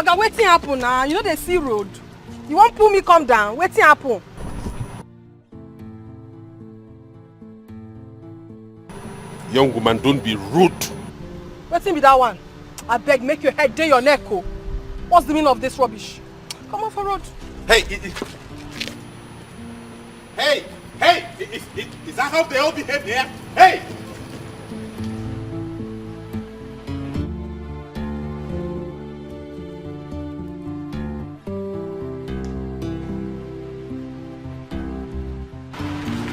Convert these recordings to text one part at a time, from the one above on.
Oga, wetin happen now? You know they see road. You won't pull me come down. Wetin happen? Young woman, don't be rude. Wetin be that one? I beg, make your head day your neck. Oh. What's the meaning of this rubbish? Come on for road. Hey, is that how they all behave here? Hey!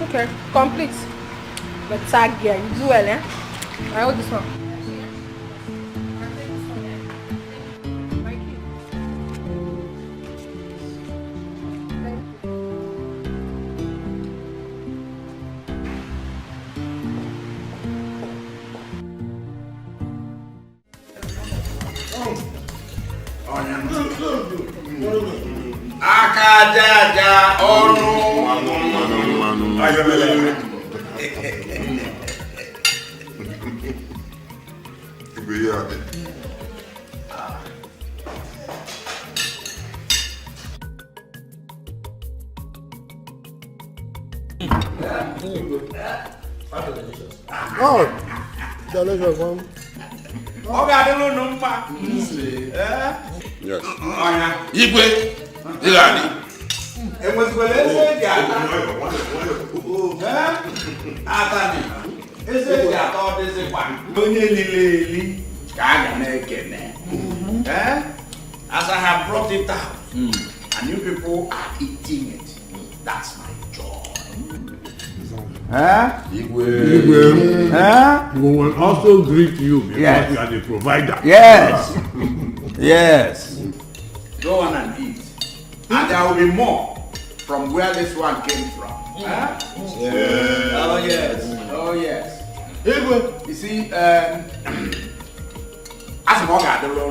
Okay, complete. But tag here, you do well, eh? I hold this one. Akajaja onu. Oh, delicious one. Yes. Igwe, Igani. As I have brought it out, and you people are eating it, that's my joy. We will also greet you because Yes. you are the provider. Yes. Yes. Go on and eat. And there will be more from where this one came from. Huh? Yeah. Oh yes. Oh yes. You see, as a I don't know.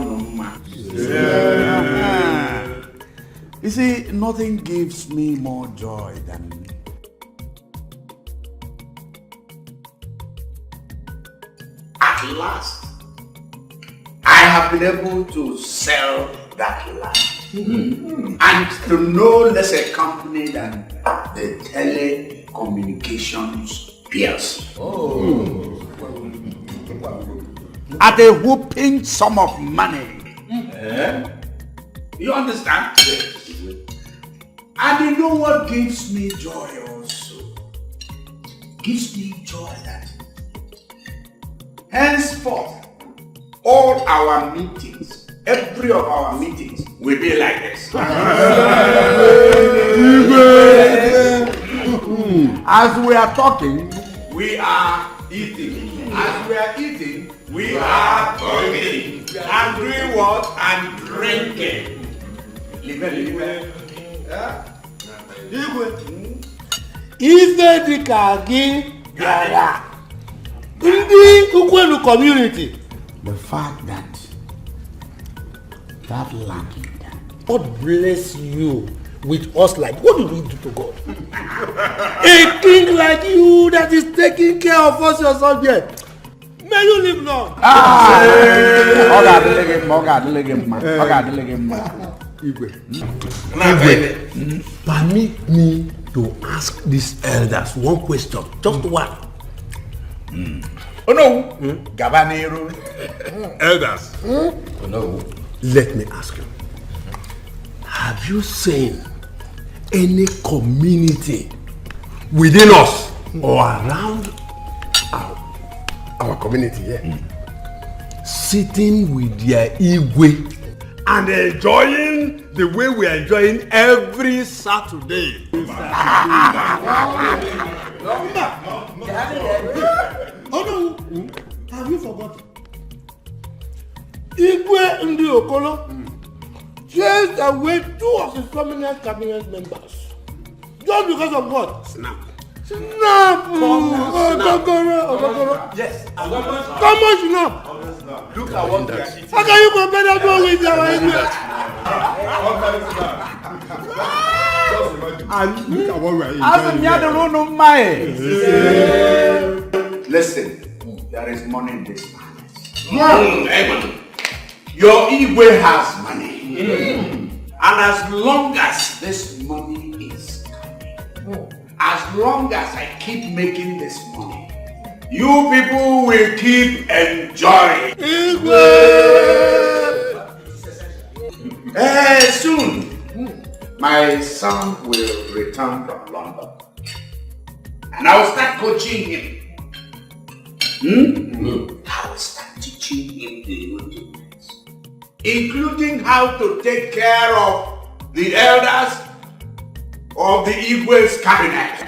You see, nothing gives me more joy than at last I have been able to sell that land. And to no less a company than the telecommunications PLC. At a whooping sum of money. You understand? And you know what gives me joy also? Gives me joy that henceforth all our meetings, every of our meetings will be like this. As we are talking, we are eating. As we are eating, we are talking. And doing what? And drinking. Ife dịka gị bịara ndị Ukwelu community. The fact that land, God bless you with us like what do we do to God? A king like you that is taking care of us your subject. May you live long. Permit me to ask these elders one question, just one. Oh no, Gabanero. Elders. Oh no. Let me ask you. Have you seen any community within us or around our community here sitting with their igwe and enjoying the way we are enjoying every Saturday? Oh no, have you forgotten? Igwe Ndi Okolo chased away 2 of his prominent cabinet members. Just because of what? Snap. Ogogoro. Yes. Common snap. Look at what we are eating. How can you compare that one with our Igwe? And look at what we are eating. Listen, there is money in this planet. Your Igwe has money. And as long as this money is coming, as long as I keep making this money, you people will keep enjoying. Soon, my son will return from London. And I will start coaching him. I will start teaching him the rudiments, including how to take care of the elders of the Igwe's cabinet.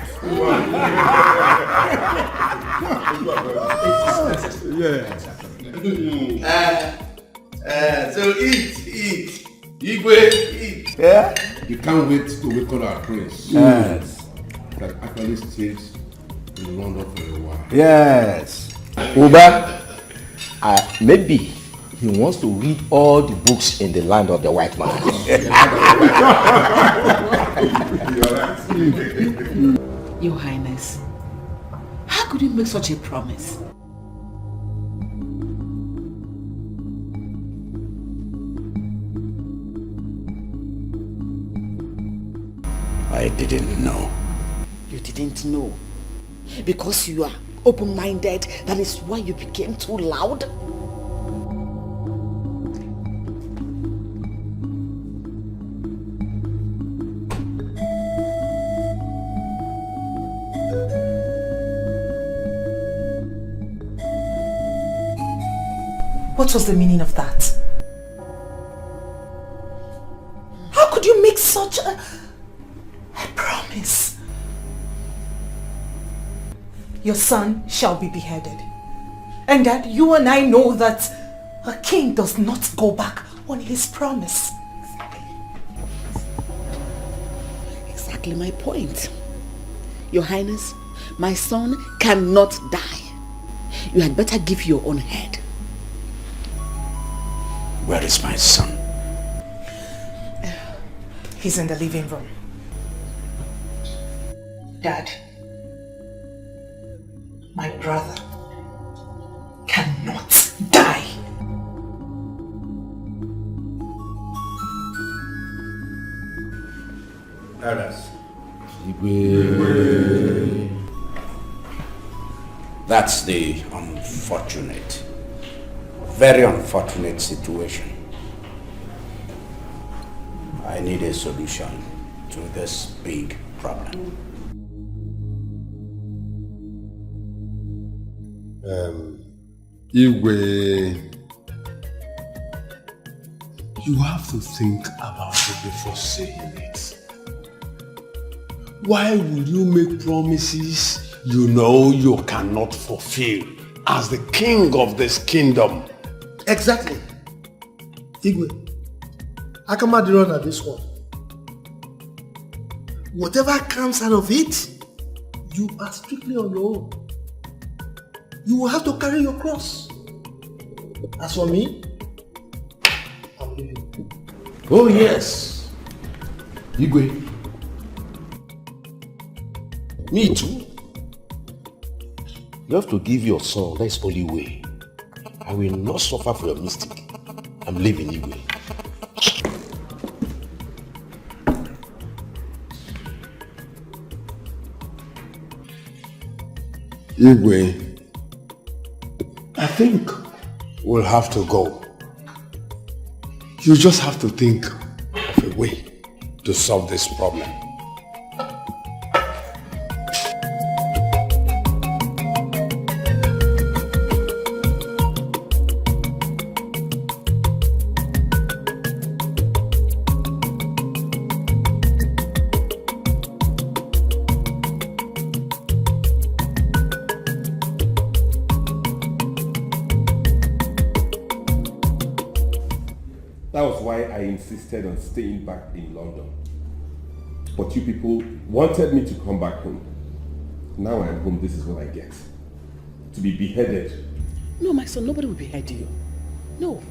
So eat. Igwe, eat. Yeah? You can't wait to wake up our prince. Yes. That actually stays in London for a while. Yes. Ubah, maybe he wants to read all the books in the land of the white man. Your Highness, how could you make such a promise? I didn't know. You didn't know. Because you are open-minded, that is why you became too loud? What was the meaning of that? How could you make such a promise? Your son shall be beheaded. And that you and I know that a king does not go back on his promise. Exactly my point. Your Highness, my son cannot die. You had better give your own head. Where is my son? He's in the living room. Dad, my brother cannot die. Elders. That's the unfortunate, very unfortunate situation. I need a solution to this big problem. Igwe, you have to think about it before saying it. Why will you make promises you know you cannot fulfill as the king of this kingdom? Exactly. Igwe, I come at the run at this one. Whatever comes out of it, you are strictly on your own. You will have to carry your cross. As for me, I'm leaving. Oh yes. Igwe. Me too. You have to give your son that's only way. I will not suffer for your mistake. I'm leaving Igwe. Igwe, I think we'll have to go. You just have to think of a way to solve this problem. That was why I insisted on staying back in London. But you people wanted me to come back home. Now I'm home, this is what I get. To be beheaded. No, my son, nobody will behead you. No.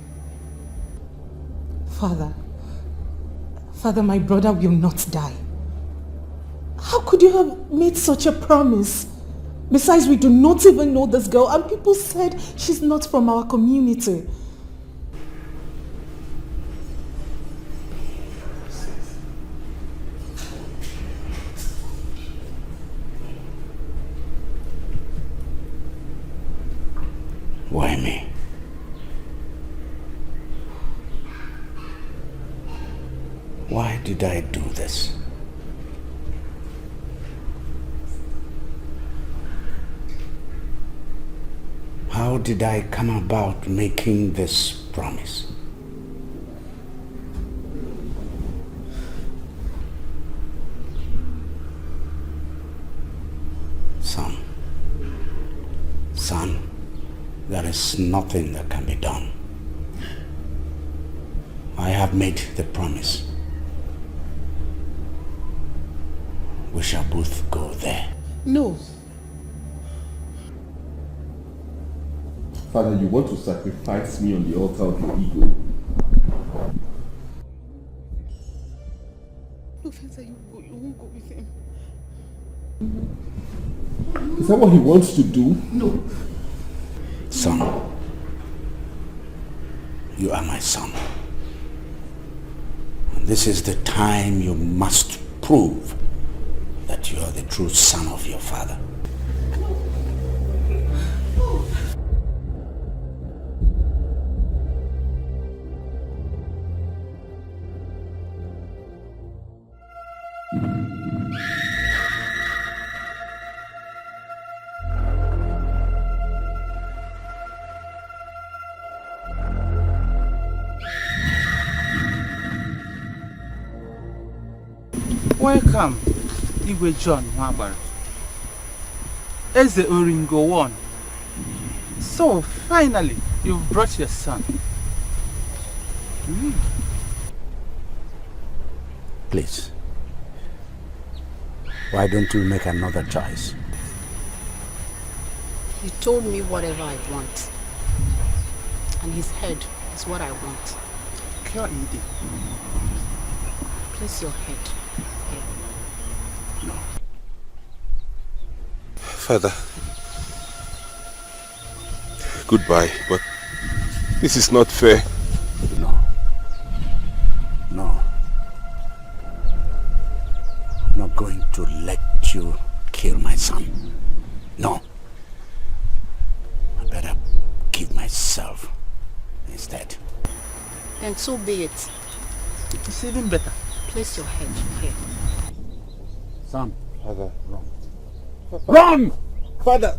Father, my brother will not die. How could you have made such a promise? Besides, we do not even know this girl, and people said she's not from our community. Why me? Why did I do this? How did I come about making this promise? Son, there is nothing that can be done. I have made the promise. We shall both go there. No. Father, you want to sacrifice me on the altar of your ego? No, Fencer, you won't go with him. Is that what he wants to do? No. Son, you are my son. And this is the time you must prove that you are the true son of your father. Welcome, Igwe John Nwabara. Eze Oringo 1. So, finally, you've brought your son. Please, why don't you make another choice? He told me whatever I want. And his head is what I want. Place your head here. No. Father, goodbye, but this is not fair. No. I'm not going to let you kill my son. No. I better kill myself instead. And so be it. It's even better. Place your head here. Son. Father. Run! Father!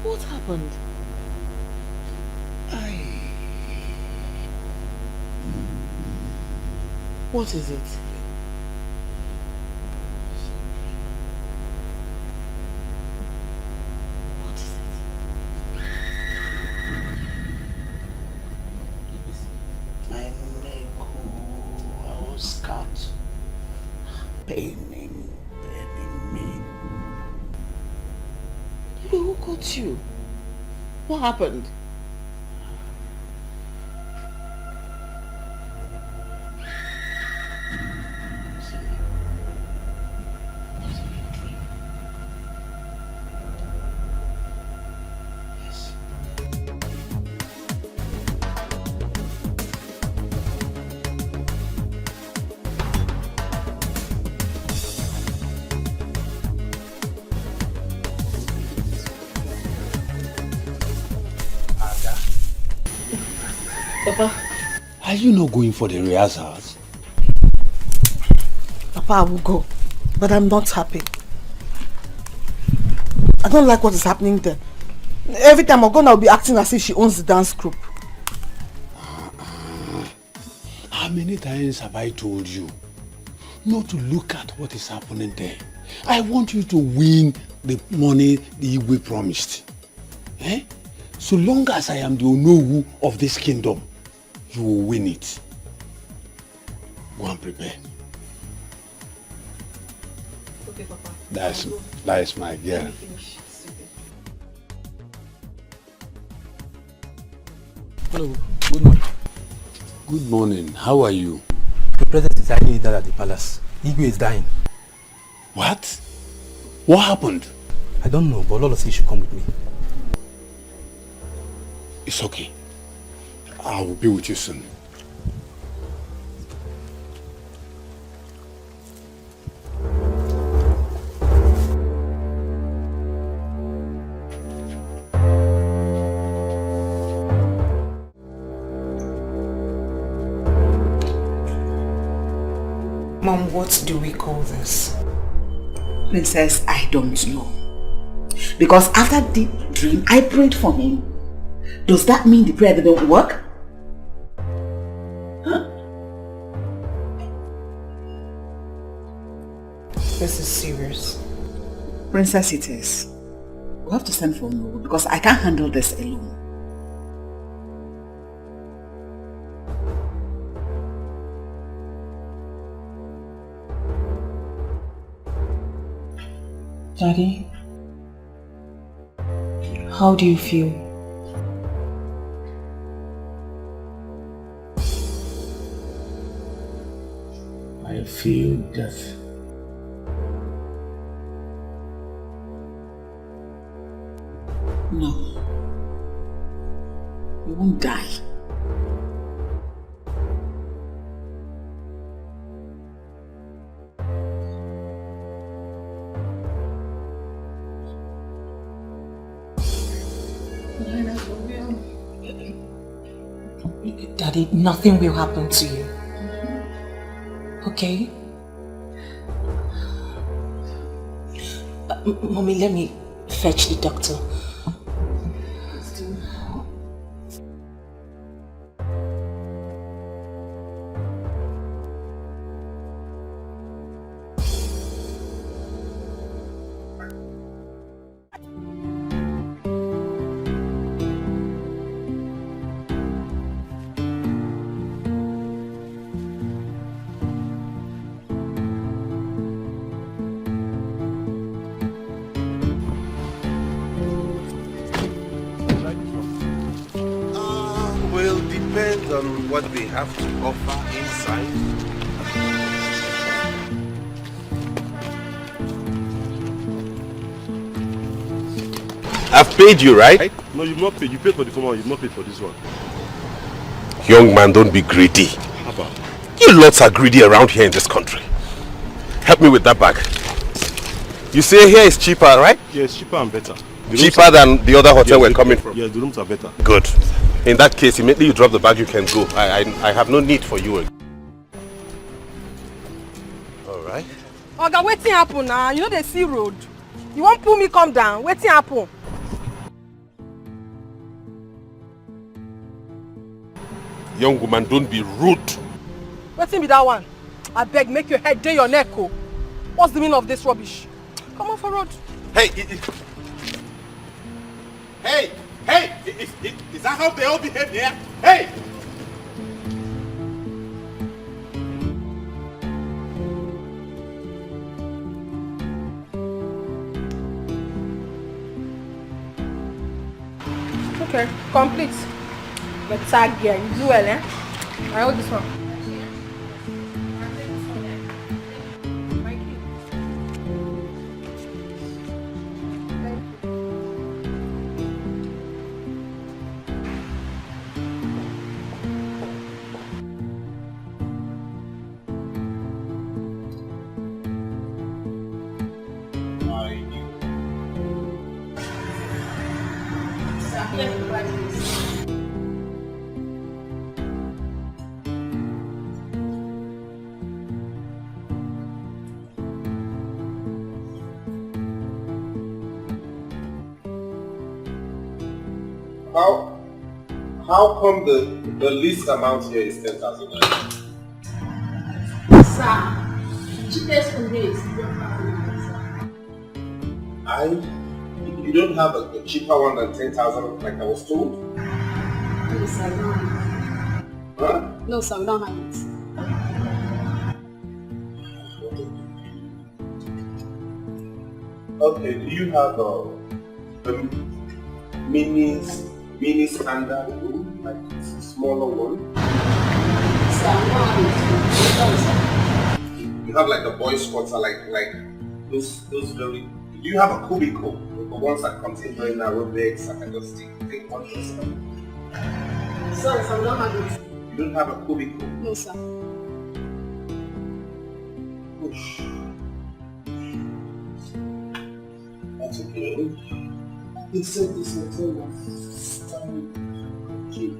What happened? What is it? What is it? My leg was cut. Paining me. Who got you? What happened? Papa. Are you not going for the rehearsals? Papa, I will go. But I'm not happy. I don't like what is happening there. Every time I go, I'll be acting as if she owns the dance group. I How many times have I told you not to look at what is happening there? I want you to win the money the Igwe promised. Eh? So long as I am the Onowu of this kingdom, you will win it. Go and prepare. Okay, Papa. That's my girl. Hello, good morning. Good morning. How are you? The president is hiding that at the palace. Igwe is dying. What? What happened? I don't know, but Lolo says you should come with me. It's okay. I will be with you soon. Mom, what do we call this? Princess, I don't know. Because after the dream, I prayed for him. Does that mean the prayer didn't work? Huh? This is serious. Princess, it is. We have to send for Nollywood because I can't handle this alone. Daddy, how do you feel? I feel death. No. You won't die. Daddy, nothing will happen to you. Okay? Mommy, let me fetch the doctor. What they have to offer inside. I've paid you, right? No, you've not paid. You paid for the former one, you've not paid for this one. Young man, don't be greedy. How about? You lots are greedy around here in this country. Help me with that bag. You say here is cheaper, right? Yeah, it's cheaper and better. Cheaper than the other hotel we're coming from? Yeah, the rooms are better. Good. In that case, immediately you drop the bag, you can go. I have no need for you. Alright. Oga, wetin happen now? You know the sea road. You won't pull me come down. Wetin happen? Young woman, don't be rude. Wetin be that one? I beg, make your head day your neck. Oh. What's the meaning of this rubbish? Come on for road. Hey! Hey! Hey! Is that how they all behave here? Hey! Okay, complete. But tag here, you do well, eh? I hold this one. How come the least amount here is 10,000 naira? Sir, cheapest from this. You don't have a cheaper one than 10,000 like I was told? No, sir, we don't have it. Huh? No, sir, we don't have it. Okay, do you have a mini standard room, like a smaller one? Sir, we don't have it. You have like the boys' quarter, like those very. Do you have a cubicle, the ones that contain very narrow beds? I can just take one person. Sorry, sir, we don't have it. You don't have a cubicle? No, sir. Oof. That's okay. He said this hotel was standing cheap.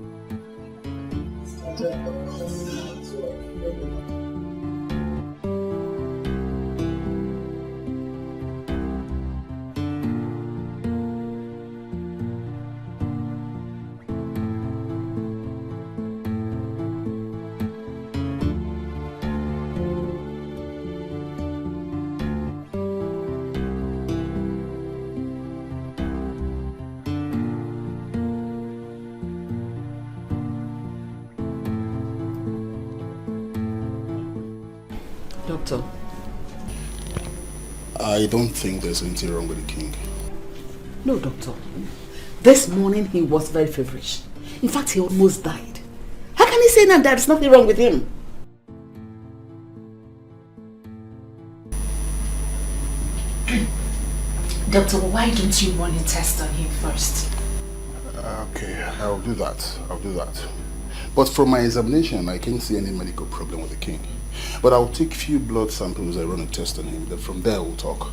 Doctor. I don't think there's anything wrong with the king. No, doctor. This morning he was very feverish. In fact, he almost died. How can he say now there's nothing wrong with him? Doctor, why don't you run a test on him first? Okay, I'll do that. But from my examination, I can't see any medical problem with the king. But I'll take few blood samples and run a test on him. Then from there we'll talk.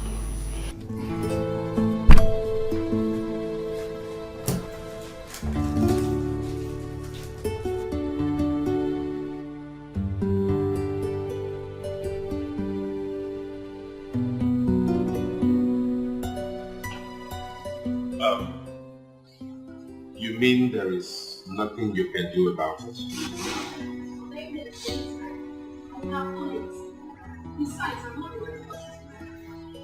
You mean there is nothing you can do about it?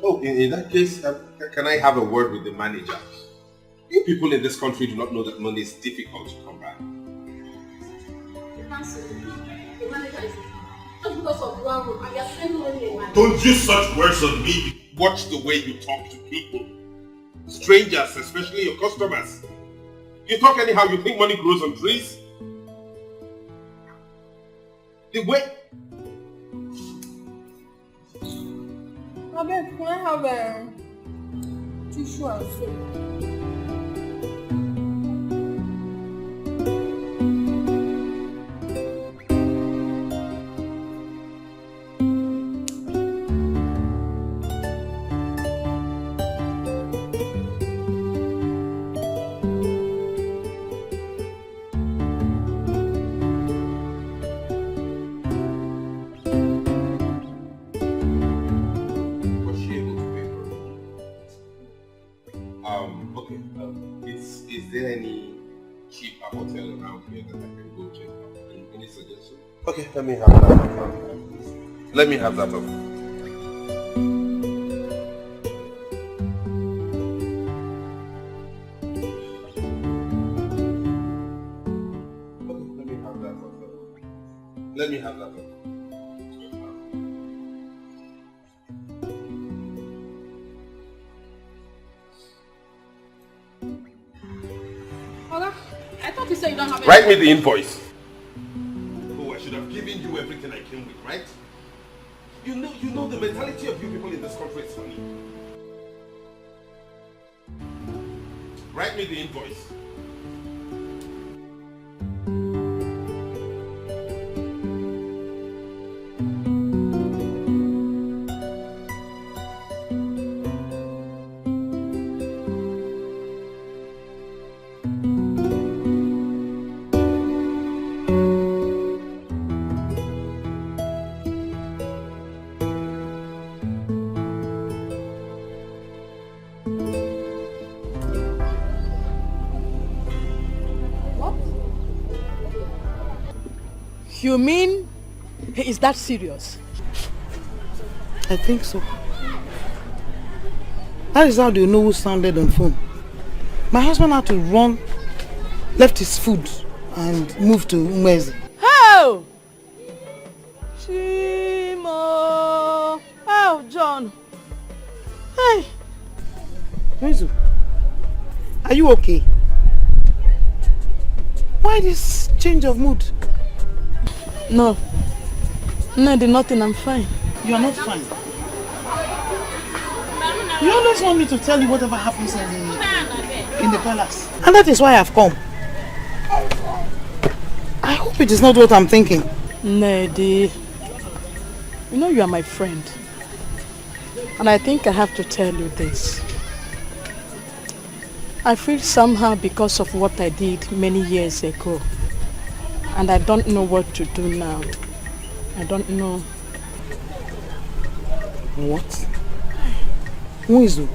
Oh, in that case, can I have a word with the manager? You people in this country do not know that money is difficult to come by. Don't use such words on me. Watch the way you talk to people. Strangers, especially your customers. You talk anyhow, you think money grows on trees? The way... Abeg, can I have a tissue and soap? Is there any cheaper hotel around here that I can go check out? Any suggestion? Okay, let me have that. Let me have that up. Let me have that up. Write me the invoice. Oh, I should have given you everything I came with, right? You know the mentality of you people in this country is funny. Write me the invoice. You mean he is that serious? I think so. That is how they know who sounded on phone. My husband had to run, left his food and moved to Umwezi. How? Chimo! Oh, John. Hey. Umwezi, are you okay? Why this change of mood? No. No, nothing, I'm fine. You are not fine. You always want me to tell you whatever happens in the palace. And that is why I've come. I hope it is not what I'm thinking. Nedi, you know you are my friend. And I think I have to tell you this. I feel somehow because of what I did many years ago. And I don't know what to do now. I don't know. What? Mwizu,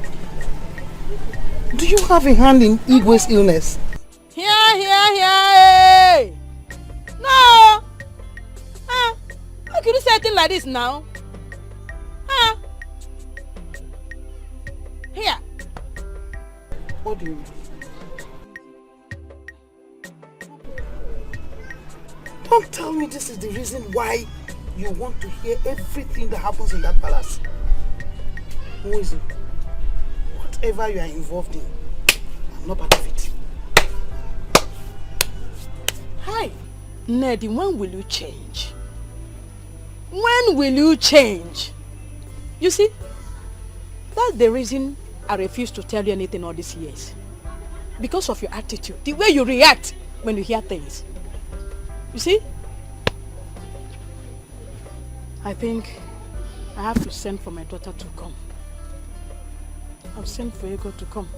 do you have a hand in Igwe's illness? Here. Hey. No! How can you say a thing like this now? Here. What do you mean? Don't tell me this is the reason why you want to hear everything that happens in that palace. Mwizu, whatever you are involved in, I'm not part of it. Hi. Nedi, when will you change? When will you change? You see, that's the reason I refuse to tell you anything all these years. Because of your attitude, the way you react when you hear things. You see? I think I have to send for my daughter to come. I'll send for Ego to come.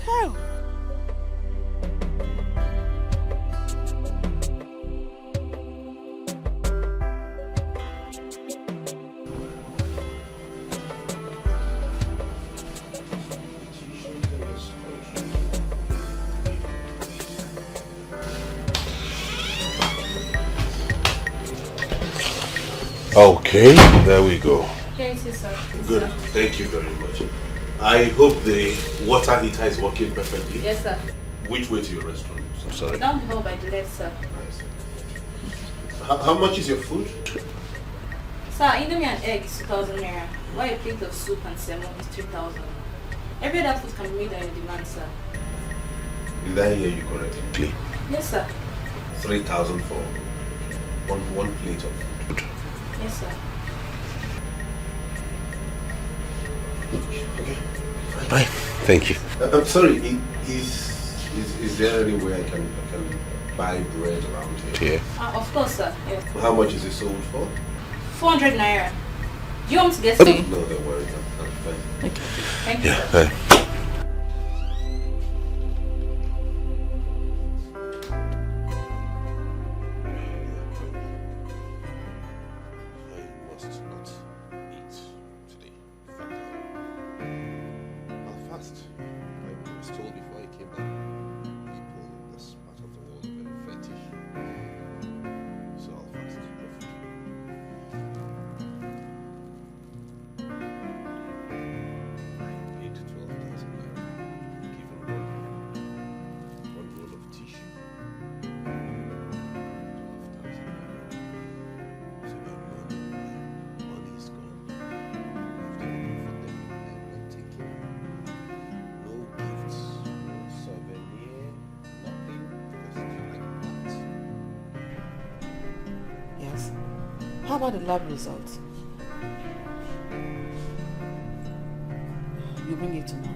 Hell! Okay, there we go. Here it is, sir. Good. Thank you very much. I hope the water heater is working perfectly. Yes, sir. Which way to your restaurant? I'm sorry. Down the hall by the left, sir. How much is your food? Sir, Indomie and egg is 2,000 naira. While a plate of soup and salmon is 3,000. Every other food can be made on your demand, sir. Did I hear you correctly? Yes, sir. 3,000 for one plate of food. Yes, sir. Okay. Fine. Thank you. I'm sorry. Is there any way I can buy bread around here? Of course, sir. Yeah. How much is it sold for? 400 naira. Do you want me to get some? No, don't worry. I'm fine. Okay. Thank you, sir. How about the lab results? You bring it tomorrow.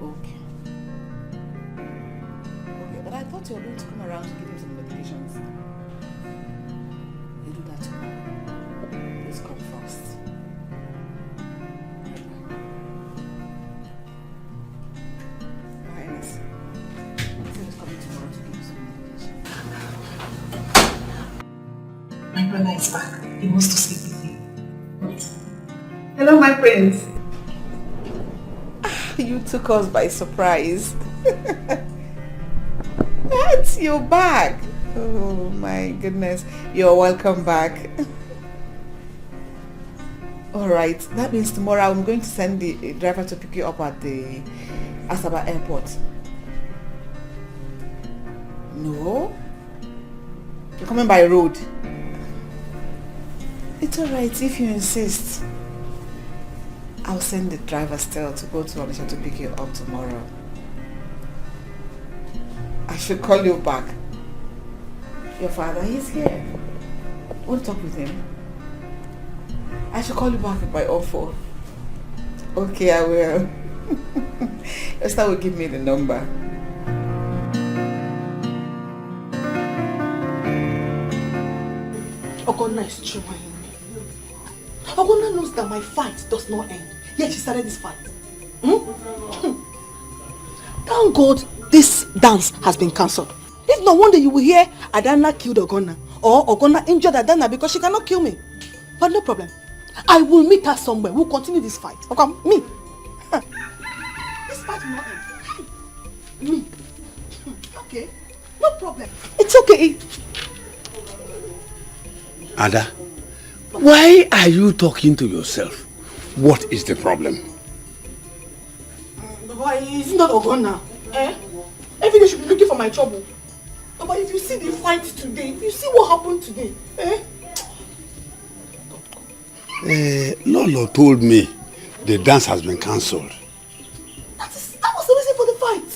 Okay. Okay, but I thought you were going to come around to give him some medications. You do that tomorrow. Please come first. Highness. He's coming tomorrow to give you some medication. My brother is back. He wants to speak with you. Hello, my prince. You took us by surprise. That's your bag. Oh my goodness. You're welcome back. Alright, that means tomorrow I'm going to send the driver to pick you up at the Asaba airport. No? You're coming by road? It's alright if you insist. I'll send the driver still to go to Onitsha to pick you up tomorrow. I should call you back. Your father, he's here. Want to talk with him? I should call you back with my own phone. Okay, I will. Esther will give me the number. Ogonna is trying. Ogonna knows that my fight does not end. Yet she started this fight. Thank God this dance has been cancelled. If no wonder you will hear Adana killed Ogonna or Ogonna injured Adana because she cannot kill me. But no problem. I will meet her somewhere. We'll continue this fight. Okay, me. This fight will not end. Me. Okay, no problem. It's okay. Ada, why are you talking to yourself? What is the problem? Why is not Ogonna? Every day should be looking for my trouble. But if you see the fight today, if you see what happened today, Lolo told me the dance has been cancelled. That was the reason for the fight.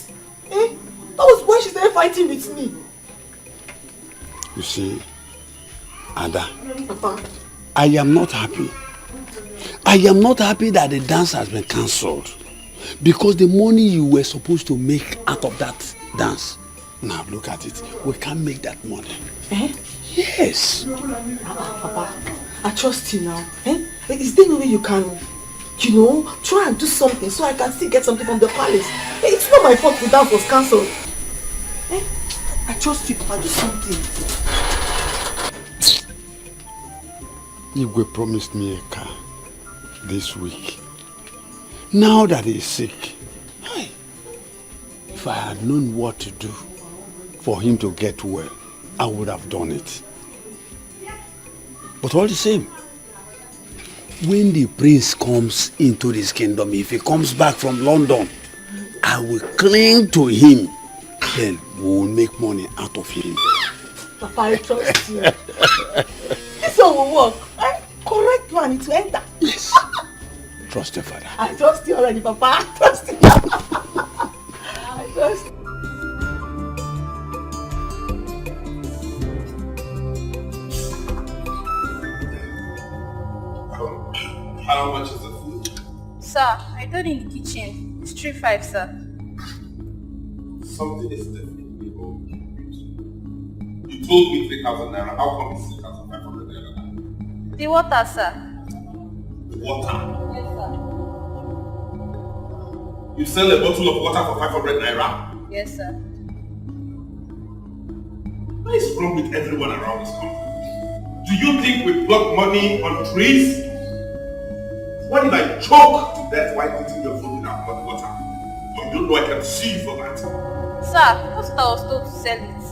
That was why she started fighting with me. You see, Ada, Papa. I am not happy. I am not happy that the dance has been cancelled. Because the money you were supposed to make out of that dance, now look at it, we can't make that money. Yes. Papa, I trust you now. Is there no way you can, try and do something so I can still get something from the palace? It's not my fault the dance was cancelled. I trust you, Papa, do something. Igwe promised me a car this week. Now that he's sick, if I had known what to do for him to get well, I would have done it. But all the same, when the prince comes into this kingdom, if he comes back from London, I will cling to him. Then we will make money out of him. Papa, I trust you. This one will work. Correct one, it will enter. Yes. Trust your father. I trust you already, Papa. I trust you. I trust you. How much is the food? Sir, I told you in the kitchen. It's 3-5, sir. Something is definitely wrong. You told me 3,000 naira. How come it's 3,500 naira? The water, sir. The water? Yes, sir. You sell a bottle of water for 500 naira? Yes, sir. What is wrong with everyone around this country? Do you think we pluck money on trees? What if I choke to death while eating your food without hot water? Or you know I can sue you for that? Sir, that's what I was told to sell it.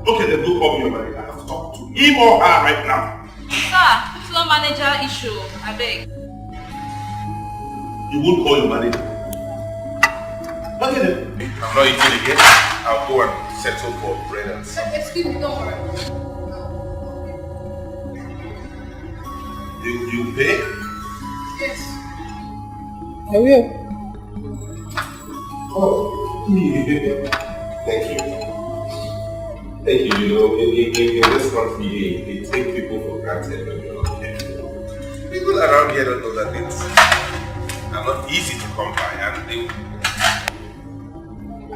Okay, then go call me your manager. I have to talk to him or her right now. Sir, it's not manager issue. I beg. You won't call your manager. Okay then. I'm not eating again. I'll go and settle for bread and stuff. Excuse me, don't worry. You pay? Yes. I will. Oh, thank you. Thank you. You know, in this country, they take people for granted when you're not careful. People around here don't know that it's not easy to come by, and they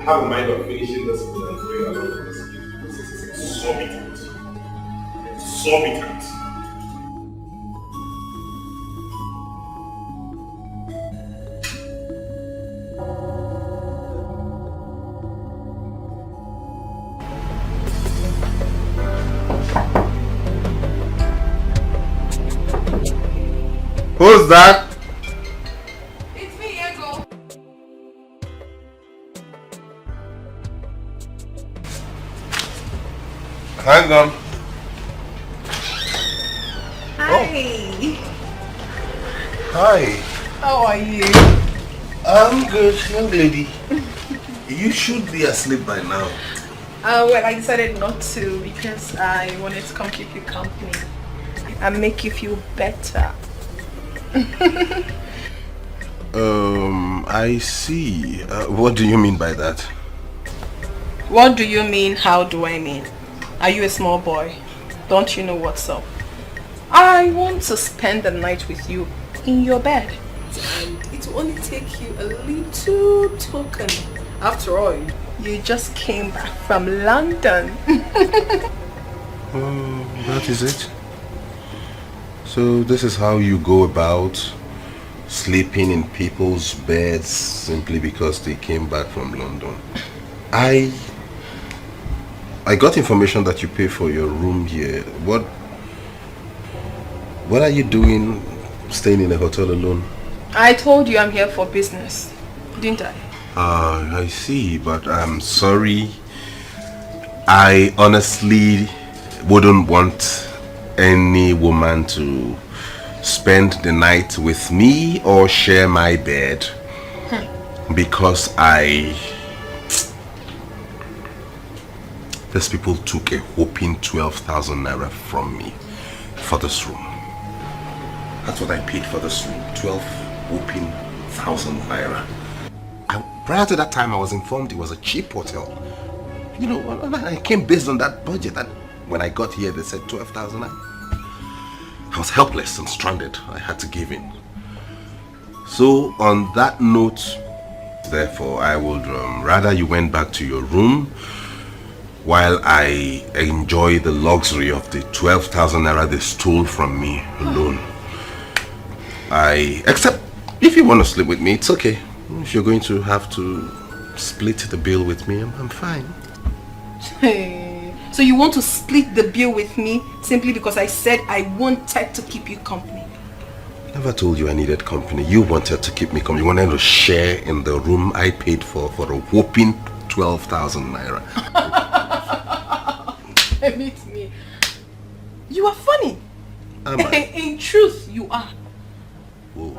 have a mind of finishing this food and going along with this because this is exorbitant. Exorbitant. Who's that? It's me, Ego. Welcome. Hi. Hi. How are you? I'm good, young lady. You should be asleep by now. Well, I decided not to because I wanted to come keep you company and make you feel better. I see. What do you mean by that? What do you mean? How do I mean? Are you a small boy? Don't you know what's up? I want to spend the night with you in your bed. And it will only take you a little token. After all, you just came back from London. That is it? So this is how you go about sleeping in people's beds simply because they came back from London. I got information that you pay for your room here. What are you doing staying in a hotel alone? I told you I'm here for business, didn't I? I see, but I'm sorry. I honestly wouldn't want any woman to spend the night with me or share my bed because these people took a whopping 12,000 naira from me for this room. That's what I paid for this room, 12,000 naira. Prior to that time, I was informed it was a cheap hotel. You know, I came based on that budget, and when I got here, they said 12,000 naira. I was helpless and stranded. I had to give in. So on that note, therefore, I would rather you went back to your room while I enjoy the luxury of the 12,000 naira they stole from me alone. Except if you want to sleep with me, it's okay. If you're going to have to split the bill with me, I'm fine. Hey, so you want to split the bill with me simply because I said I wanted to keep you company? I never told you I needed company. You wanted to keep me company. You wanted to share in the room I paid for a whopping 12,000 naira. Meet me. You are funny. Am I? In truth, you are. Whoa.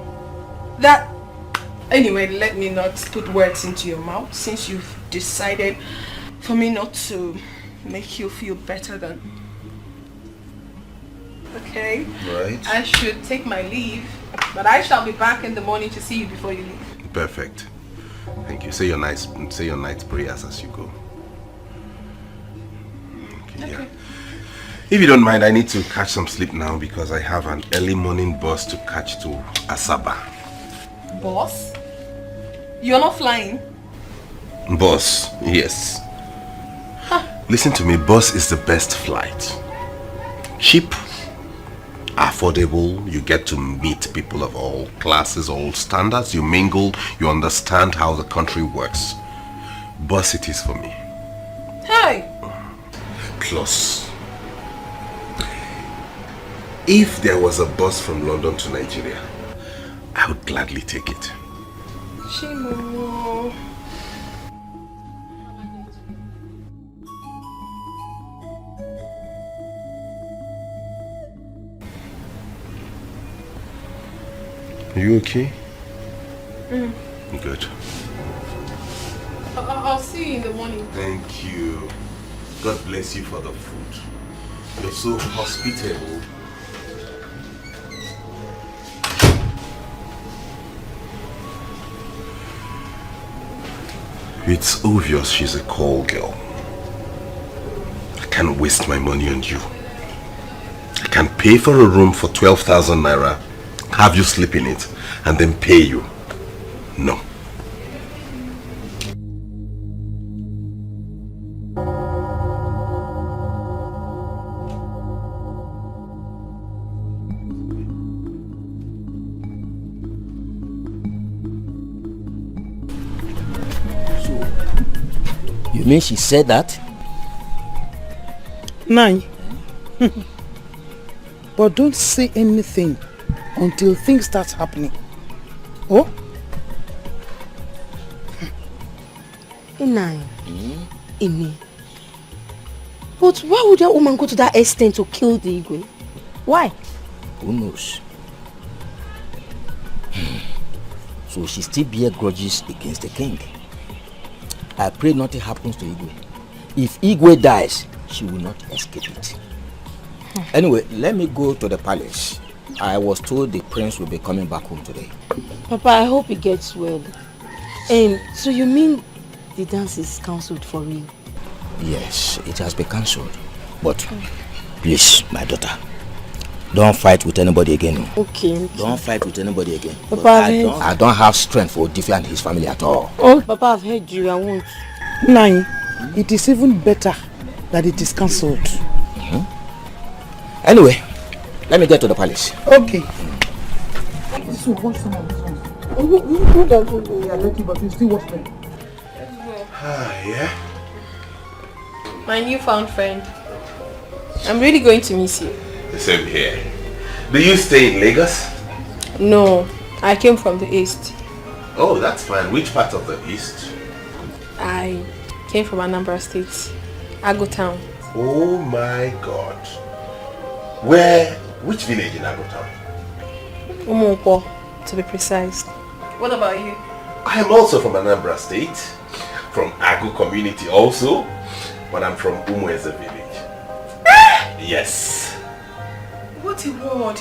Anyway, let me not put words into your mouth since you've decided for me not to make you feel better than. Okay. Right. I should take my leave, but I shall be back in the morning to see you before you leave. Perfect. Thank you. Say your night prayers as you go. Okay. Yeah. If you don't mind, I need to catch some sleep now because I have an early morning bus to catch to Asaba. Boss? You're not flying? Bus, yes. Listen to me, bus is the best flight. Cheap, affordable, you get to meet people of all classes, all standards, you mingle, you understand how the country works. Bus it is for me. Hey! Plus, if there was a bus from London to Nigeria, I would gladly take it. Chimo. Are you okay? Mm. Good. I'll see you in the morning. Thank you. God bless you for the food. You're so hospitable. It's obvious she's a call girl. I can't waste my money on you. I can pay for a room for 12,000 naira, have you sleep in it, and then pay you. No. You mean she said that? Nine. But don't say anything until things start happening. Oh? Nine. Imi. But why would that woman go to that extent to kill the Igwe? Why? Who knows? So she still bear grudges against the king. I pray nothing happens to Igwe. If Igwe dies, she will not escape it. Anyway, let me go to the palace. I was told the prince will be coming back home today. Papa, I hope he gets well. So you mean the dance is cancelled for real? Yes, it has been cancelled. But please, my daughter, don't fight with anybody again. Okay. Don't fight with anybody again. Papa, I don't have strength for Diffie and his family at all. Oh, Papa, I've heard you. I won't. Nai, it is even better that it is cancelled. Anyway, let me get to the palace. Okay. This one, watch some of this one. Oh, yeah, let you, but you still watch them. Yeah? My newfound friend. I'm really going to miss you. The same here. Do you stay in Lagos? No, I came from the east. Oh, that's fine. Which part of the east? I came from Anambra State, Ago Town. Oh my God. Which village in Ago Town? Umuokwo, to be precise. What about you? I am also from Anambra State, from Agu community also, but I'm from Umueze village. Yes. What a word.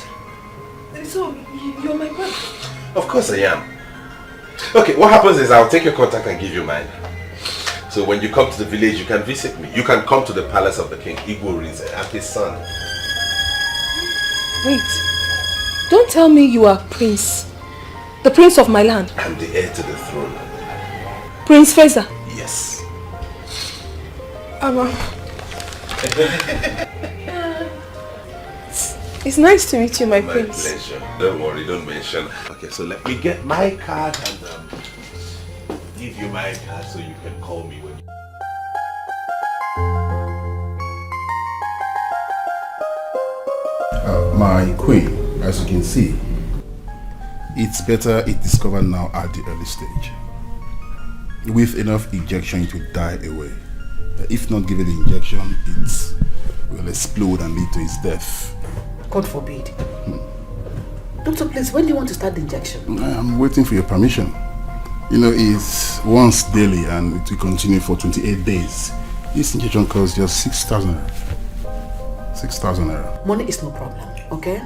So, you're my brother? Of course I am. Okay, what happens is I'll take your contact and give you mine. So when you come to the village, you can visit me. You can come to the palace of the king, Igwe Rinze, and his son. Wait. Don't tell me you are Prince. The prince of my land. I'm the heir to the throne. Prince Feza. Yes. It's nice to meet you, my My prince. pleasure. Don't worry, don't mention. Okay, so let me get my card and give you my card so you can call me when you... My queen, as you can see, it's better it discovered now at the early stage. With enough injection, it will die away. If not given the injection, it will explode and lead to its death. God forbid. Doctor, please, when do you want to start the injection? I'm waiting for your permission. You know, it's once daily and it will continue for 28 days. This injection costs just 6,000 naira. 6,000 naira. Money is no problem, okay?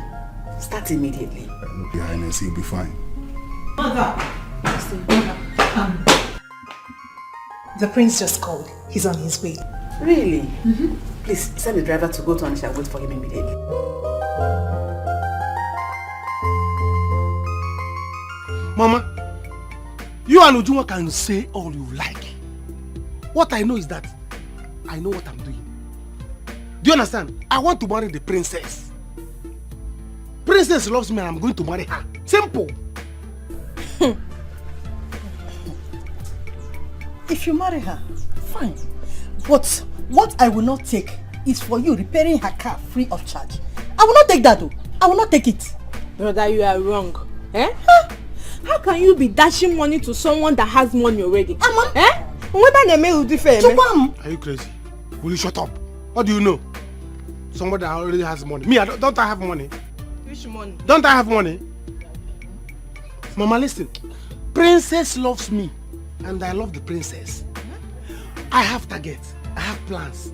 Start immediately. Your Highness, he'll be fine. Mother! The prince just called. He's on his way. Really? Mm-hmm. Please, send the driver to go to Anisha and wait for him immediately. Mama, you and Ujunwa can say all you like. What I know is that I know what I'm doing. Do you understand? I want to marry the princess. Princess loves me and I'm going to marry her. Simple. If you marry her, fine. But what I will not take is for you repairing her car free of charge. I will not take that though. I will not take it. Brother, you are wrong. Eh? Huh? How can you be dashing money to someone that has money already? Eh? Are you crazy? Will you shut up? What do you know? Somebody that already has money. Me, don't I have money? Which money? Don't I have money? Mama, listen. Princess loves me and I love the princess. I have targets. I have plans.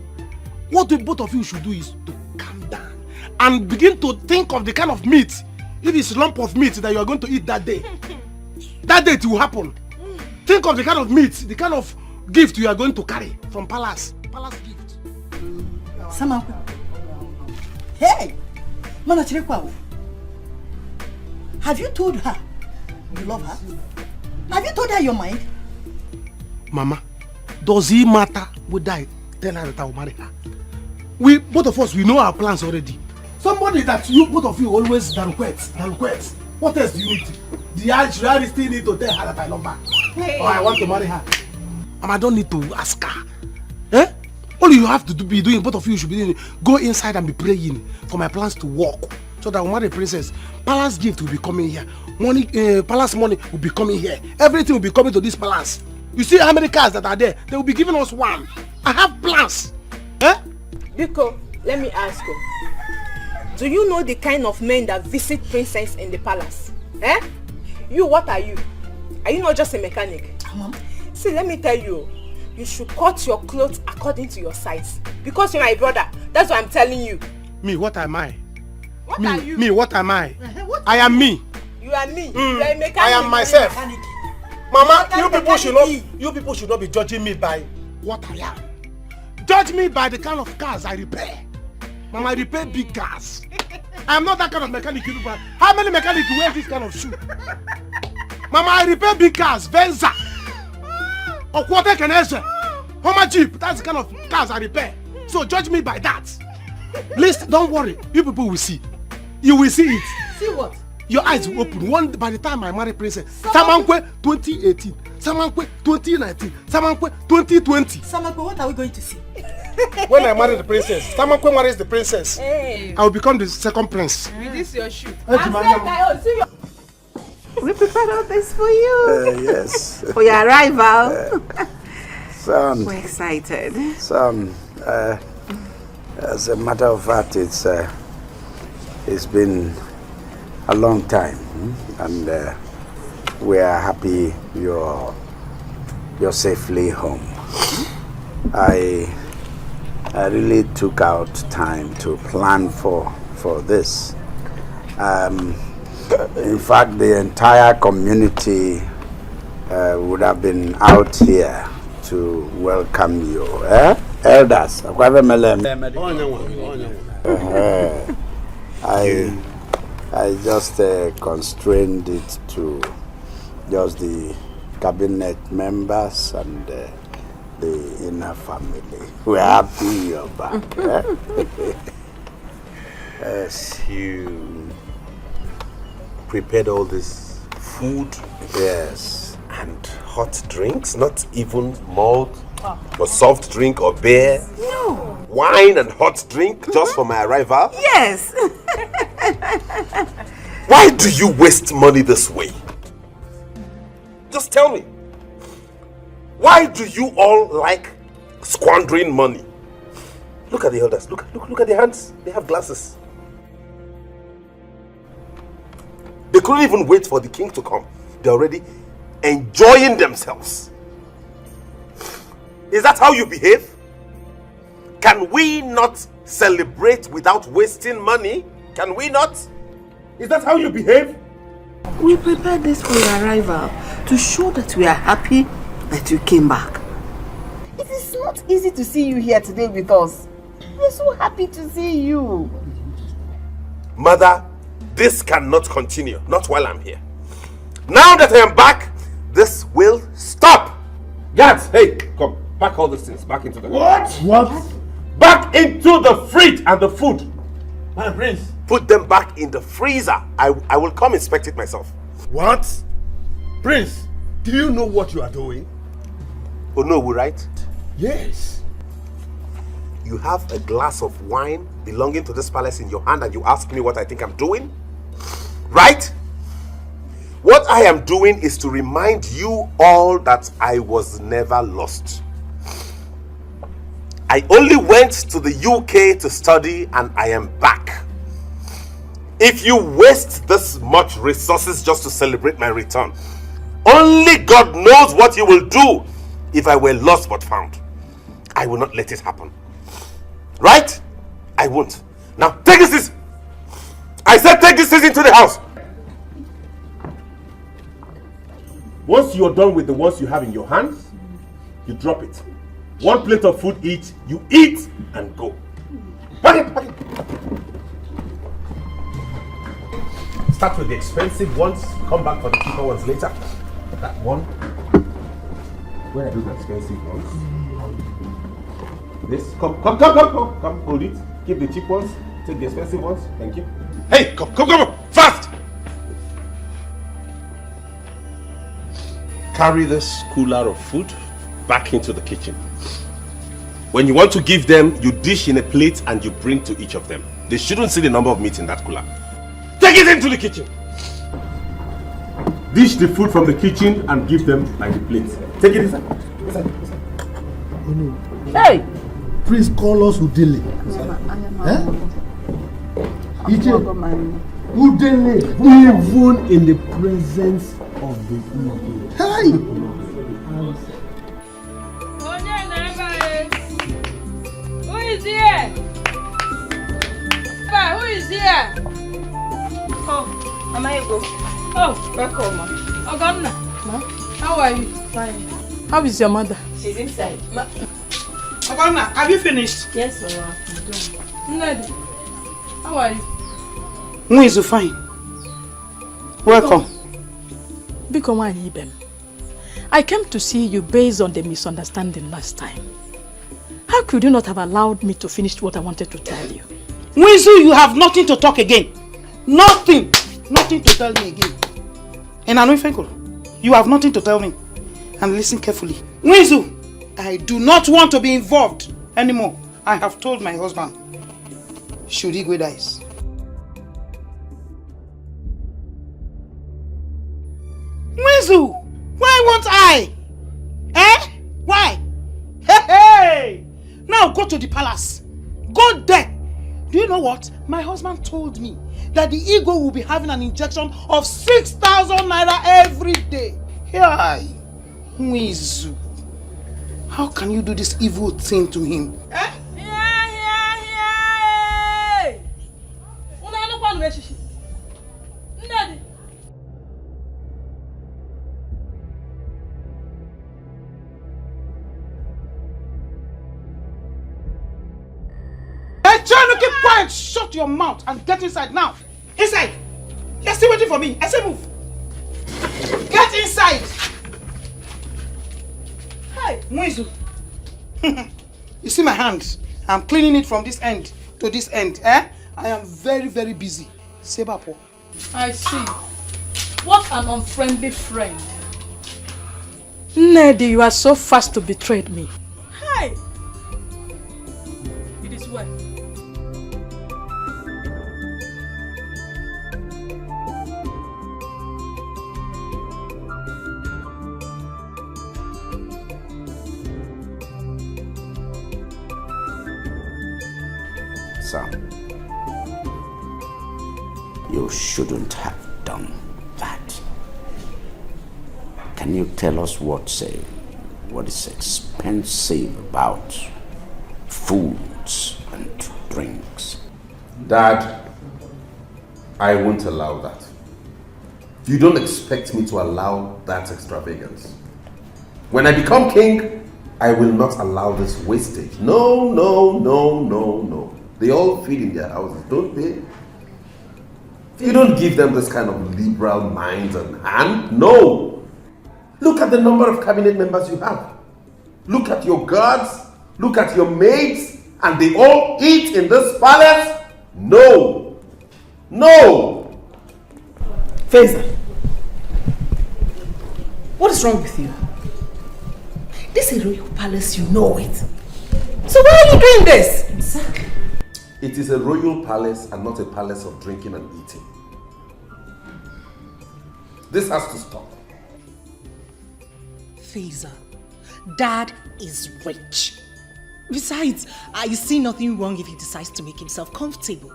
What both of you should do is to calm down and begin to think of the kind of meat, if it's lump of meat that you are going to eat that day. That day it will happen. Think of the kind of meat, the kind of gift you are going to carry from palace. Palace gift. Samako. Hey! Mama Chirekwa. Have you told her you love her? Have you told her your mind? Mama, does it matter whether I tell her that I will marry her? We, both of us, we know our plans already. Somebody that you, both of you, always danquet. What else do you need? Should I still need to tell her that I love her? Or I want to marry her? And I don't need to ask her. Eh? All you have to be doing, both of you should be doing, go inside and be praying for my plans to work. So that I will marry the princess. Palace gift will be coming here. Money, palace money will be coming here. Everything will be coming to this palace. You see how many cars that are there? They will be giving us one. I have plans. Eh? Biko, let me ask you. Do you know the kind of men that visit princess in the palace? Eh? You, what are you? Are you not just a mechanic? Mom. See, let me tell you. You should cut your clothes according to your size. Because you're my brother. That's what I'm telling you. Me, what am I? What are you? Me, what am I? I am me. You are me. You are a mechanic. I am myself. Mama, you people should not be judging me by what I am. Judge me by the kind of cars I repair. Mama, I repair big cars. I am not that kind of mechanic. How many mechanics wear this kind of shoe? Mama, I repair big cars. Venza. Or quarter canesa. Homer Jeep. That's the kind of cars I repair. So judge me by that. Please, don't worry. You people will see. You will see it. See what? Your eyes will open. One by the time I marry Princess. Samankwe 2018. Samankwe 2019. Samankwe 2020. Samankwe, what are we going to see? When I marry the princess, Samankwe marries the princess. Hey. I will become the second prince. Is this your shoe? We prepared all this for you. Yes. For your arrival. Son. We're excited. Son, as a matter of fact, it's been a long time, and we are happy you're safely home. I really took out time to plan for this. In fact, the entire community would have been out here to welcome you. Elders, I just constrained it to just the cabinet members and the inner family. We're happy you're back. Yes, you prepared all this food? Yes. And hot drinks? Not even malt or soft drink or beer? No. Wine and hot drink just for my arrival? Yes. Why do you waste money this way? Just tell me. Why do you all like squandering money? Look at the elders. Look at their hands. They have glasses. They couldn't even wait for the king to come. They're already enjoying themselves. Is that how you behave? Can we not celebrate without wasting money? Can we not? Is that how you behave? We prepared this for your arrival to show that we are happy that you came back. It is not easy to see you here today with us. We're so happy to see you. Mother, this cannot continue. Not while I'm here. Now that I am back, this will stop. Guards, hey, come. Pack all these things back into the... What? Back into the fridge and the food. My prince. Put them back in the freezer. I will come inspect it myself. What? Prince, do you know what you are doing? Oh no, right? Yes. You have a glass of wine belonging to this palace in your hand and you ask me what I think I'm doing? Right? What I am doing is to remind you all that I was never lost. I only went to the UK to study and I am back. If you waste this much resources just to celebrate my return, only God knows what you will do if I were lost but found. I will not let it happen. Right? I won't. Now take this. I said take this into the house. Once you're done with the ones you have in your hands, you drop it. One plate of food each, you eat and go. Pack it. Start with the expensive ones, come back for the cheaper ones later. That one. Where are those expensive ones? This. Come, hold it. Keep the cheap ones, take the expensive ones. Thank you. Hey, come, fast! Carry this cooler of food back into the kitchen. When you want to give them, you dish in a plate and you bring to each of them. They shouldn't see the number of meat in that cooler. Take it into the kitchen. Dish the food from the kitchen and give them like the plate. Take it inside. Hey! priest call us Udele. Udele, even in the presence of the evil. Hey! Who is here? Who is here? Oh, Mama Ego. Oh, welcome, Ma. Oh, Governor. Ma? How are you? Fine. How is your mother? She's inside. Oh, Governor, have you finished? Yes, Mama. Nnedi, how are you? Who is fine? Welcome. Biko Ibem. I came to see you based on the misunderstanding last time. How could you not have allowed me to finish what I wanted to tell you? Wizu, you have nothing to talk again. Nothing. Nothing to tell me again. And Anuifenko, you have nothing to tell me. And listen carefully. Wizu, I do not want to be involved anymore. I have told my husband. Should Igwe dies. Wizu, why won't I? Eh? Why? Hey! Now go to the palace. Go there. Do you know what? My husband told me that the ego will be having an injection of 6,000 naira every day. Hey, Wizu, how can you do this evil thing to him? Eh? Try to keep quiet. Shut your mouth and get inside now. Inside. You're still waiting for me. I say move. Get inside. Hey, Mwizu. You see my hands? I'm cleaning it from this end to this end. Eh? I am very, very busy. Sebapo. I see. What an unfriendly friend. Nnedi, you are so fast to betray me. Hey! It is well. Son, you shouldn't have done that. Can you tell us what is expensive about foods and drinks? Dad, I won't allow that. You don't expect me to allow that extravagance. When I become king, I will not allow this wastage. No, no, no, no, no. They all feed in their houses, don't they? You don't give them this kind of liberal mind and hand. No! Look at the number of cabinet members you have. Look at your guards. Look at your maids. And they all eat in this palace? No! No! Feza, what is wrong with you? This is a royal palace, you know it. So why are you doing this? Exactly. It is a royal palace and not a palace of drinking and eating. This has to stop. Feza, Dad is rich. Besides, I see nothing wrong if he decides to make himself comfortable.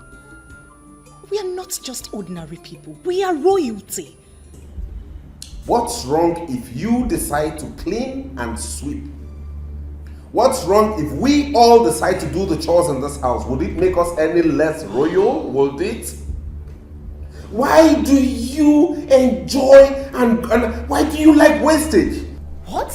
We are not just ordinary people. We are royalty. What's wrong if you decide to clean and sweep? What's wrong if we all decide to do the chores in this house? Would it make us any less royal? Would it? Why do you enjoy and why do you like wastage? What?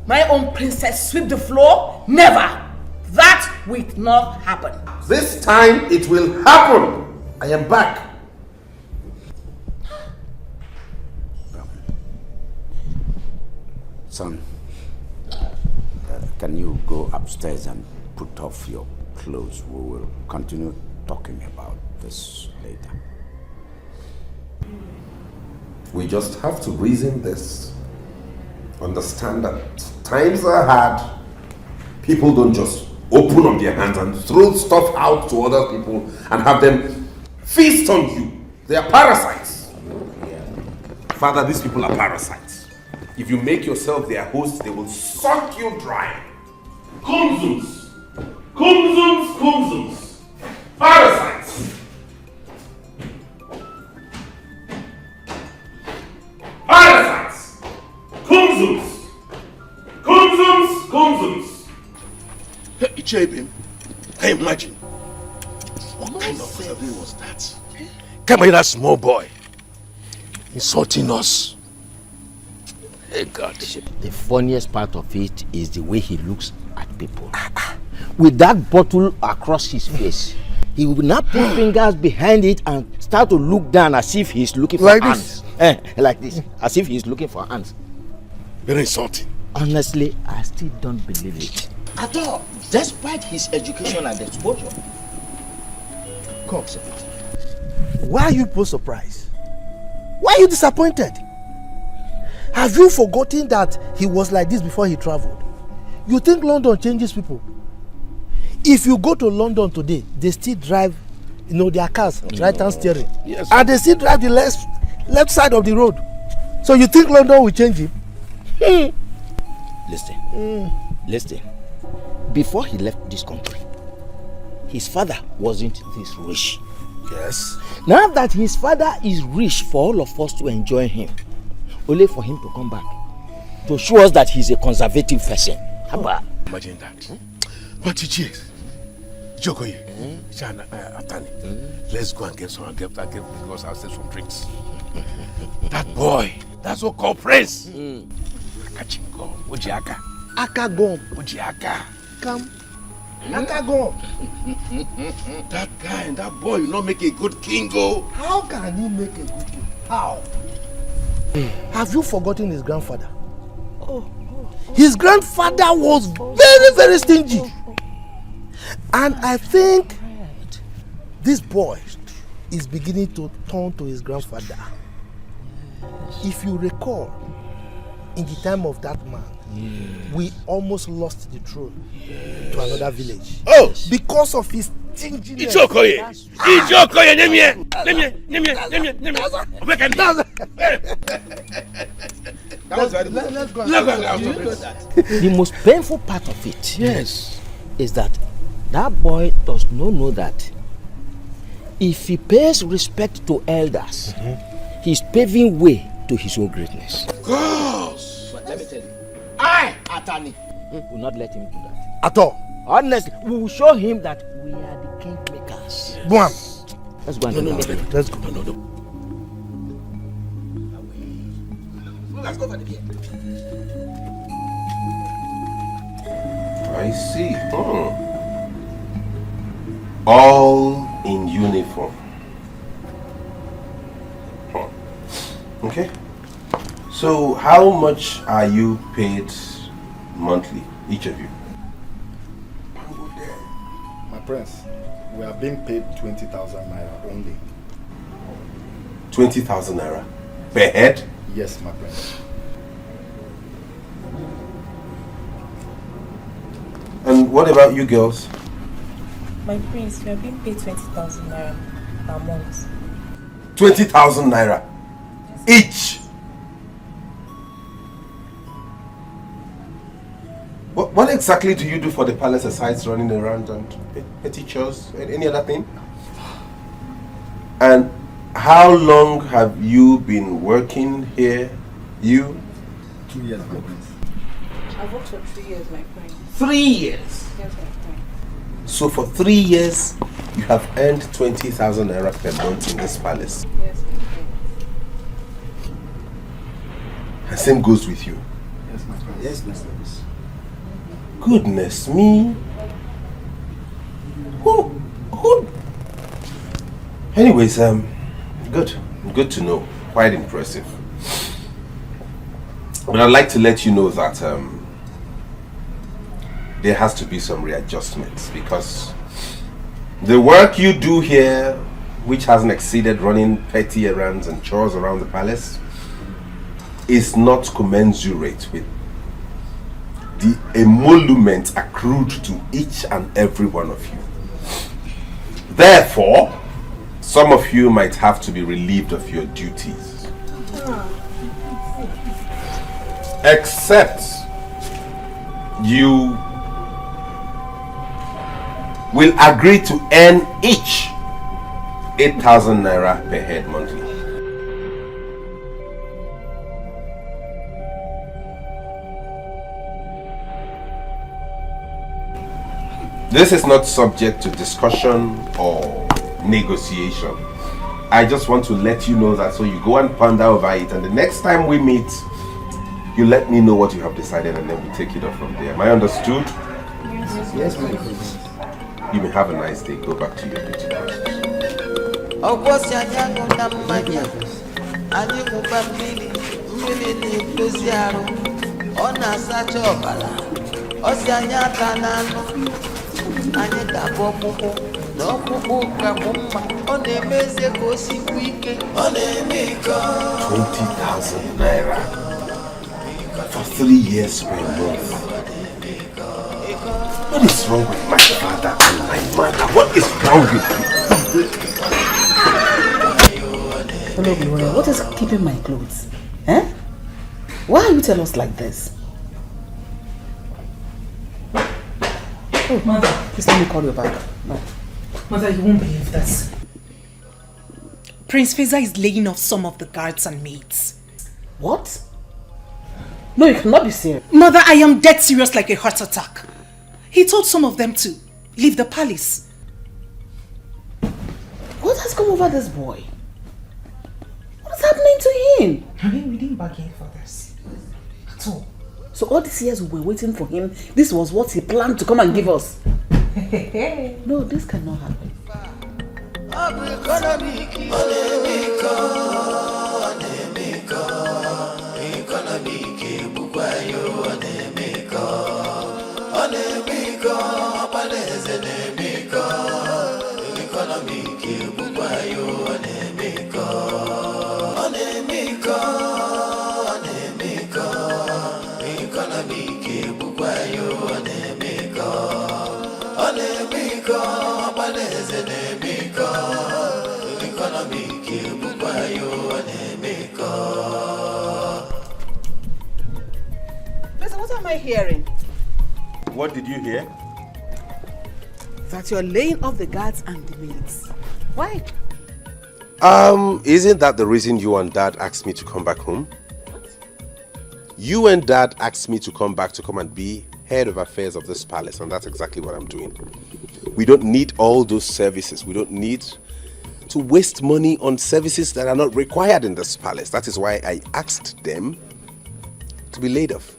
My own princess sweep the floor? Never! That will not happen. This time it will happen. I am back. Son, can you go upstairs and put off your clothes? We will continue talking about this later. We just have to reason this. Understand that times are hard. People don't just open up their hands and throw stuff out to other people and have them feast on you. They are parasites. Father, these people are parasites. If you make yourself their host, they will suck you dry. Kumzums! Kumzums! Kumzums! Parasites! Parasites! Kumzums! Kumzums! Kumzums! Ichebim, can you imagine? What kind of survey was that? Come here, that small boy. Insulting us. Hey God. The funniest part of it is the way he looks at people. With that bottle across his face, he will now put fingers behind it and start to look down as if he's looking for like hands. Like this, as if he's looking for hands. Very insulting. Honestly, I still don't believe it. At all, despite his education and exposure. Come, why are you both surprised? Why are you disappointed? Have you forgotten that he was like this before he traveled? You think London changes people? If you go to London today, they still drive, their cars, right-hand steering. Yes. And they still drive the left side of the road. So you think London will change him? Listen. Before he left this country, his father wasn't this rich. Yes. Now that his father is rich for all of us to enjoy him, only for him to come back to show us that he's a conservative person. Imagine that. But Ichie, Jokoye, Atani, let's go and get some because I'll save some drinks. That boy, that's what called prince. Akachingo, Ojiaka. Akagom. Ojiaka. Come. Akagom. That guy and that boy will not make a good king, go. How can he make a good king? How? Have you forgotten his grandfather? His grandfather was very, very stingy. And I think this boy is beginning to turn to his grandfather. If you recall, in the time of that man, we almost lost the throne to another village. Oh! Because of his stinginess. Ichokoye! Ichokoye! Let's go. The most painful part of it is that boy does not know that if he pays respect to elders, he's paving way to his own greatness. Gosh! But let me tell you, I, Atani, will not let him do that. At all. Honestly, we will show him that we are the king makers. Boam. Let's go and Let's go. Let's go for the beer. I see. All in uniform. Okay. So how much are you paid monthly, each of you? My prince, we are being paid 20,000 naira only. 20,000 naira per head? Yes, my prince. And what about you girls? My prince, we are being paid 20,000 naira per month. 20,000 naira each. What exactly do you do for the palace besides running around and petty chores? Any other thing? And how long have you been working here? You? 2 years, my prince. I've worked for 3 years, my prince. 3 years? Yes, my prince. So for 3 years, you have earned 20,000 naira per month in this palace? Yes, my prince. And same goes with you? Yes, my prince. Yes, my prince. Goodness me. Who? Anyways, good to know. Quite impressive. But I'd like to let you know that there has to be some readjustments because the work you do here, which hasn't exceeded running petty errands and chores around the palace, is not commensurate with the emolument accrued to each and every one of you. Therefore, some of you might have to be relieved of your duties. Except you will agree to earn each 8,000 naira per head monthly. This is not subject to discussion or negotiation. I just want to let you know that so you go and ponder over it, and the next time we meet, you let me know what you have decided, and then we take it up from there. Am I understood? Yes, my prince. You may have a nice day. Go back to your duty post. Anyị ga-abụ ọkpụkpụ na ọkpụkpụ ka bụ mma ọ na-emeze ka o sikwu ike ọ na-eme ike 20,000 naira for 3 years per month. What is wrong with my father and my mother? What is wrong with you? Hello, what is keeping my clothes? Eh? Why are you tell us like this? Oh, Mother, please let me call you back. No. Mother, you won't believe this. Prince Feza is laying off some of the guards and maids. What? No, you cannot be serious. Mother, I am dead serious like a heart attack. He told some of them to leave the palace. What has come over this boy? What is happening to him? I mean, we didn't bargain for this at all. So all these years we were waiting for him, this was what he planned to come and give us. No, this cannot happen. Listen, what am I hearing? What did you hear? That you're laying off the guards and the maids. Why? Isn't that the reason you and Dad asked me to come back home? What? You and Dad asked me to come back to come and be head of affairs of this palace, and that's exactly what I'm doing. We don't need all those services. We don't need to waste money on services that are not required in this palace. That is why I asked them to be laid off.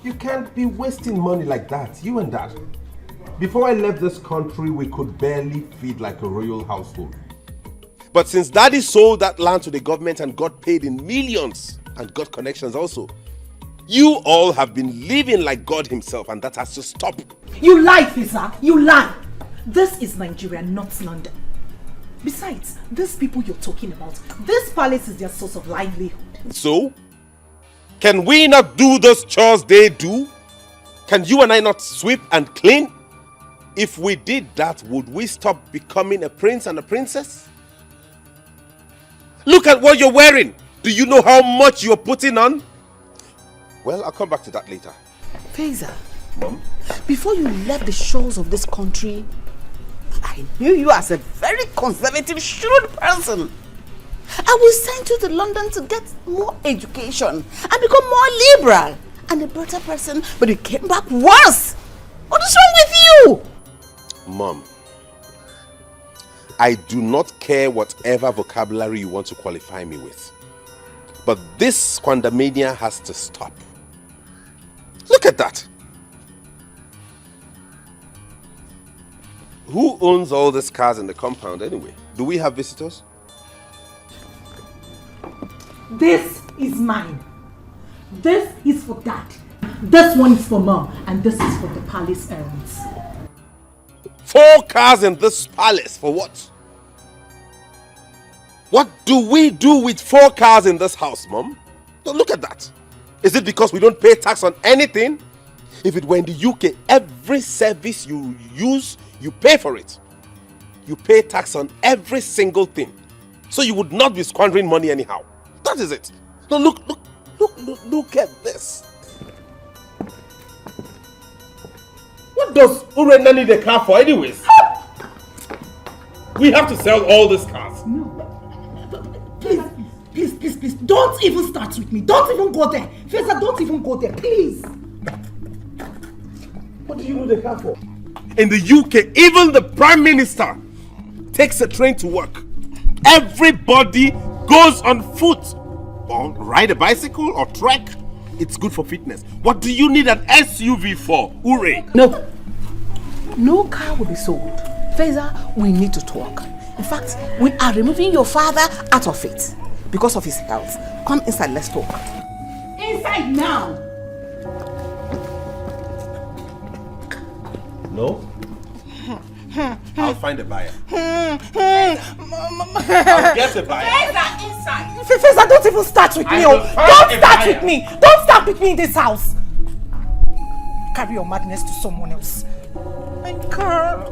You can't be wasting money like that, you and Dad. Before I left this country, we could barely feed like a royal household. But since Daddy sold that land to the government and got paid in millions and got connections also, you all have been living like God himself, and that has to stop. You lie, Fisa. You lie. This is Nigeria, not London. Besides, these people you're talking about, this palace is their source of livelihood. So, can we not do those chores they do? Can you and I not sweep and clean? If we did that, would we stop becoming a prince and a princess? Look at what you're wearing. Do you know how much you're putting on? Well, I'll come back to that later. Feza, Mom? Before you left the shores of this country, I knew you as a very conservative, shrewd person. I will send you to London to get more education and become more liberal and a better person, but you came back worse. What is wrong with you? Mom, I do not care whatever vocabulary you want to qualify me with. But this quandamania has to stop. Look at that. Who owns all these cars in the compound anyway? Do we have visitors? This is mine. This is for Dad. This one is for Mom. And this is for the palace errands. 4 cars in this palace, for what? What do we do with 4 cars in this house, Mom? Don't look at that. Is it because we don't pay tax on anything? If it were in the UK, every service you use, you pay for it. You pay tax on every single thing. So you would not be squandering money anyhow. That is it. No, look at this. What does Urena need a car for anyways? We have to sell all these cars. No. Please. Don't even start with me. Don't even go there. Feza, don't even go there, please. What do you know the car for? In the UK, even the Prime Minister takes a train to work. Everybody goes on foot or ride a bicycle or trek. It's good for fitness. What do you need an SUV for? Hooray! No car will be sold. Feza, we need to talk. In fact, we are removing your father out of it because of his health. Come inside, let's talk. Inside now. No? I'll find a buyer. I'll get a buyer. Feza, inside. Feza, don't even start with me. Don't start with me. Don't start with me in this house. Carry your madness to someone else. My God.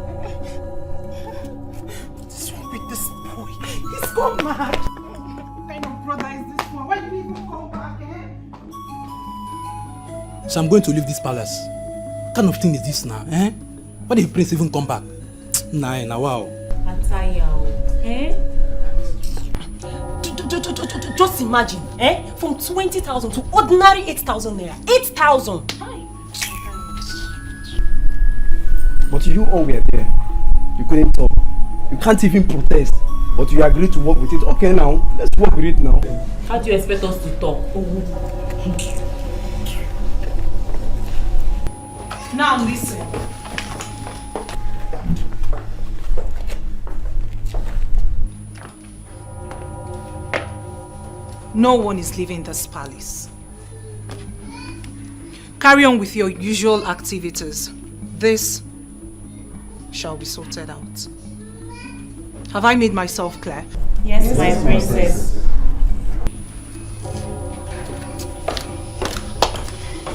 What's wrong with this boy? He's gone mad. What kind of brother is this one? Why did he even come back? So I'm going to leave this palace. What kind of thing is this now? Why did the prince even come back? Nah, wow. Just imagine, from 20,000 to ordinary 8,000 naira. 8,000. But you all were there. You couldn't talk. You can't even protest. But you agreed to work with it. Okay, now let's work with it now. How do you expect us to talk? Now listen. No one is leaving this palace. Carry on with your usual activities. This shall be sorted out. Have I made myself clear? Yes, my princess.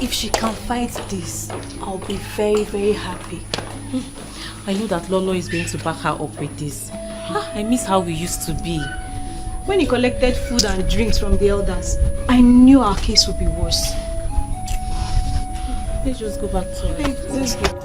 If she can fight this, I'll be very, very happy. I know that Lolo is going to back her up with this. I miss how we used to be. When he collected food and drinks from the elders, I knew our case would be worse. Let's just go back to it. Let's go.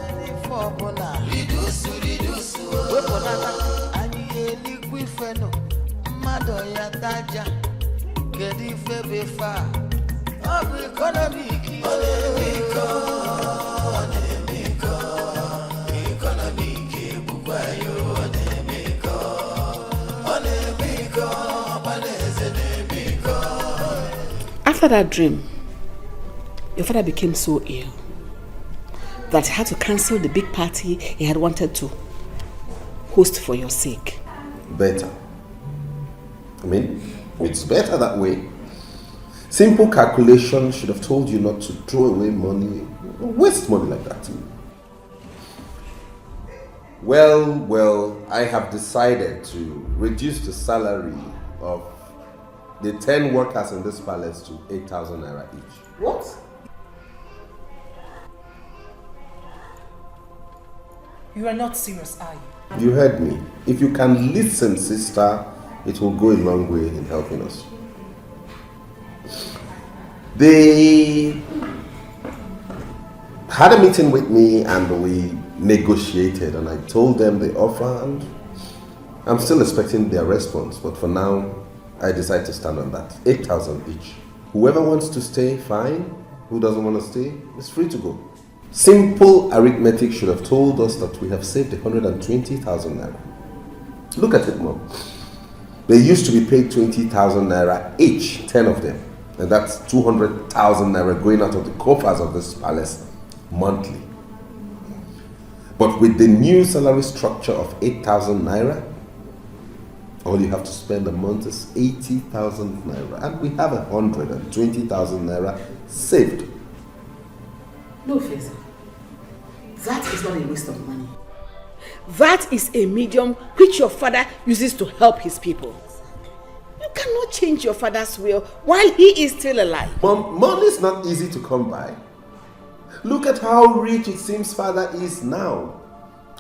After that dream, your father became so ill that he had to cancel the big party he had wanted to host for your sake. Better. I mean, it's better that way. Simple calculation should have told you not to throw away money, waste money like that. Well, I have decided to reduce the salary of the 10 workers in this palace to 8,000 naira each. What? You are not serious, are you? You heard me. If you can listen, sister, it will go a long way in helping us. They had a meeting with me and we negotiated, and I told them the offer, and I'm still expecting their response, but for now I decide to stand on that. 8,000 each. Whoever wants to stay, fine. Who doesn't want to stay is free to go. Simple arithmetic should have told us that we have saved 120,000 naira. Look at it, Mom. They used to be paid 20,000 naira each, 10 of them. And that's 200,000 naira going out of the coffers of this palace monthly. But with the new salary structure of 8,000 naira, all you have to spend a month is 80,000 naira. And we have 120,000 naira saved. No, Feza. That is not a waste of money. That is a medium which your father uses to help his people. You cannot change your father's will while he is still alive. Mom, money is not easy to come by. Look at how rich it seems father is now.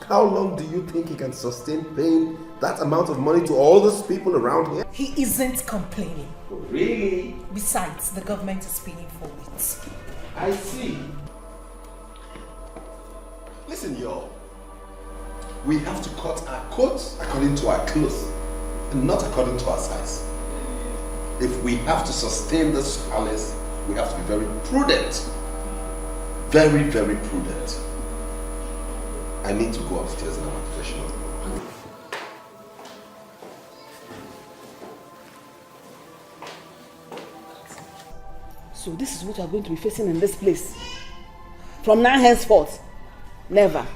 How long do you think he can sustain paying that amount of money to all those people around here? He isn't complaining. Really? Besides, the government is paying for it. I see. Listen, y'all. We have to cut our coats according to our clothes and not according to our size. If we have to sustain this palace, we have to be very prudent. Very, very prudent. I need to go upstairs now, professional. So this is what you are going to be facing in this place. From now henceforth. Never.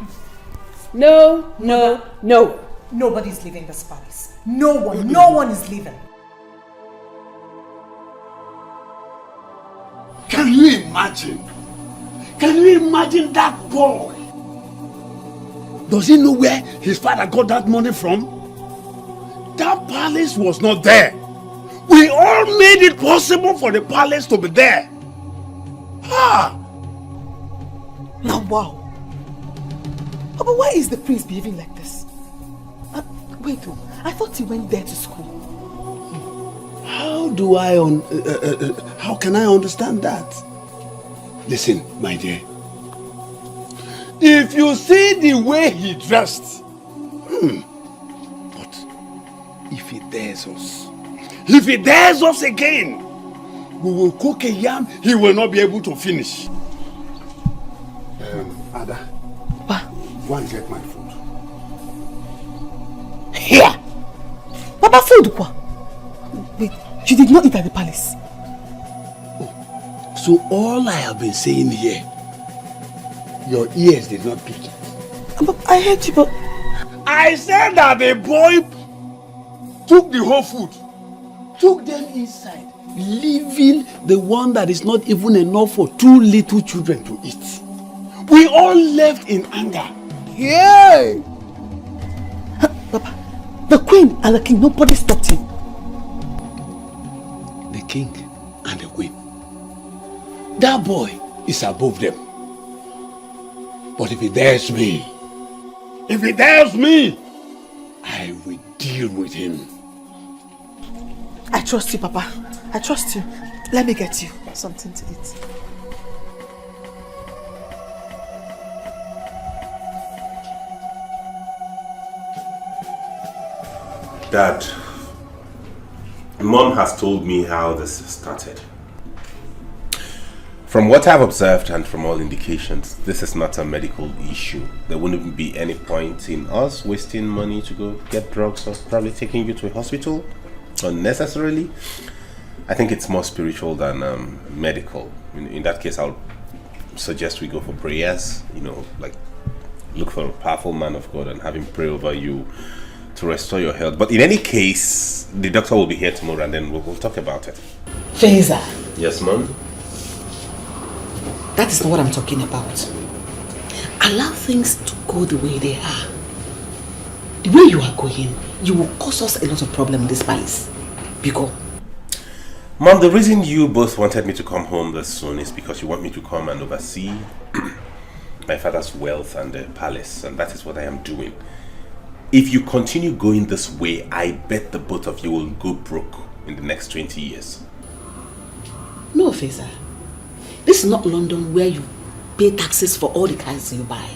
No, no, no. Nobody's leaving this palace. No one is leaving. Can you imagine? Can you imagine that boy? Does he know where his father got that money from? That palace was not there. We all made it possible for the palace to be there. Ah! Now, wow. But why is the prince behaving like this? Wait, I thought he went there to school. How can I understand that? Listen, my dear. If you see the way he dressed, but if he dares us again, we will cook a yam he will not be able to finish. Ada, go and get my food. Here! Papa, food what? Wait, you did not eat at the palace? So all I have been saying here, your ears did not pick it. But I heard you, but... I said that the boy took the whole food, took them inside, leaving the one that is not even enough for 2 little children to eat. We all left in anger. Yay! Papa, the queen and the king, nobody stopped him. The king and the queen. That boy is above them. But if he dares me, I will deal with him. I trust you, Papa. I trust you. Let me get you something to eat. Dad, Mom has told me how this started. From what I've observed and from all indications, this is not a medical issue. There wouldn't be any point in us wasting money to go get drugs or probably taking you to a hospital unnecessarily. I think it's more spiritual than medical. In that case, I'll suggest we go for prayers, like look for a powerful man of God and have him pray over you to restore your health. But in any case, the doctor will be here tomorrow and then we'll talk about it. Feza. Yes, Mom? That is not what I'm talking about. Allow things to go the way they are. The way you are going, you will cause us a lot of problem in this palace. Because Mom, the reason you both wanted me to come home this soon is because you want me to come and oversee my father's wealth and the palace, and that is what I am doing. If you continue going this way, I bet the both of you will go broke in the next 20 years. no, Feza. This is not London where you pay taxes for all the cars you buy.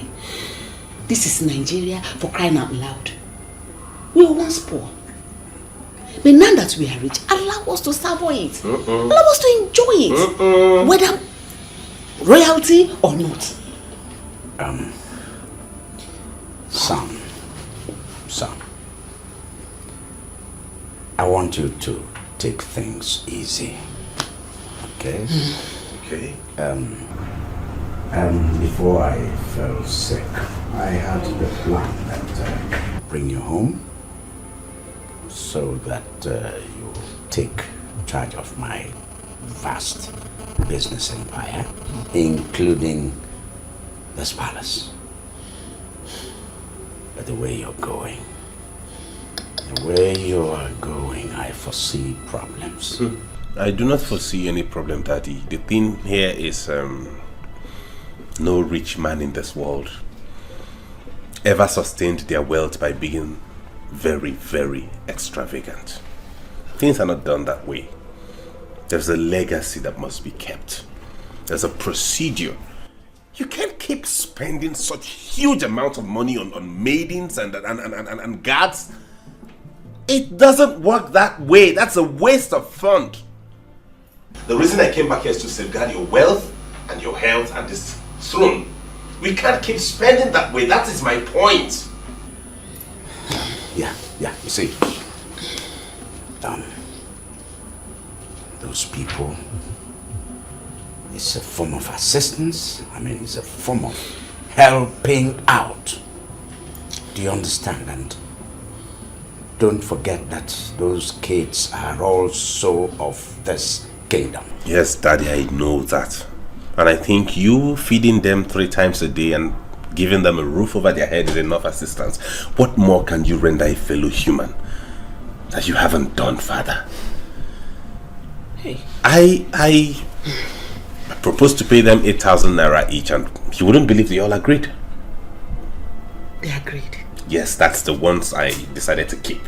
This is Nigeria, for crying out loud. We were once poor. But now that we are rich, allow us to savour it. Allow us to enjoy it. Whether royalty or not. Son. I want you to take things easy. Okay? Okay. Before I fell sick, I had the plan that bring you home so that you take charge of my vast business empire, including this palace. But the way you're going, I foresee problems. I do not foresee any problem, Daddy. The thing here is no rich man in this world ever sustained their wealth by being very, very extravagant. Things are not done that way. There's a legacy that must be kept. There's a procedure. You can't keep spending such huge amounts of money on maidens and guards. It doesn't work that way. That's a waste of fund. The reason I came back here is to safeguard your wealth and your health and this throne. We can't keep spending that way. That is my point. Yeah, you see. Those people, it's a form of assistance. I mean, it's a form of helping out. Do you understand? And don't forget that those kids are also of this kingdom. Yes, Daddy, I know that. And I think you feeding them 3 times a day and giving them a roof over their head is enough assistance. What more can you render a fellow human that you haven't done, Father? Hey. I proposed to pay them 8,000 naira each, and you wouldn't believe they all agreed. They agreed? Yes, that's the ones I decided to keep.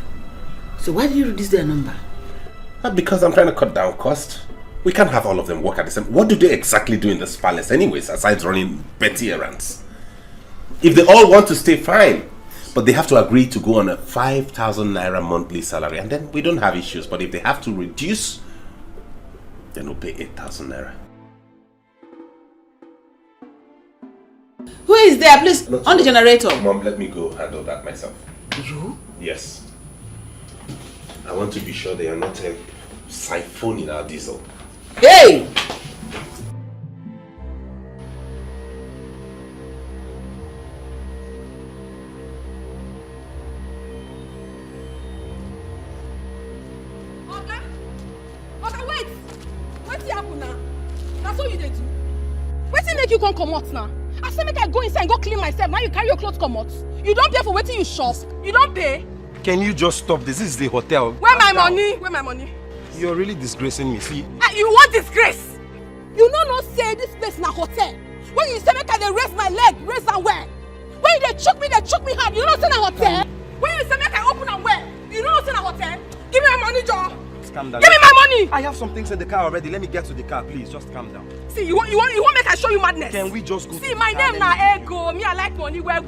So why did you reduce their number? Because I'm trying to cut down cost. We can't have all of them work at the same. What do they exactly do in this palace anyways, aside running petty errands? If they all want to stay, fine. But they have to agree to go on a 5,000 naira monthly salary, and then we don't have issues. But if they have to reduce, then we'll pay 8,000 naira. Who is there? Please, on the generator. Mom, let me go handle that myself. You? Yes. I want to be sure they are not siphoning our diesel. Hey! Okay, wait! What's happen now? That's what you did do. Wetin make you come out now? I said make I go inside and go clean myself. Now you carry your clothes come out. You don't pay for wetin you shop. You don't pay. Can you just stop this? This is the hotel. Where my money? Where my money? You're really disgracing me. See? You want disgrace? You know say this place na hotel. When you say make I dey raise my leg, raise am well. When you dey choke me hard. You know say na hotel. When you say make I open am well, you know say na hotel. Give me my money, Joe. Calm down. Give me my money. I have some things in the car already. Let me get to the car, please. Just calm down. See, you want make I show you madness? Can we just go? See, my name na Ego. Me, I like money where.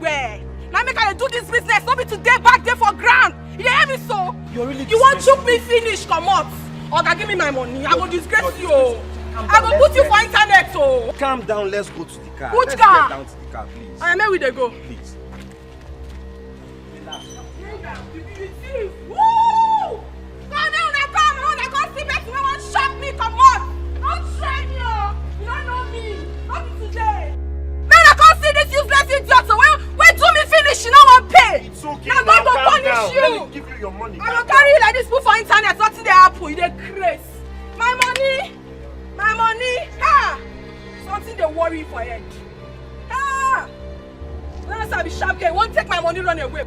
Now make I do this business. Not be today back there for grand. You hear me so? You're really. You want choke me finish? Come out. Okay, give me my money. I will disgrace you. I will put you for internet. So calm down. Let's go to the car. Which Let's car? Get down to the car, please. I am here with the go. Please. Relax. Woo! Shut me, come on! Don't try me, oh! You don't know me! Not today! Man, I can't see this useless idiot! So when do me finish, you know what pay! It's okay. I'm going to punish you! Let me give you your money. I will carry you like this put for internet, nothing they happen, you dey craze! My money! My money! Ha! Something they worry for head. Ha! Unless I be sharp guy, won't take my money, run away.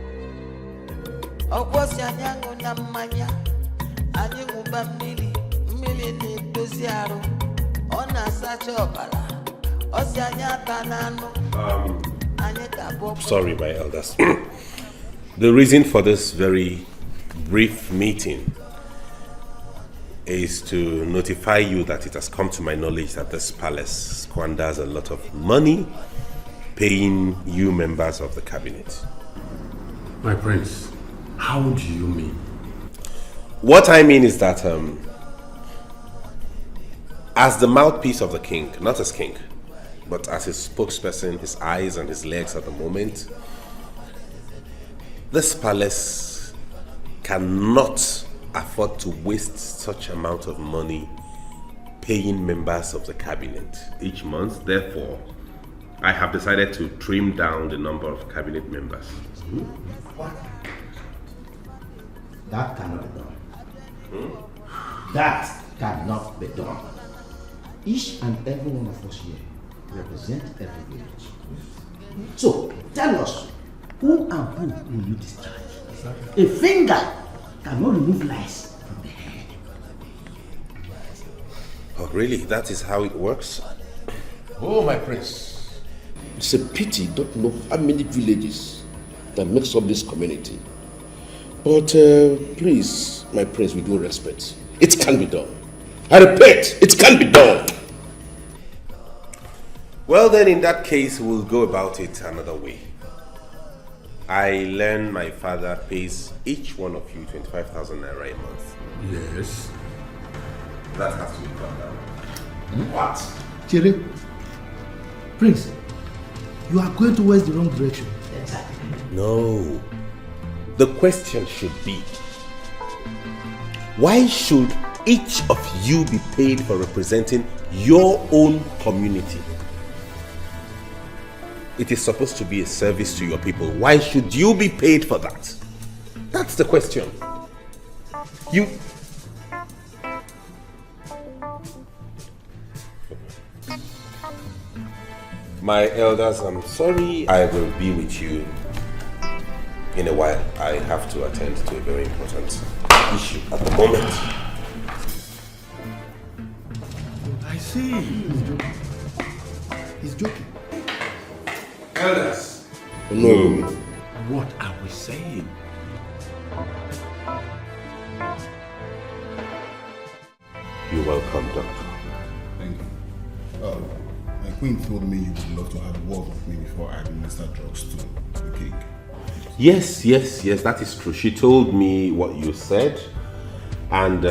Sorry, my elders. The reason for this very brief meeting is to notify you that it has come to my knowledge that this palace squanders a lot of money paying you members of the cabinet. My prince, how do you mean? What I mean is that as the mouthpiece of the king, not as king, but as his spokesperson, his eyes and his legs at the moment, this palace cannot afford to waste such amount of money paying members of the cabinet each month. Therefore, I have decided to trim down the number of cabinet members. What? That cannot be done. That cannot be done. Each and every one of us here represent every village. So, tell us, who and who will you discharge? A finger cannot remove lice from the head. Oh, really? That is how it works? Oh, my prince. It's a pity you don't know how many villages that makes up this community. But please, my prince, with due respect, it can be done. I repeat, it can be done. Well then, in that case, we'll go about it another way. I learn my father pays each one of you 25,000 naira a month. Yes. That has to be cut down. What? Chere, Prince, you are going towards the wrong direction. No. The question should be, why should each of you be paid for representing your own community? It is supposed to be a service to your people. Why should you be paid for that? That's the question. You... My elders, I'm sorry. I will be with you in a while. I have to attend to a very important issue at the moment. I see. He's joking. He's joking. Elders. No. What are we saying? You're welcome, Doctor. Thank you. My queen told me you would love to have a word with me before I administer drugs to the king. Yes, that is true. She told me what you said, and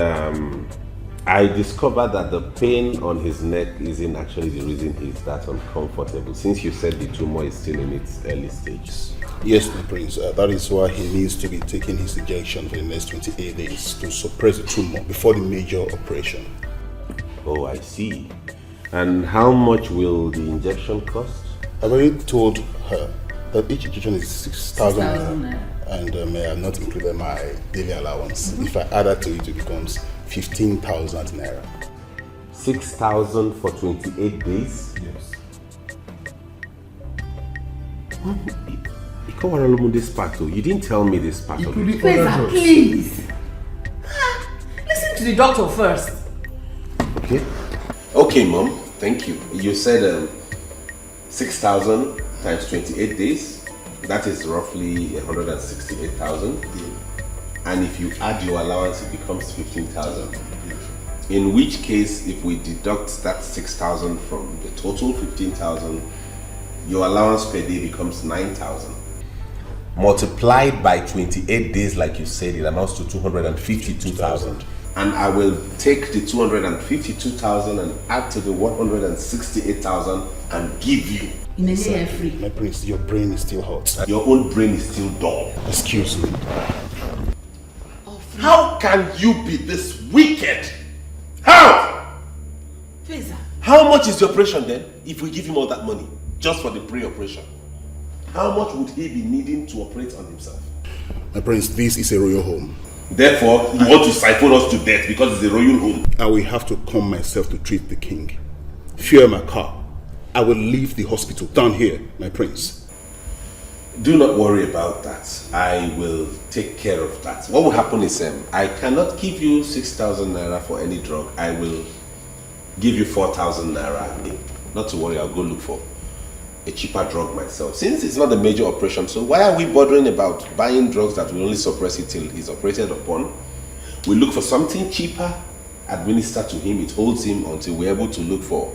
I discovered that the pain on his neck isn't actually the reason he's that uncomfortable, since you said the tumor is still in its early stages. Yes, my prince. That is why he needs to be taking his injection for the next 28 days to suppress the tumor before the major operation. Oh, I see. And how much will the injection cost? I've already told her that each injection is 6,000 and I have not included my daily allowance. If I add that to it, it becomes 15,000 naira. 6,000 for 28 days? Yes. This part, you didn't tell me this part of it. Please. Listen to the doctor first. Okay, Mom. Thank you. You said 6,000 times 28 days. That is roughly 168,000. And if you add your allowance, it becomes 15,000. In which case, if we deduct that 6,000 from the total 15,000, your allowance per day becomes 9,000. Multiplied by 28 days, like you said, it amounts to 252,000. And I will take the 252,000 and add to the 168,000 and give you. My prince, your brain is still hot. Your own brain is still dull. Excuse me. How can you be this wicked? How? Feza. How much is the operation then, if we give him all that money, just for the pre-operation? How much would he be needing to operate on himself? My prince, this is a royal home. Therefore, you want to siphon us to death because it's a royal home. I will have to come myself to treat the king. Fuel my car. I will leave the hospital down here, my prince. Do not worry about that. I will take care of that. What will happen is, I cannot give you 6,000 naira for any drug. I will give you 4,000 naira. Not to worry, I'll go look for a cheaper drug myself. Since it's not a major operation, so why are we bothering about buying drugs that will only suppress it till he's operated upon? We look for something cheaper, administer to him, it holds him until we're able to look for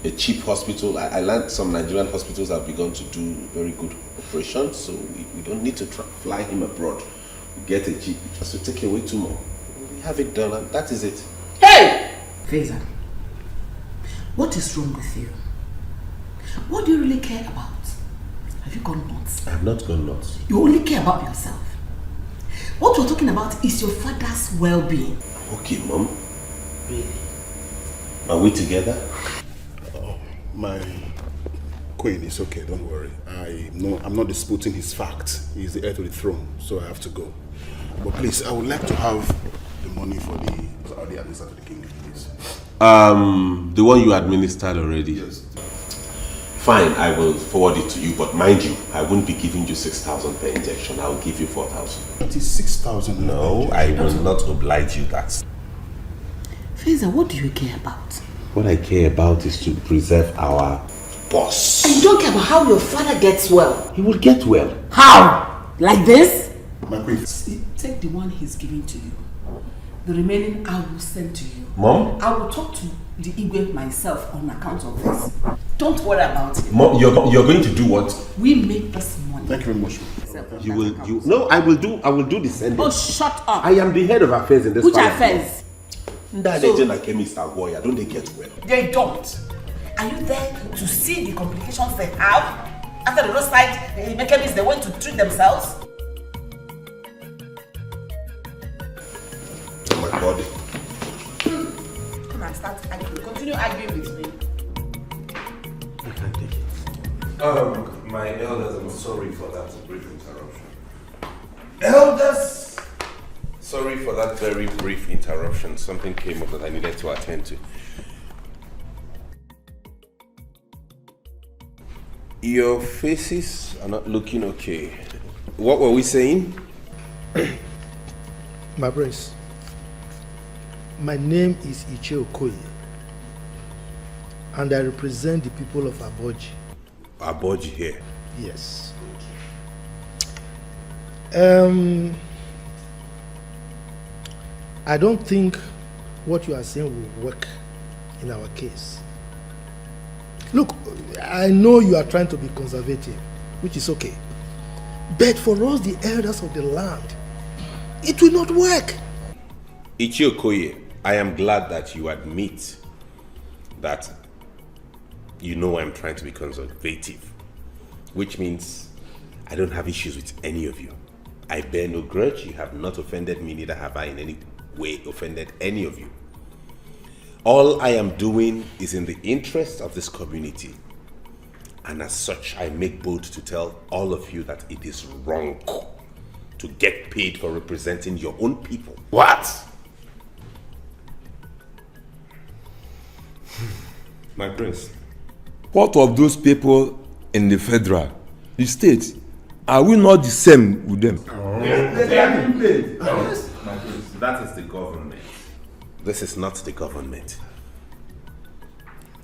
a cheap hospital. I learned some Nigerian hospitals have begun to do very good operations, so we don't need to fly him abroad. We get a cheap, just to take away tumor. We have it done, and that is it. Hey! Feza, what is wrong with you? What do you really care about? Have you gone nuts? I have not gone nuts. You only care about yourself. What we're talking about is your father's well-being. Okay, Mom. Really? Are we together? My queen is okay, don't worry. I'm not disputing his facts. He's the heir to the throne, so I have to go. But please, I would like to have the money for the administer to the king, please. The one you administered already? Yes. Fine, I will forward it to you, but mind you, I won't be giving you 6,000 per injection. I'll give you 4,000. It is 6,000. No, I will not oblige you that. Feza, what do you care about? What I care about is to preserve our boss. And you don't care about how your father gets well? He will get well. How? Like this? My queen. See, take the one he's giving to you The remaining I will send to you. Mom? I will talk to the Igwe myself on account of this. Don't worry about it. Mom, you're going to do what? We make this money. Thank you very much. No, I will do the sending. Oh, shut up. I am the head of affairs in this Which palace. affairs? So, chemist Agoya, don't they get well? They don't. Are you there to see the complications they have? After the roadside chemists, they went to treat themselves? Oh my body. Come and start arguing. Continue arguing with me. I can't take it. My elders, I'm sorry for that brief interruption. Elders! Sorry for that very brief interruption. Something came up that I needed to attend to. Your faces are not looking okay. What were we saying? My prince, my name is Okoye, and I represent the people of Aboji. Aboji here? Yes. I don't think what you are saying will work in our case. Look, I know you are trying to be conservative, which is okay. But for us, the elders of the land, it will not work. Okoye, I am glad that you admit that you know I'm trying to be conservative, which means I don't have issues with any of you. I bear no grudge. You have not offended me, neither have I in any way offended any of you. All I am doing is in the interest of this community. And as such, I make bold to tell all of you that it is wrong to get paid for representing your own people. What? My prince. What of those people in the federal, the state? Are we not the same with them? They are being paid. My prince, that is the government. This is not the government.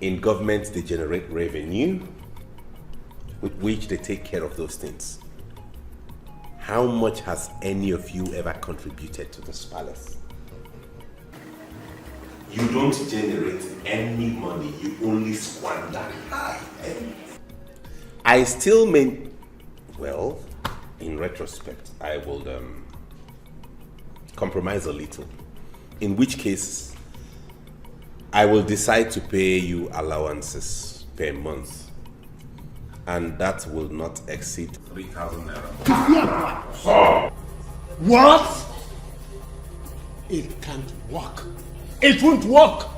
In government, they generate revenue with which they take care of those things. How much has any of you ever contributed to this palace? You don't generate any money, you only squander. I still well, in retrospect, I will compromise a little. In which case, I will decide to pay you allowances per month. And that will not exceed 3,000 naira. Oh. What? It can't work. It won't work.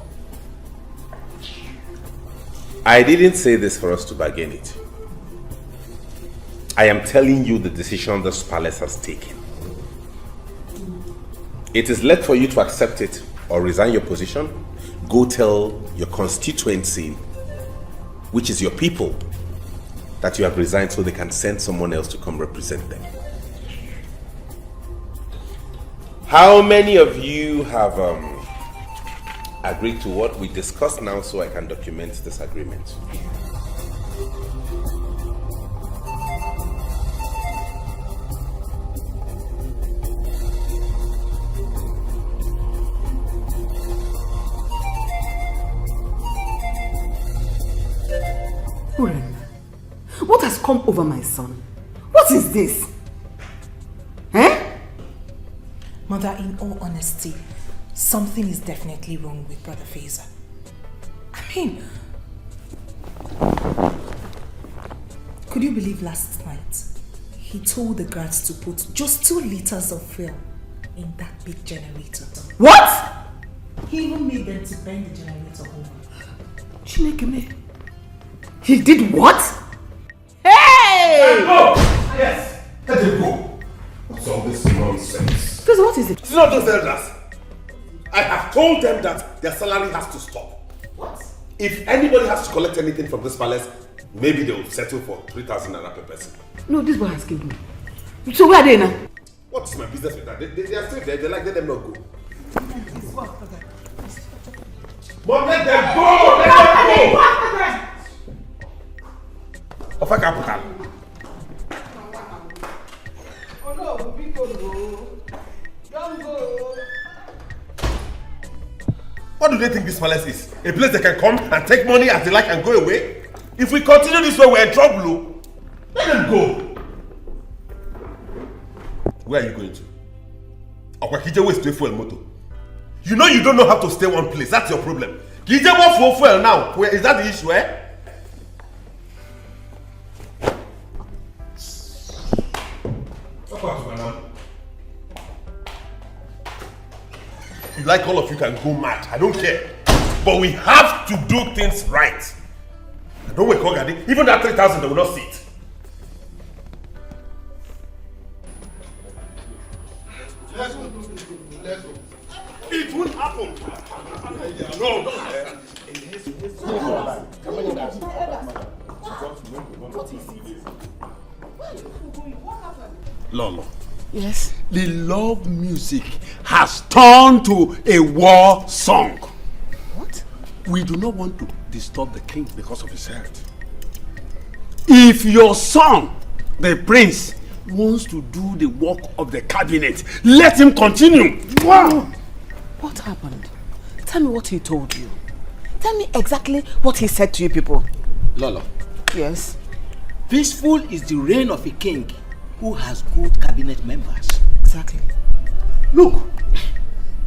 I didn't say this for us to bargain it. I am telling you the decision this palace has taken. It is left for you to accept it or resign your position. Go tell your constituency, which is your people, that you have resigned so they can send someone else to come represent them. How many of you have agreed to what we discussed now so I can document this agreement? What has come over my son? What is this? Eh? Mother, in all honesty, something is definitely wrong with Brother Fazer. I mean, could you believe last night he told the guards to put just 2 liters of fuel in that big generator? What? He even made them to bend the generator over. Chineke, he did what? Hey! Let go! Yes! Let him go! What's all this nonsense? Because what is it? It's not those elders. I have told them that their salary has to stop. What? If anybody has to collect anything from this palace, maybe they will settle for 3,000 naira per person. No, this boy has killed me. So where are they now? What's my business with that? They are still there. They like, let them not go. Mom, let them go! Let them go! Of a capital. Oh no, we go. Don't go. What do they think this palace is? A place they can come and take money as they like and go away? If we continue this way, we're in trouble. Let them go. Where are you going to? Okwakije waste fuel motor. You know you don't know how to stay one place. That's your problem. Kije want fuel now. Is that the issue, eh? You like all of you can go mad. I don't care. But we have to do things right. And don't wake up, even that 3,000 they will not see it. Let's go. It won't happen. No. Lolo. Yes? The love music has turned to a war song. What? We do not want to disturb the king because of his health. If your son, the prince, wants to do the work of the cabinet, let him continue. Wow. What happened? Tell me what he told you. Tell me exactly what he said to you people. Lolo. Yes? Peaceful is the reign of a king who has good cabinet members. Exactly. Look,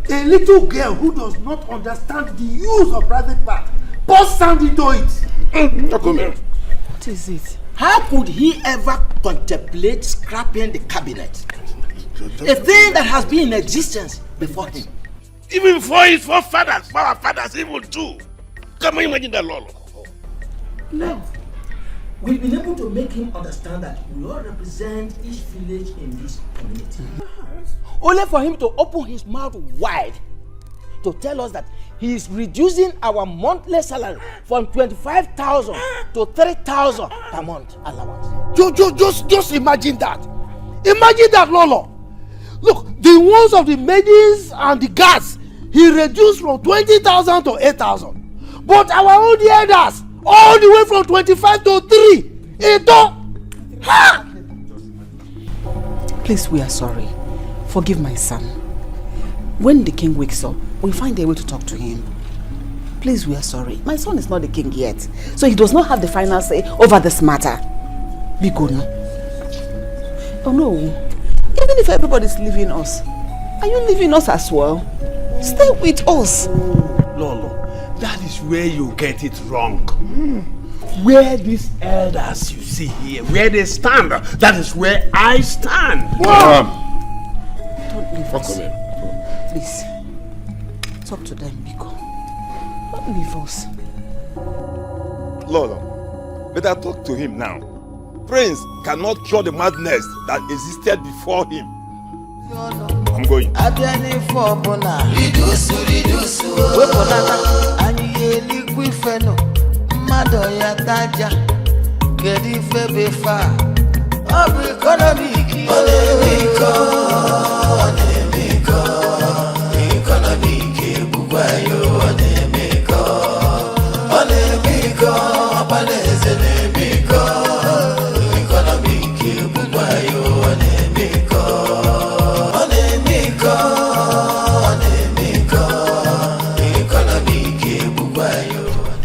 a little girl who does not understand the use of private part pours sand into it. What is it? How could he ever contemplate scrapping the cabinet? A thing that has been in existence before him. Even before his forefathers, for our fathers even too. Can you imagine that, Lolo? No. We've been able to make him understand that we all represent each village in this community. Only for him to open his mouth wide to tell us that he is reducing our monthly salary from 25,000 to 3,000 per month allowance. Just imagine that. Imagine that, Lolo. Look, the ones of the maidens and the guards, he reduced from 20,000 to 8,000. But our own elders, all the way from 25 to 3. Ha! Please, we are sorry. Forgive my son. When the king wakes up, we'll find a way to talk to him. Please, we are sorry. My son is not the king yet, so he does not have the final say over this matter. Be good now. Oh no. Even if everybody's leaving us, are you leaving us as well? Stay with us. Lolo, that is where you get it wrong. Where these elders you see here, where they stand, that is where I stand. Don't leave us. Please. Talk to them, Biko. Don't leave us. Lolo, better talk to him now. Prince cannot cure the madness that existed before him. I'm going.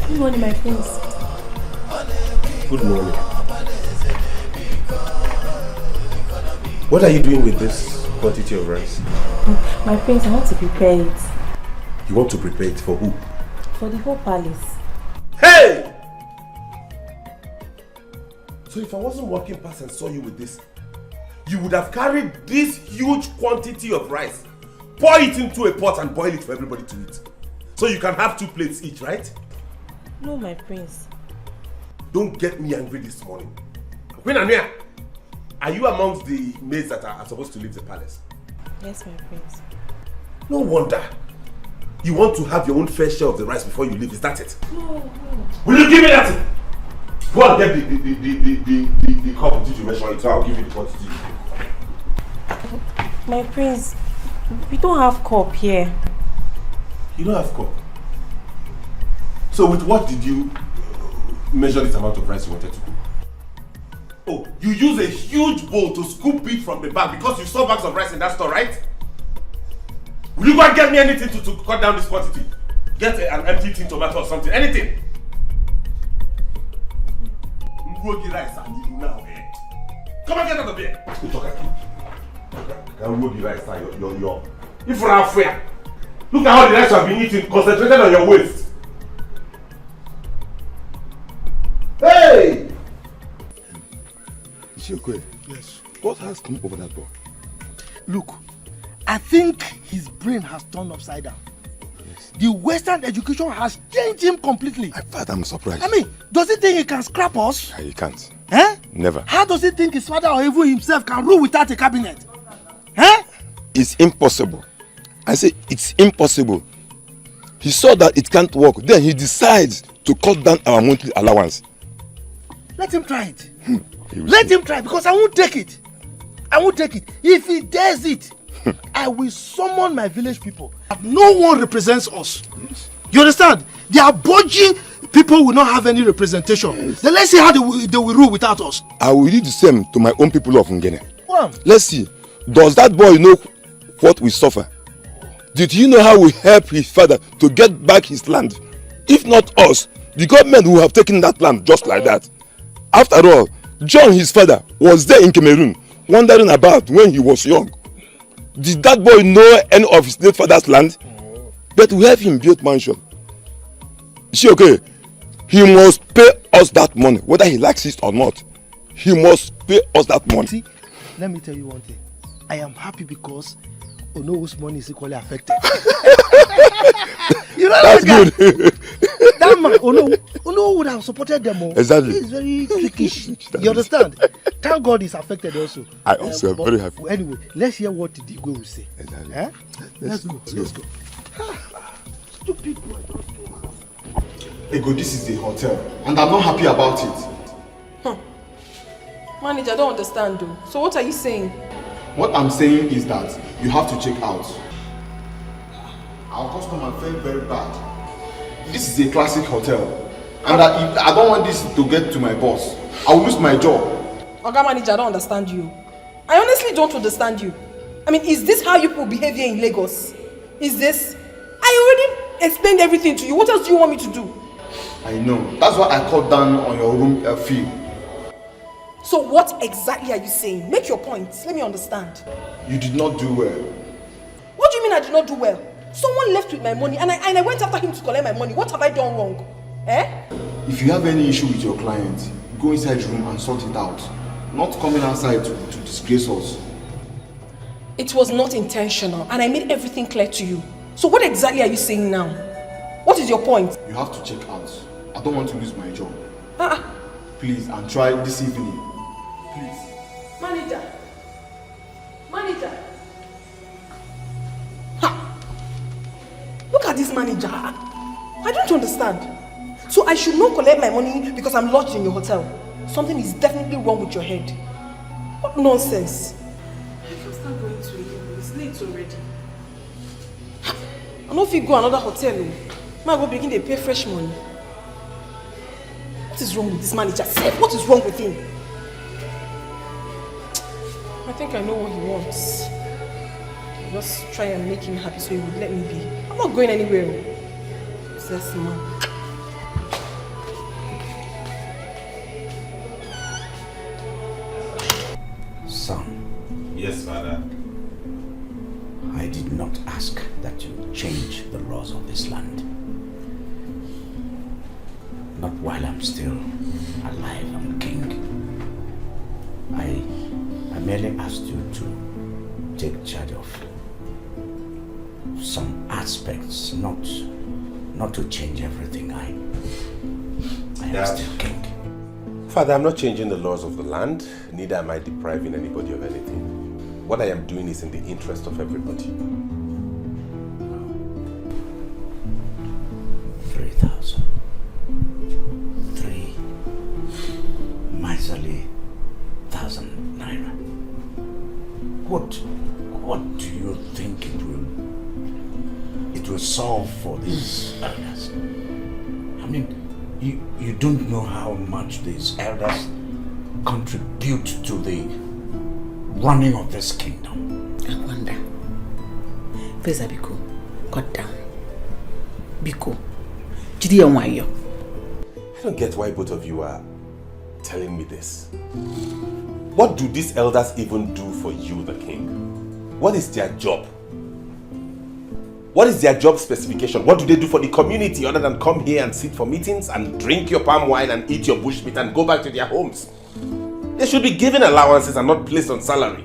Good morning, my prince. Good morning. What are you doing with this quantity of rice? My prince, I want to prepare it. You want to prepare it for who? For the whole palace. Hey! So if I wasn't walking past and saw you with this, you would have carried this huge quantity of rice, pour it into a pot and boil it for everybody to eat. So you can have 2 plates each, right? No, my prince. Don't get me angry this morning. Queen Anya, are you amongst the maids that are supposed to leave the palace? Yes, my prince. No wonder. You want to have your own fair share of the rice before you leave, is that it? No. Will you give me that? Go and get the cup did you measure it, so I'll give you the quantity. My prince, we don't have cup here. You don't have cup? So with what did you measure this amount of rice you wanted to cook? Oh, you use a huge bowl to scoop it from the bag because you saw bags of rice in that store, right? Will you go and get me anything to cut down this quantity? Get an empty tin tomato or something, anything. Rice now, eh? Come and get out of here. Rice now, if you're unfair, look at how the rice you have been eating, concentrated on your waist. Hey! Ishokwe, yes. What has come over that boy? Look, I think his brain has turned upside down. Yes. The Western education has changed him completely. Father, I'm surprised. I mean, does he think he can scrap us? He can't. Eh? Never. How does he think his father or even himself can rule without a cabinet? Eh? It's impossible. I say it's impossible. He saw that it can't work. Then he decides to cut down our monthly allowance. Let him try it. Let him try, because I won't take it. I won't take it. If he dares it, I will summon my village people. No one represents us. You understand? They are budging. People will not have any representation. Then let's see how they will rule without us. I will do the same to my own people of Ngene. Well, let's see. Does that boy know what we suffer? Did he know how we help his father to get back his land? If not us, the government will have taken that land just like that. After all, John, his father, was there in Cameroon, wandering about when he was young. Did that boy know any of his late father's land? But we have him build mansion. Is she okay? He must pay us that money, whether he likes it or not. He must pay us that money. See, let me tell you one thing. I am happy because Ono's money is equally affected. You know that's good. That man, Ono would have supported them all. Exactly. He's very trickish. You understand? Thank God he's affected also. I also am very happy. Anyway, let's hear what the Igwe will say. Exactly. Eh? Let's go. Let's go. Stupid boy. Ego, this is the hotel, and I'm not happy about it. Manager, I don't understand though. So what are you saying? What I'm saying is that you have to check out. Our customer felt very bad. This is a classic hotel, and I don't want this to get to my boss. I will lose my job. Oga Manager, I don't understand you. I honestly don't understand you. I mean, is this how you people behave here in Lagos? Is this? I already explained everything to you. What else do you want me to do? I know. That's why I cut down on your room fee. So what exactly are you saying? Make your point. Let me understand. You did not do well. What do you mean I did not do well? Someone left with my money and I went after him to collect my money. What have I done wrong? Eh? If you have any issue with your client, go inside the room and sort it out. Not coming outside to disgrace us. It was not intentional and I made everything clear to you. So what exactly are you saying now? What is your point? You have to check out. I don't want to lose my job. Please, and try this evening. Please. Manager. Look at this manager. I don't understand. So I should not collect my money because I'm lodged in your hotel. Something is definitely wrong with your head. What nonsense. I can start going to it. It's late already. I know if you go another hotel, I go begin to pay fresh money. What is wrong with this manager? What is wrong with him? I think I know what he wants. I'll just try and make him happy so he would let me be. I'm not going anywhere. Obsessed man. Son. Yes, Father. I did not ask that you change the laws of this land. Not while I'm still alive and king. I merely asked you to take charge of some aspects, not to change everything. I am still king. Father, I'm not changing the laws of the land, neither am I depriving anybody of anything. What I am doing is in the interest of everybody. 3,000. 3 miserly 1,000 naira. What do you think it will solve for these elders? I mean, you don't know how much these elders contribute to the running of this kingdom. I wonder. Please, Abiko, cut down. Biko, Jide Enwayo. I don't get why both of you are telling me this. What do these elders even do for you, the king? What is their job? What is their job specification? What do they do for the community other than come here and sit for meetings and drink your palm wine and eat your bushmeat and go back to their homes? They should be given allowances and not placed on salary.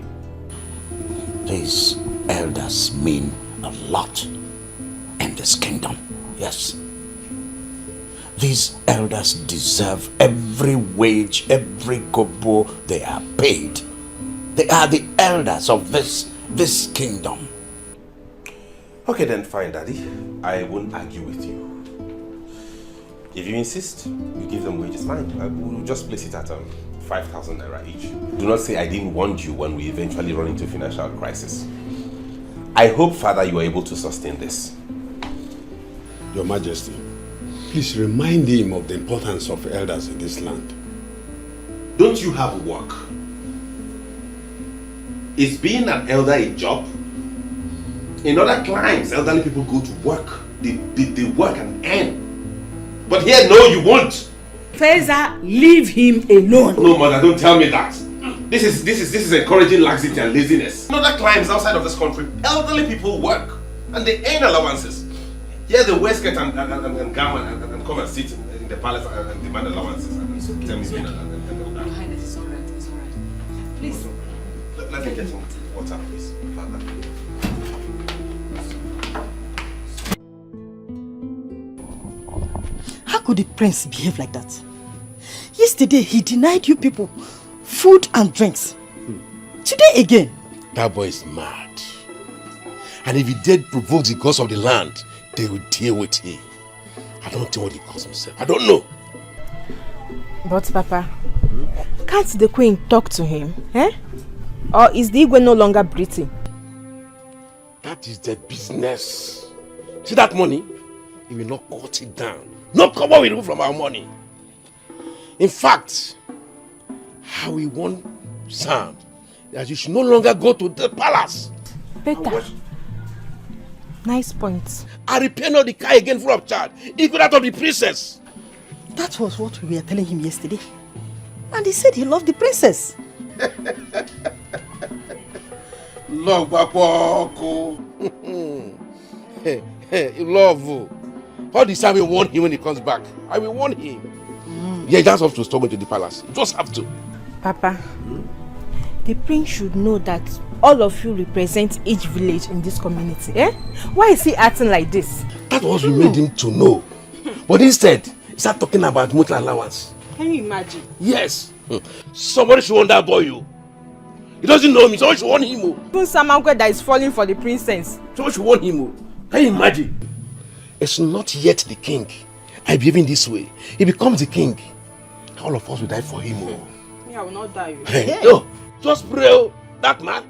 These elders mean a lot in this kingdom, yes. These elders deserve every wage, every kobo they are paid. They are the elders of this kingdom. Okay then, fine, Daddy. I won't argue with you. If you insist, you give them wages, fine. I will just place it at 5,000 naira each. Do not say I didn't warn you when we eventually run into financial crisis. I hope, Father, you are able to sustain this. Your Majesty, please remind him of the importance of elders in this land. Don't you have work? Is being an elder a job? In other climes, elderly people go to work. They work and earn. But here, no, you won't. Feza, leave him alone. No, mother, don't tell me that. This is encouraging laxity and laziness. In other climes outside of this country, elderly people work and they earn allowances. Here they wear skirt and gown and come and sit in the palace and demand allowances. And tell me, Your Highness, it's alright, it's alright. Please. Let me get some water, please, Father. How could the prince behave like that? Yesterday he denied you people food and drinks. Today again. That boy is mad. And if he did provoke the gods of the land, they will deal with him. I don't know what he calls himself. I don't know. But Papa, can't the queen talk to him? Eh? Or is the Igwe no longer breathing? That is their business. See that money? He will not cut it down. No cover will remove from our money. In fact, how we want sound that you should no longer go to the palace. Better. Nice point. I repair not the car again full of charge, even that of the princess. That was what we were telling him yesterday. And he said he loved the princess. Love, Papa. Love. All this time we warn him when he comes back. I will warn him. Yeah, that's have to stop going to the palace. You just have to. Papa, the prince should know that all of you represent each village in this community. Eh? Why is he acting like this? That was what we made him to know. But instead, he started talking about mutual allowance. Can you imagine? Yes. Somebody should warn that boy. You. He doesn't know me. Somebody should warn him. Even Samankwe that is falling for the princess. Somebody should warn him. Can you imagine? It's not yet the king. I behave in this way. He becomes the king. All of us will die for him. Me, I will not die. Hey, yo, just pray, that man.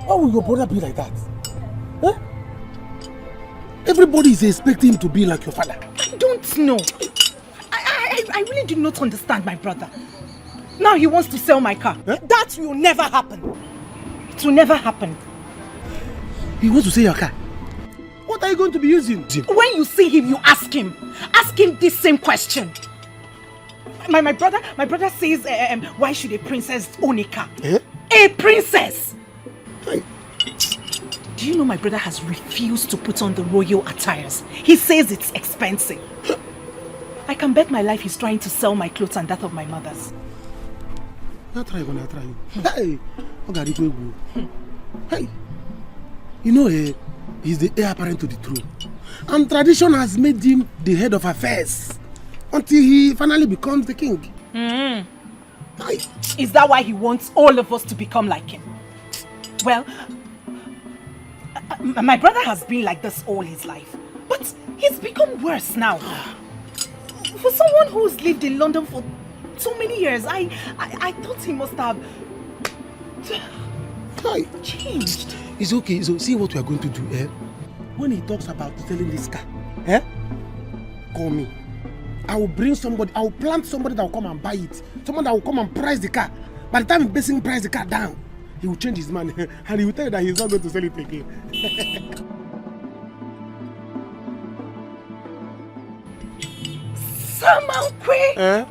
Why will your brother be like that? Eh? Everybody is expecting him to be like your father. I don't know. I really do not understand my brother. Now he wants to sell my car. Eh? That will never happen. It will never happen. He wants to sell your car? What are you going to be using? When you see him, you ask him. Ask him this same question. My brother says, why should a princess own a car? Eh? A princess! Do you know my brother has refused to put on the royal attires? He says it's expensive. I can bet my life he's trying to sell my clothes and that of my mother's. I'll try you. Hey! Hey! You know, he's the heir apparent to the throne. And tradition has made him the head of affairs until he finally becomes the king. Is that why he wants all of us to become like him? Well, my brother has been like this all his life, but he's become worse now. For someone who's lived in London for so many years, I thought he must have changed. It's okay. So see what we are going to do. When he talks about selling this car, call me. I will bring somebody. I will plant somebody that will come and buy it. Someone that will come and price the car. By the time he's basically price the car down, he will change his mind and he will tell you that he's not going to sell it again. Samankwe!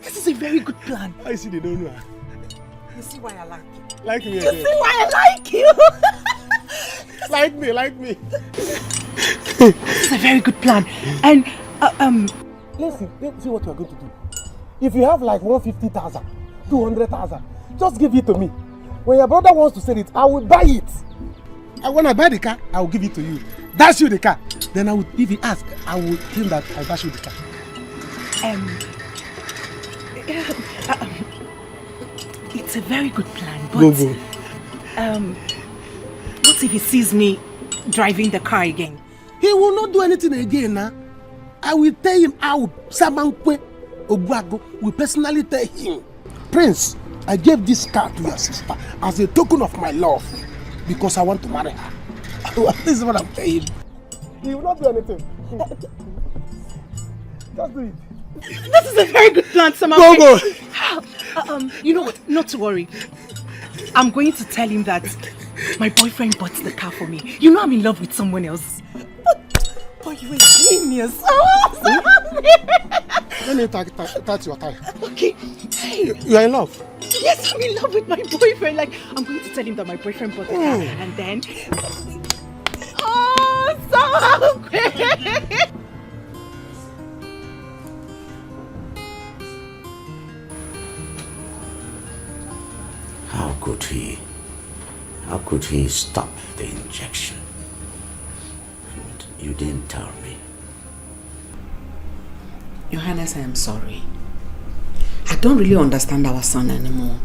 This is a very good plan. I see they don't know. You see why I like you? Like me You again. see why I like you? Like me. This is a very good plan. And, Listen, let's see what you are going to do. If you have like 150,000, 200,000, just give it to me. When your brother wants to sell it, I will buy it. And when I buy the car, I will give it to you. Dash you the car. Then I will, if he asks, I will tell him that I dash you the car. It's a very good plan, but Go. what if he sees me driving the car again? He will not do anything again now. I will tell him how Samankwe Obuago will personally tell him, Prince, I gave this car to your sister as a token of my love because I want to marry her. This is what I'm telling him. He will not do anything. Just do it. This is a very good plan, Samankwe. Go. You know what? Not to worry. I'm going to tell him that my boyfriend bought the car for me. You know I'm in love with someone else. Oh, you're a genius. Let me touch your tie. Okay. You are in love? Yes, I'm in love with my boyfriend. Like, I'm going to tell him that my boyfriend bought the car. And then... Oh, Samankwe! How could he stop the injection? And you didn't tell me. Your Highness, I am sorry. I don't really understand our son anymore.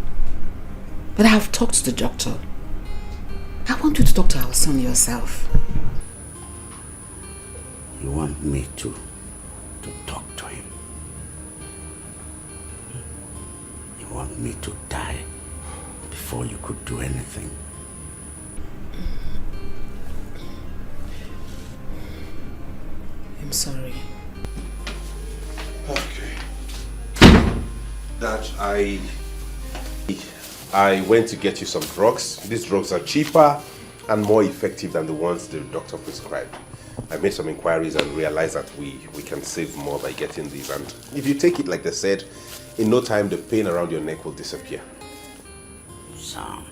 But I have talked to the doctor. I want you to talk to our son yourself. You want me to talk to him? You want me to die before you could do anything? I'm sorry. Okay. Dad, I went to get you some drugs. These drugs are cheaper and more effective than the ones the doctor prescribed. I made some inquiries and realized that we can save more by getting these. And if you take it like they said, in no time the pain around your neck will disappear. Sam,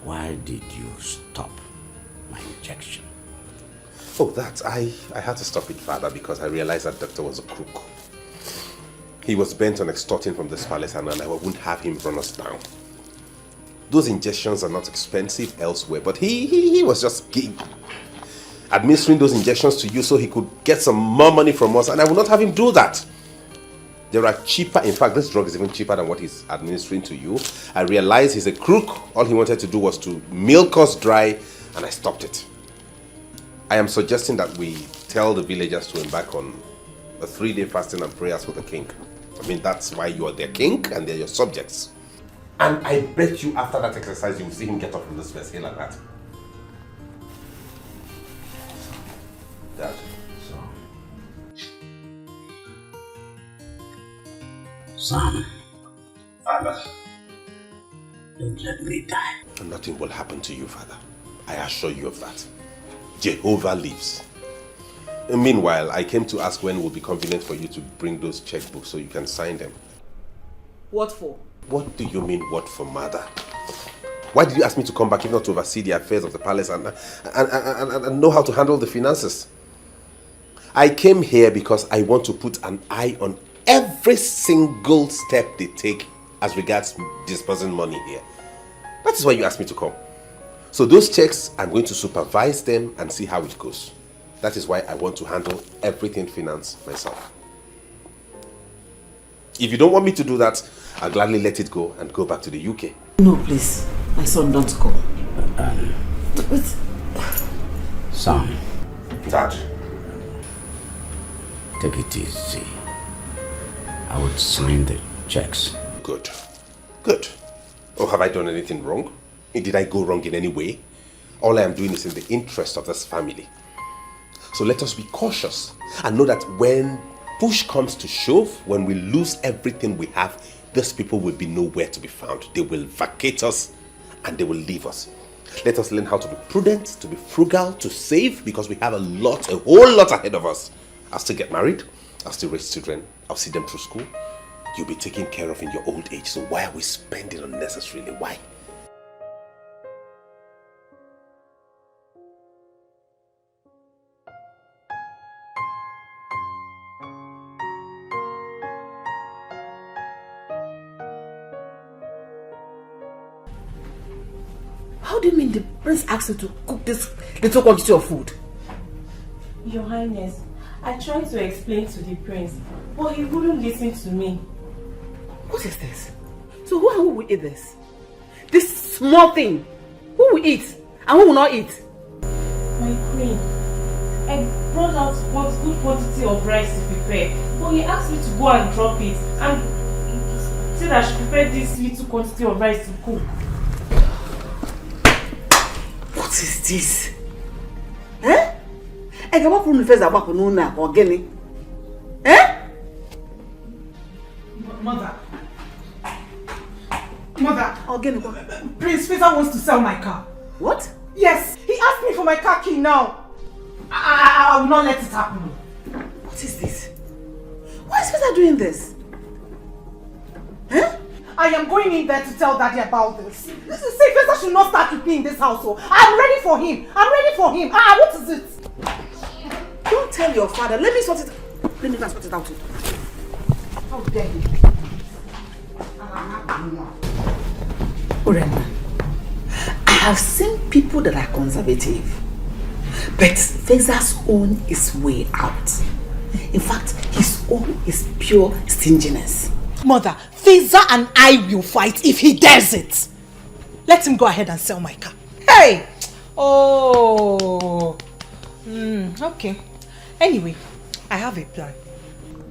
why did you stop my injection? Oh, that. I had to stop it, Father, because I realized that doctor was a crook. He was bent on extorting from this palace and I wouldn't have him run us down. Those injections are not expensive elsewhere, but he was just administering those injections to you so he could get some more money from us, and I will not have him do that. There are cheaper, in fact, this drug is even cheaper than what he's administering to you. I realized he's a crook. All he wanted to do was to milk us dry, and I stopped it. I am suggesting that we tell the villagers to embark on a 3-day fasting and prayers for the king. I mean, that's why you are their king and they're your subjects. And I bet you after that exercise, you will see him get up from this vessel like that. Dad. Sam. Father. Don't let me die. And nothing will happen to you, Father. I assure you of that. Jehovah lives. And meanwhile, I came to ask when it will be convenient for you to bring those checkbooks so you can sign them. What for? What do you mean, what for, Mother? Why did you ask me to come back if not to oversee the affairs of the palace and know how to handle the finances? I came here because I want to put an eye on every single step they take as regards disbursing money here. That is why you asked me to come. So those checks, I'm going to supervise them and see how it goes. That is why I want to handle everything finance myself. If you don't want me to do that, I'll gladly let it go and go back to the UK. No, please. My son, don't go. Sam. Dad. Take it easy. I would sign the checks. Good. Good. Oh, have I done anything wrong? Did I go wrong in any way? All I am doing is in the interest of this family. So let us be cautious and know that when push comes to shove, when we lose everything we have, these people will be nowhere to be found. They will vacate us and they will leave us. Let us learn how to be prudent, to be frugal, to save, because we have a whole lot ahead of us. I'll still get married, I'll still raise children, I'll see them through school. You'll be taken care of in your old age, so why are we spending unnecessarily? Why? How do you mean the prince asked you to cook this little quantity of food? Your Highness, I tried to explain to the prince, but he wouldn't listen to me. What is this? So who will eat this? This small thing. Who will eat and who will not eat? My queen, I brought out one good quantity of rice to prepare, but he asked me to go and drop it and said I should prepare this little quantity of rice to cook. What is this? Eh? I can walk from the face about Nuna or Gilly. Eh? Mother. Prince Faisal wants to sell my car. What? Yes, he asked me for my car key now. I will not let it happen. What is this? Why is Faisal doing this? Huh? I am going in there to tell Daddy about this. This is safe. Faisal should not start with me in this household. I'm ready for him. What is it? Don't tell your father. Let me sort it. Let me sort it out. How dare you? Urema, I have seen people that are conservative, but Faisal's own is way out. In fact, his own is pure stinginess. Mother, Faisal and I will fight if he dares it. Let him go ahead and sell my car. Hey! Oh. Okay. Anyway, I have a plan.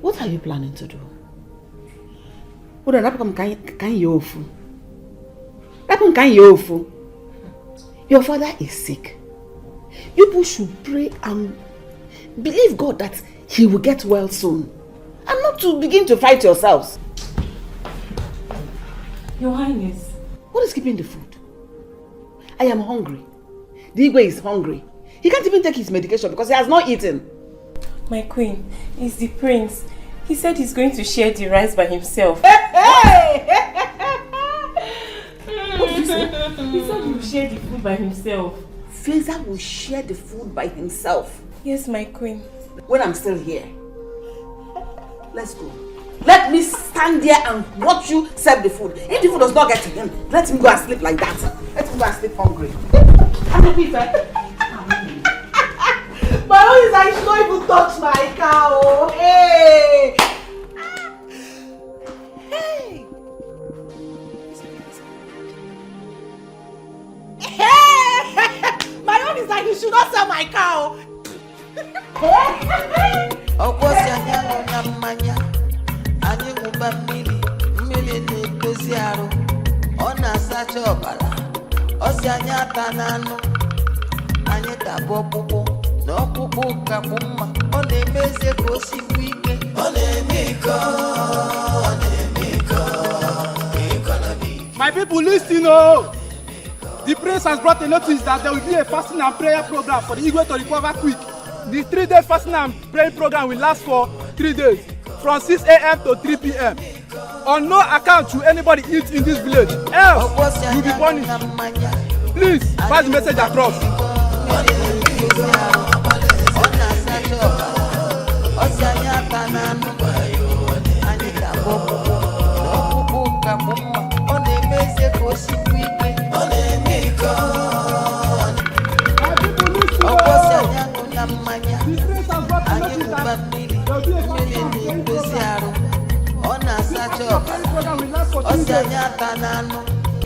What are you planning to do? Your father is sick. You people should pray and believe God that he will get well soon. And not to begin to fight yourselves. Your Highness. What is keeping the food? I am hungry. The Igwe is hungry. He can't even take his medication because he has not eaten. My queen, it's the prince. He said he's going to share the rice by himself. Hey! What did you say? He said he will share the food by himself. Faisal will share the food by himself? Yes, my queen. When I'm still here. Let's go. Let me stand there and watch you serve the food. If the food does not get to him, let him go and sleep like that. Let him go and sleep hungry. I'm happy, my own is I should not even touch my cow. Hey! Hey! Hey! My own is like you should not sell my cow. My people, listen, oh! The prince has brought a notice that there will be a fasting and prayer program for the Igwe to recover quick. The 3-day fasting and prayer program will last for 3 days, from 6 a.m. to 3 p.m. On no account should anybody eat in this village, else you will be punished. Please pass the message across.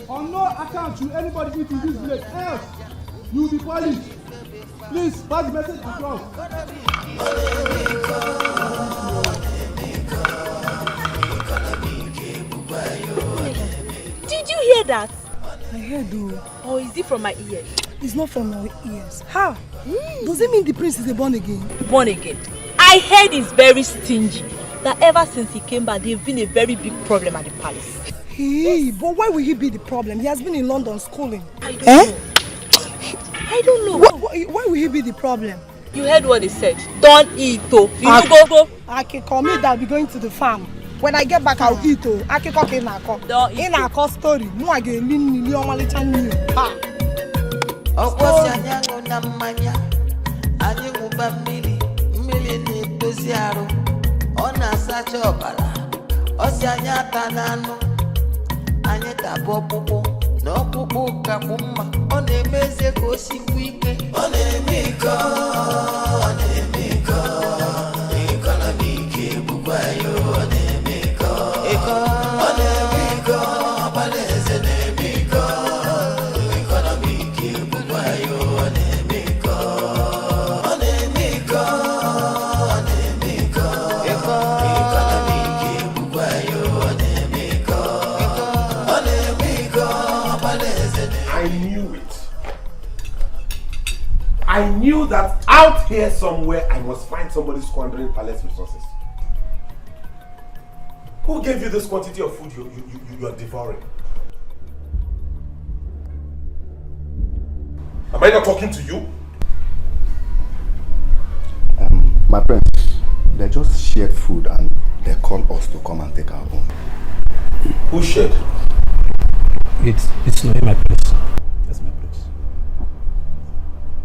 On no account should anybody eat in this village, else you will be punished. Please pass the message across. Did you hear that? I heard though. Or is it from my ears? It's not from our ears. How? Does it mean the prince is born again? Born again? I heard he's very stingy. That ever since he came back, they've been a very big problem at the palace. Hey, but why will he be the problem? He has been in London schooling. I don't know. Why will he be the problem? You heard what he said. Don't eat, oh. You go. Akiko, me that be going to the farm. When I get back, I'll eat, oh. Akiko Kinako. Don't eat. In a story, no again, million Malitan. Ona sacha ọbara ọsị anyị ata n'anụ anyị tabụ ọkpụkpụ na ọkpụkpụ kakpụ mma ọ na-eme eze ka o sikwu ike ọ na-eme iko ọ na-eme iko iko na ike egbukwa ya ọ na-eme iko ọ na-eme iko ọbara eze na-eme iko iko na ike egbukwa ya ọ na-eme iko ọ na-eme iko I knew it. I knew that out here somewhere I must find somebody squandering palace resources. Who gave you this quantity of food you are devouring? Am I not talking to you? My friends, they just shared food and they called us to come and take our own. Who shared? It's not in my place. That's my place.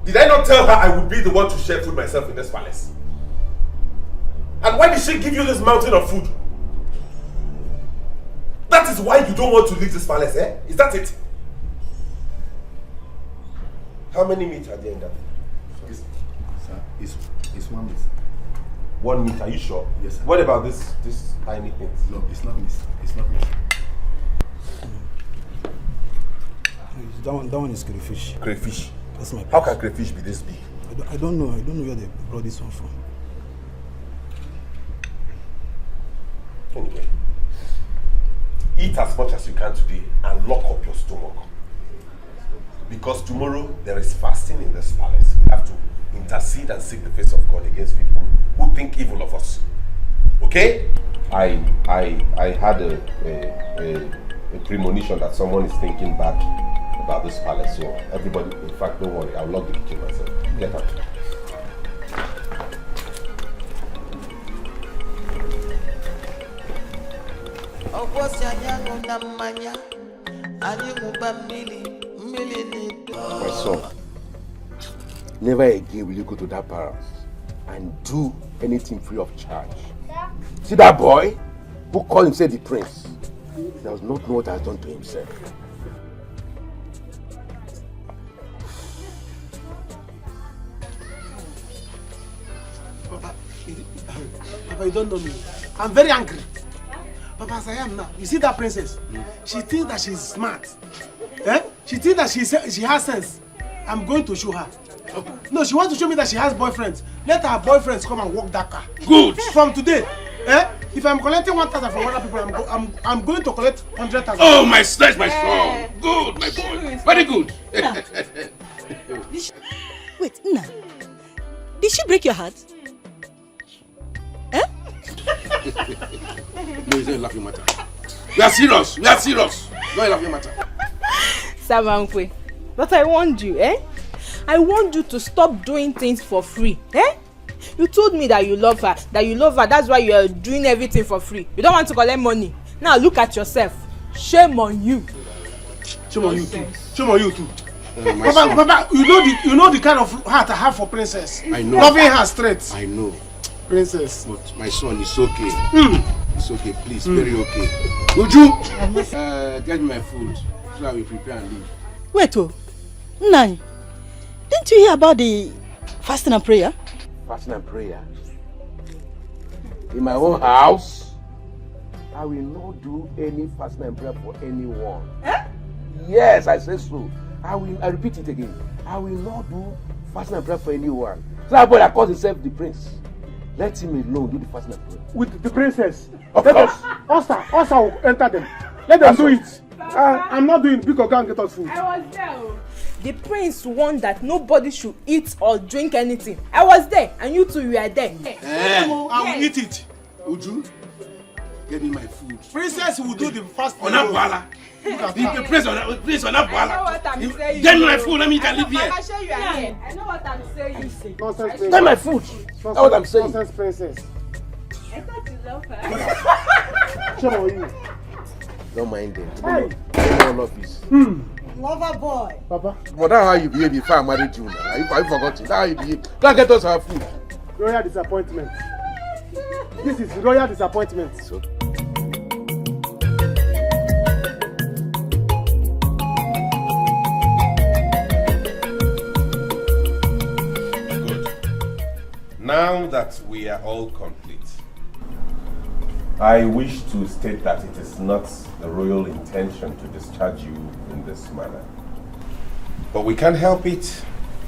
Did I not tell her I would be the one to share food myself in this palace? And why did she give you this mountain of food? That is why you don't want to leave this palace, eh? Is that it? How many meat are there in that food? Sir, it's 1 meat. 1 meat, are you sure? Yes, sir. What about this tiny thing? No, it's not meat. It's not meat. That one is crayfish. Crayfish? That's my place. How can crayfish be this big? I don't know. I don't know where they brought this one from. Anyway, eat as much as you can today and lock up your stomach. Because tomorrow there is fasting in this palace. We have to intercede and seek the face of God against people who think evil of us. Okay? I had a premonition that someone is thinking bad about this palace. So everybody, in fact, don't worry. I'll lock the kitchen myself. Get out. My son, never again will you go to that palace and do anything free of charge. See that boy who called himself the prince? He does not know what he has done to himself. Papa, you don't know me. I'm very angry. Papa, as I am now, you see that princess? She thinks that she's smart. Eh? She thinks that she has sense. I'm going to show her. No, she wants to show me that she has boyfriends. Let her boyfriends come and walk that car. Good. From today, if I'm collecting 1,000 from other people, I'm going to collect 100,000. Oh, my son, my son. Good, my boy. Very good. Wait, Nna. Did she break your heart? Eh? No, it's not a laughing matter. We are serious. We are serious. Not a laughing matter. Samankwe, but I warned you, eh? I want you to stop doing things for free, eh? You told me that you love her, that's why you are doing everything for free. You don't want to collect money. Now look at yourself. Shame on you. Shame on you too. Shame on you too. Papa, you know the kind of heart I have for princess. I know. Loving her straight. I know. Princess. But my son, it's okay. It's okay, please, very okay. Would you get me my food so I will prepare and leave? Wait, Nai, didn't you hear about the fasting and prayer? Fasting and prayer? In my own house? I will not do any fasting and prayer for anyone. Eh? Yes, I say so. I repeat it again. I will not do fasting and prayer for anyone. So that boy that calls himself the prince, let him alone do the fasting and prayer. With the princess. Of course. Osa will enter them. Let them do it. I'm not doing it because go and get us food. I was there. The prince warned that nobody should eat or drink anything. I was there and you two were there. I will eat it. Would you? Get me my food. Princess will do the fasting. Onapwala. Please on that. I know what I'm saying. Get my food, let me can live here. I'm sure you are here. I know what I'm saying. Get my food. That's what I'm saying. I thought you love her. Show you. Don't mind them. Lover boy. Papa. But that's how you behave before I married you now. I forgot it. That's how you behave. Don't get us our food. Royal disappointment. This is royal disappointment. So. Now that we are all complete, I wish to state that it is not the royal intention to discharge you in this manner. But we can't help it.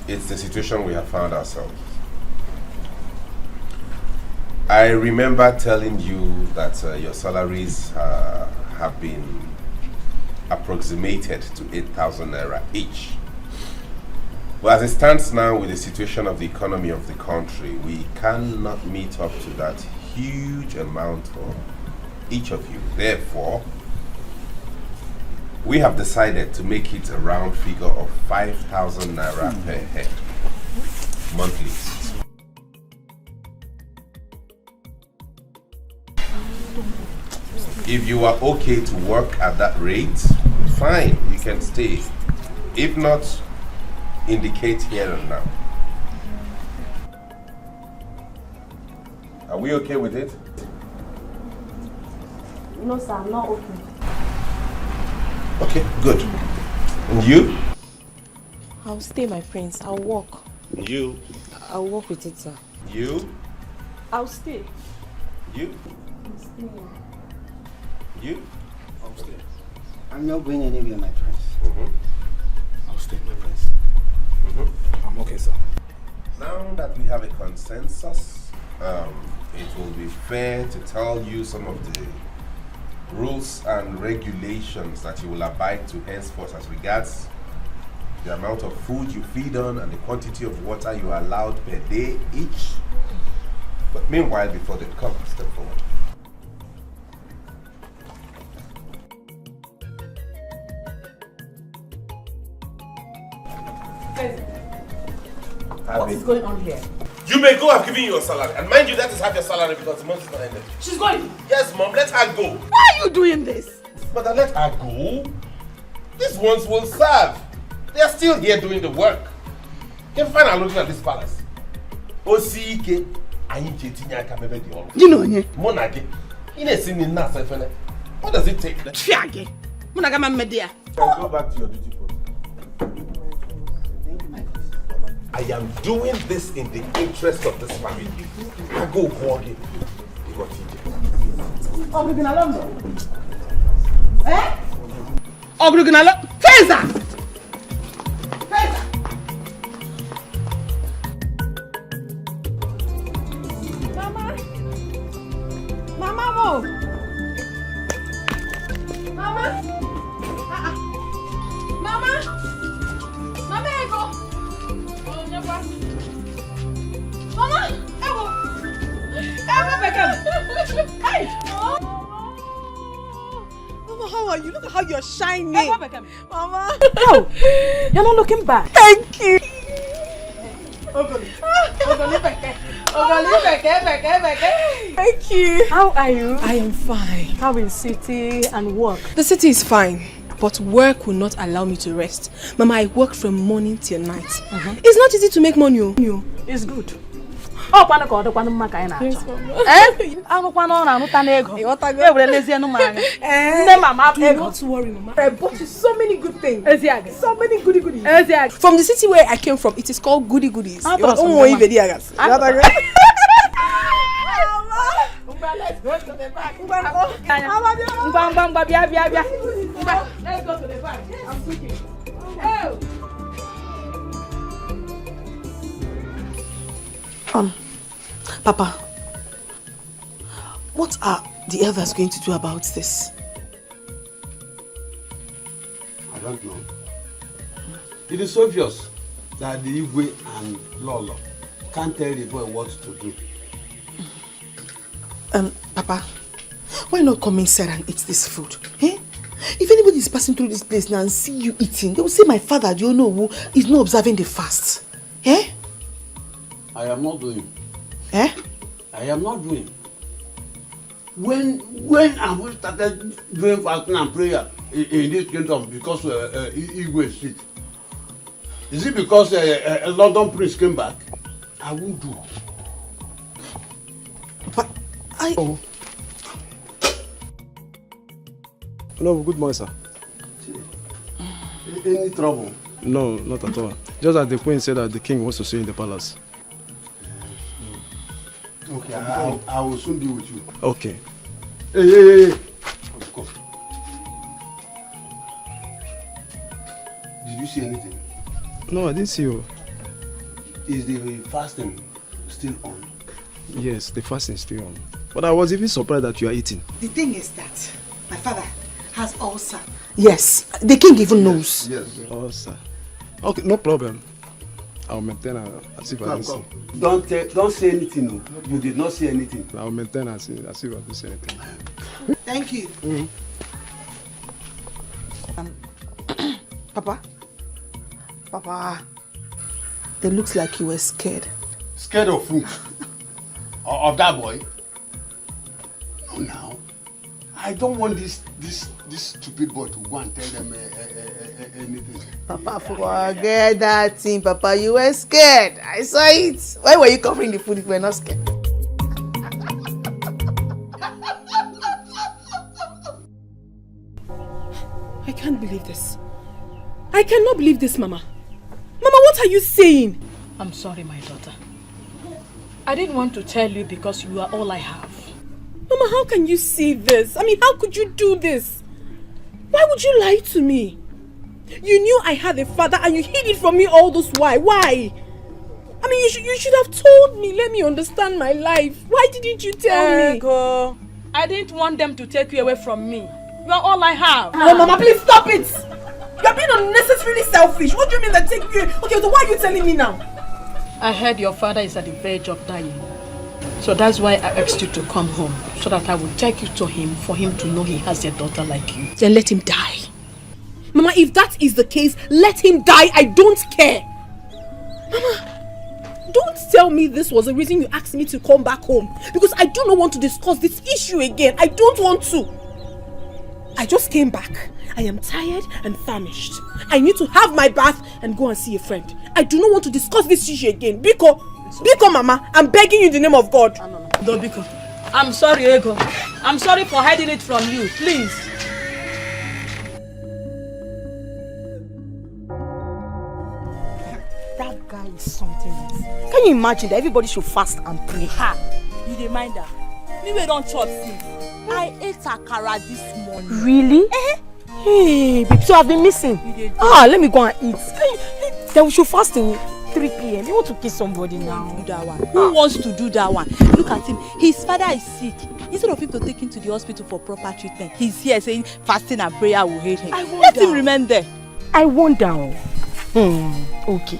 It's the situation we have found ourselves. I remember telling you that your salaries have been approximated to 8,000 naira each. But as it stands now with the situation of the economy of the country, we cannot meet up to that huge amount for each of you. Therefore, we have decided to make it a round figure of 5,000 naira per head monthly. If you are okay to work at that rate, fine, you can stay. If not, indicate here and now. Are we okay with it? No, sir, I'm not okay. Okay, good. And you? I'll stay, my friends. I'll walk. You? I'll walk with it, sir. You? I'll stay. You? I'll stay. You? I'll stay. I'm not going anywhere, my friends. I'll stay, my friends. I'm okay, sir. Now that we have a consensus, it will be fair to tell you some of the rules and regulations that you will abide to henceforth as regards the amount of food you feed on and the quantity of water you are allowed per day each. But meanwhile, before they come, step forward. What is going on here? You may go, I've given you your salary. And mind you, that is half your salary because the month is not ended. She's going. Yes, Mom, let her go. Why are you doing this? Mother, let her go. These ones will serve. They are still here doing the work. You can find her looking at this palace. Osike, Ayinchetinya Kamebe. You know, yeah. Monage. You know, seen in Nasa. What does it take? Fiage. Monagama media. Go back to your duty post. I am doing this in the interest of this family. I go walking. You got it. Obriginalon. Eh? Obriginalon. Feza! Feza! Mama! Mama, mo! Mama! Mama! Mama, ego! Mama! Ewo! Ewo, Beckham! Hey! Mama, how are you? Look at how you're shining. Mama. Oh, you're not looking bad. Thank you. Thank you. How are you? I am fine. How is city and work? The city is fine, but work will not allow me to rest. Mama, I work from morning till night. It's not easy to make money. It's good. Oh, kwano ko do kwano maka ina acho. Eh? Anu kwano na anuta na ego. E were lezie nu manya. Nne mama ego. Don't worry, Mama. I bought you so many good things. Eziage. So many goodies. Eziage. From the city where I came from, it is called goodies. Mama. Let's go to the back. Let's go to the back. I'm cooking. Oh. Papa, what are the elders going to do about this? I don't know. It is obvious that the Igwe and Lolo can't tell the boy what to do. Papa, why not come inside and eat this food? Eh? If anybody is passing through this place now and see you eating, they will say my father, do you know who is not observing the fast. Eh? I am not doing. Eh? I am not doing. When I was started doing fasting and prayer in this kingdom because Igwe is sick, is it because a London prince came back? I won't do. But I... Oh. Hello, good morning, sir. Any trouble? No, not at all. Just that the queen said that the king wants to see you in the palace. Okay, I will soon be with you. Okay. Hey. Come. Did you see anything? No, I didn't see you. Is the fasting still on? Yes, the fasting is still on. But I was even surprised that you are eating. The thing is that my father has ulcer. Yes, the king even knows. Yes. Ulcer. Okay, no problem. I'll maintain as if I didn't see. Don't say anything. No. You did not say anything. I'll maintain as if I didn't say anything. Thank you. Papa, it looks like you were scared. Scared of who? Of that boy? No, now. I don't want this stupid boy to go and tell them anything. Papa, forget that thing, Papa. You were scared. I saw it. Why were you covering the food if you were not scared? I can't believe this. I cannot believe this, Mama. Mama, what are you saying? I'm sorry, my daughter. I didn't want to tell you because you are all I have. Mama, how can you say this? I mean, how could you do this? Why would you lie to me? You knew I had a father and you hid it from me all this while. Why? I mean, you should have told me. Let me understand my life. Why didn't you tell me? I didn't want them to take you away from me. You are all I have. Oh, Mama, please stop it. You're being unnecessarily selfish. What do you mean that take you? Okay, so why are you telling me now? I heard your father is at the verge of dying. So that's why I asked you to come home, so that I will take you to him for him to know he has a daughter like you. Then let him die. Mama, if that is the case, let him die. I don't care. Mama, don't tell me this was the reason you asked me to come back home. Because I do not want to discuss this issue again. I don't want to. I just came back. I am tired and famished. I need to have my bath and go and see a friend. I do not want to discuss this issue again. Biko, Mama, I'm begging you in the name of God. No, Biko. I'm sorry, Ego. I'm sorry for hiding it from you. Please. That guy is something else. Can you imagine that everybody should fast and pray? Ha! You dey mind that? Me we don't chop since. I ate akara this morning. Really? Hey, babe, so I've been missing. Let me go and eat. Then we should fast till 3 p.m. You want to kiss somebody now? Do that one. Who wants to do that one? Look at him. His father is sick. Instead of him to take him to the hospital for proper treatment, he's here saying fasting and prayer will heal him. Let him remain there. I wonder. Okay.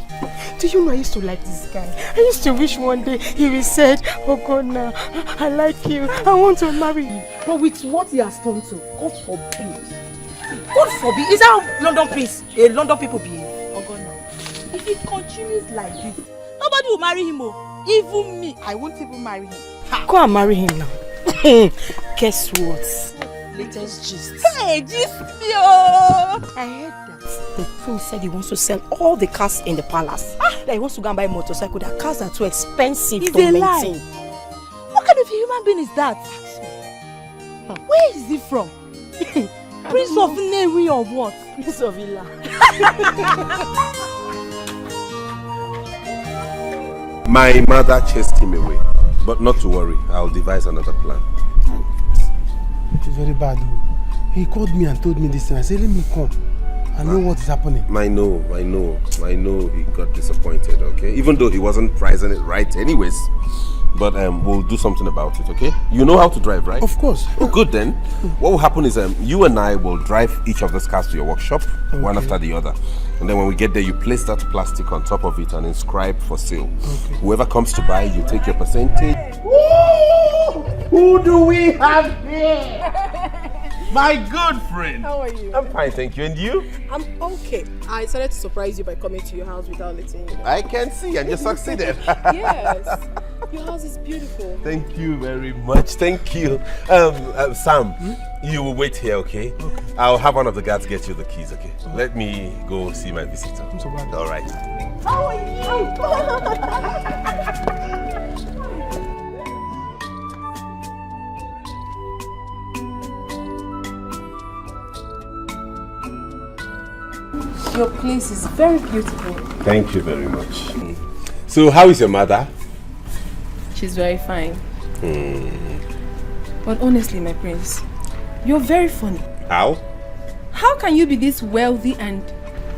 Do you know I used to like this guy? I used to wish one day he will say, oh God, now I like you. I want to marry you. But with what he has done to, God forbid. God forbid. Is that how London people behave? Oh God, no. If he continues like this, nobody will marry him. Even me, I won't even marry him. Go and marry him now. Guess what? Latest gist. Hey, gist me. I heard that. The prince said he wants to sell all the cars in the palace. That he wants to go and buy a motorcycle. That cars are too expensive to maintain. Lie. What kind of a human being is that? Where is he from? Prince of Newi or what? Prince of Ila. My mother chased him away. But not to worry, I'll devise another plan. It's very bad. He called me and told me this thing. I said, let me come. I know what is happening. I know he got disappointed, okay? Even though he wasn't pricing it right anyways. But we'll do something about it, okay? You know how to drive, right? Of course. Oh, good then. What will happen is you and I will drive each of these cars to your workshop, one after the other. And then when we get there, you place that plastic on top of it and inscribe for sale. Okay. Whoever comes to buy, you take your percentage. Woo! Who do we have here? My good friend. How are you? I'm fine, thank you. And you? I'm okay. I decided to surprise you by coming to your house without letting you know. I can see, and you succeeded. Yes. Your house is beautiful. Thank you very much. Thank you. Sam, you will wait here, okay? I'll have one of the guards get you the keys, okay? Let me go see my visitor. All right. How are you? Your place is very beautiful. Thank you very much. So, how is your mother? She's very fine. But honestly, my prince, you're very funny. How? How can you be this wealthy and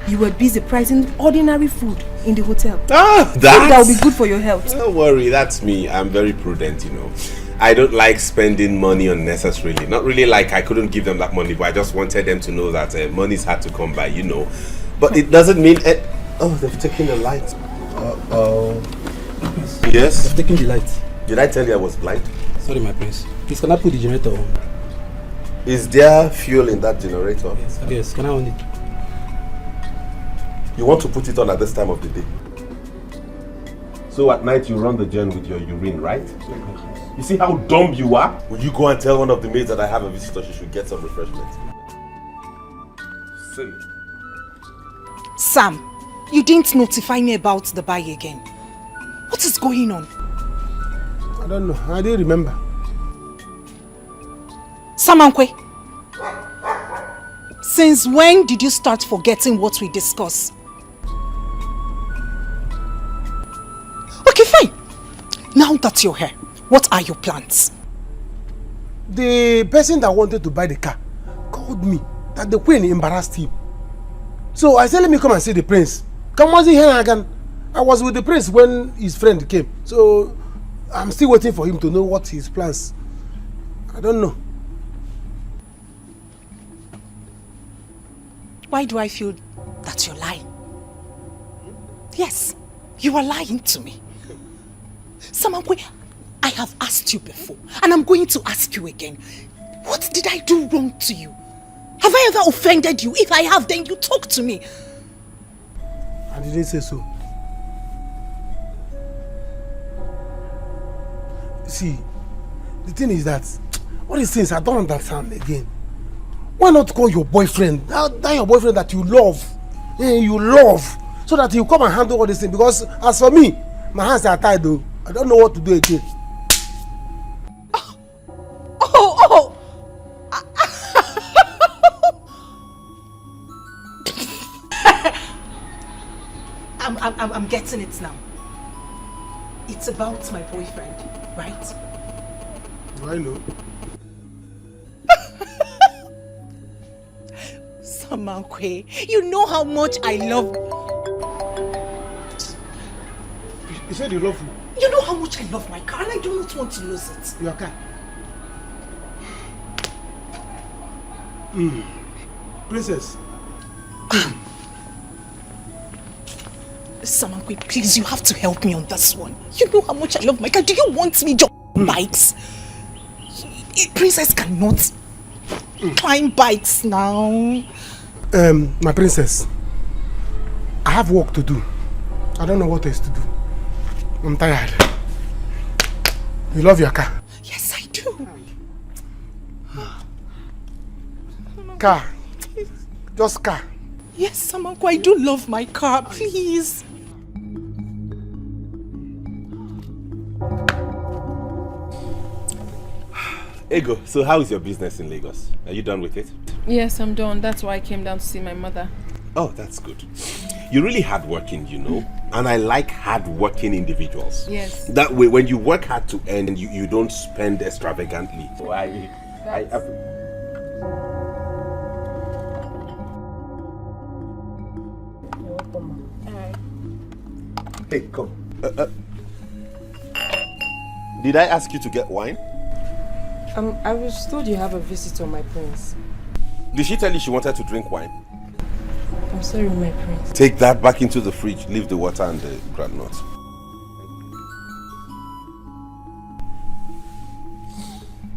you were busy pricing ordinary food in the hotel? Ah, that will be good for your health. Don't worry, that's me. I'm very prudent, you know. I don't like spending money unnecessarily. Not really like I couldn't give them that money, but I just wanted them to know that money's hard to come by, you know. But it doesn't mean... oh, they've taken the light. Yes? They've taken the light. Did I tell you I was blind? Sorry, my prince. Please, can I put the generator on? Is there fuel in that generator? Yes, can I on it? You want to put it on at this time of the day? So at night you run the gen with your urine, right? You see how dumb you are? Will you go and tell one of the maids that I have a visitor, she should get some refreshment? Silly. Sam, you didn't notify me about the buy again. What is going on? I don't know. I didn't remember. Samankwe, since when did you start forgetting what we discussed? Okay, fine. Now that you're here, what are your plans? The person that wanted to buy the car called me that the queen embarrassed him. So I said, let me come and see the prince. Come on, here again. I was with the prince when his friend came. So I'm still waiting for him to know what his plans. I don't know. Why do I feel that you're lying? Yes, you are lying to me. Samankwe, I have asked you before, and I'm going to ask you again. What did I do wrong to you? Have I ever offended you? If I have, then you talk to me. I didn't say so. See, the thing is that all these things I don't understand again. Why not call your boyfriend, that your boyfriend that you love, so that he'll come and handle all these things? Because as for me, my hands are tied though. I don't know what to do again. I'm getting it now. It's about my boyfriend, right? Do I know? Samankwe, you know how much I love... You said you love me? You know how much I love my car and I do not want to lose it. Your car? Princess. Samankwe, please, you have to help me on this one. You know how much I love my car. Do you want me to bikes? Princess cannot climb bikes now. My princess, I have work to do. I don't know what else to do. I'm tired. You love your car? Yes, I do. Car. Just car. Yes, Samankwe, I do love my car. Please. Ego, so how is your business in Lagos? Are you done with it? Yes, I'm done. That's why I came down to see my mother. Oh, that's good. You're really hardworking, you know. And I like hardworking individuals. Yes. That way, when you work hard to earn, you don't spend extravagantly. So Hey, come. Did I ask you to get wine? I was told you have a visitor, my prince. Did she tell you she wanted to drink wine? I'm sorry, my prince. Take that back into the fridge. Leave the water and the groundnuts.